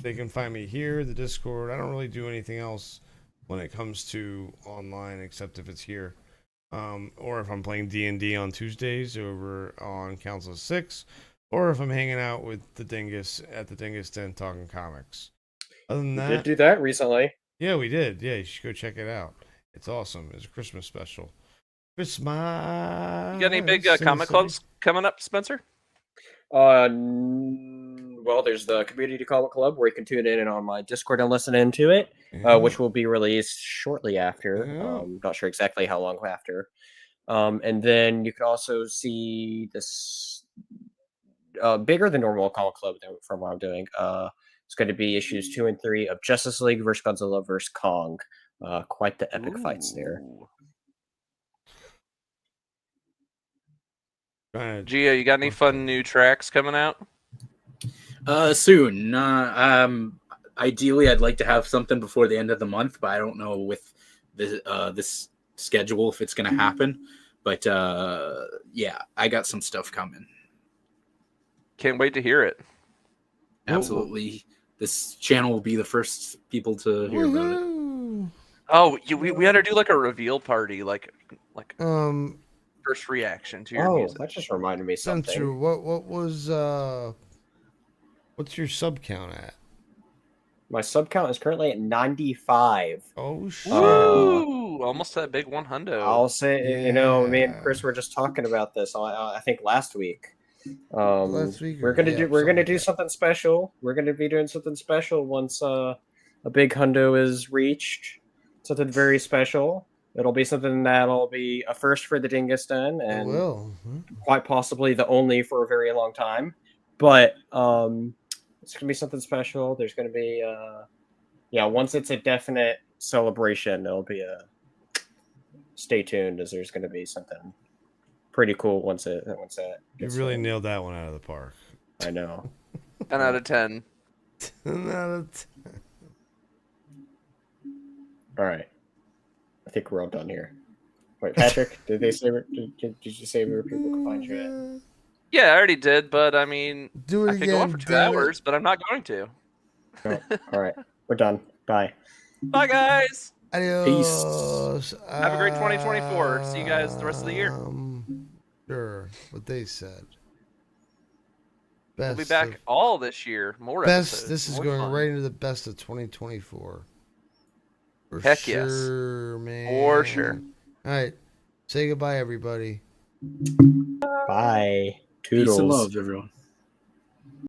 S6: they can find me here, the Discord. I don't really do anything else when it comes to online, except if it's here, or if I'm playing D&D on Tuesdays over on Council 6, or if I'm hanging out with the Dingus at the Dingus Den talking comics. Other than
S2: We
S6: that,
S2: did do that recently.
S6: yeah, we did. Yeah, you should go check it out. It's awesome. It's a Christmas special. Christmas.
S3: You got any big comic clubs coming up, Spencer?
S2: Well, there's the Community Comic Club where you can tune in and on my Discord and listen into it, which will be released shortly after.
S6: Yeah.
S2: Not sure exactly how long after. And then you can also see this bigger than normal comic club from what I'm doing. It's going to be issues 2 and 3 of Justice League vs. Godzilla vs. Kong. Quite the epic fights there.
S3: Gio, you got any fun new tracks coming out?
S4: Soon. Ideally, I'd like to have something before the end of the month, but I don't know with this schedule if it's going to happen. But yeah, I got some stuff coming.
S3: Can't wait to hear it.
S4: Absolutely. This channel will be the first people to hear about it.
S3: Oh, we had to do like a reveal party, like
S6: For
S3: first reaction to your
S2: Oh,
S3: music.
S2: that just reminded me something.
S6: Sensor, what was what's your sub count at?
S2: My sub count is currently at 95.
S6: Oh shit.
S3: Ooh, almost that big 100.
S2: I'll say, you know, me and
S6: Yeah.
S2: Chris were just talking about this. I think last week.
S6: Last week
S2: we're
S6: or-
S2: gonna
S6: yeah,
S2: do we're
S6: something
S2: gonna
S6: like
S2: do
S6: that.
S2: something special. We're gonna be doing something special once a big hundo is reached. Something very special. It'll be something that'll be a first for the Dingus Den,
S6: It
S2: and
S6: will.
S2: quite possibly the only for a very long time. But it's gonna be something special. There's gonna be once it's a definite celebration, it'll be a stay tuned, as there's gonna be something pretty cool once that
S6: You
S2: gets
S6: really
S2: done.
S6: nailed that one out of the park.
S2: I know.
S3: 10 out of 10.
S6: 10 out of 10.
S2: All right, I think we're all done here. Wait, Patrick, did they say did you say where people can find you at?
S3: Yeah, I already did, but I mean,
S6: Do it
S3: I could go on
S6: again,
S3: for 2
S6: damn it.
S3: hours, but I'm not going to.
S2: Oh, all right, we're done. Bye.
S3: Bye, guys.
S6: Adios.
S3: Have a great 2024. See you guys the rest of the year.
S6: Sure, what they said.
S3: We'll be
S6: Best
S3: back
S6: of-
S3: all this year. More
S6: Best.
S3: episodes.
S6: This is
S3: more
S6: going
S3: fun.
S6: right into the best of 2024. For
S3: Heck yes.
S6: sure, man.
S3: For sure.
S6: All right, say goodbye, everybody.
S2: Bye.
S4: Peace and
S2: Toodles.
S4: love, everyone.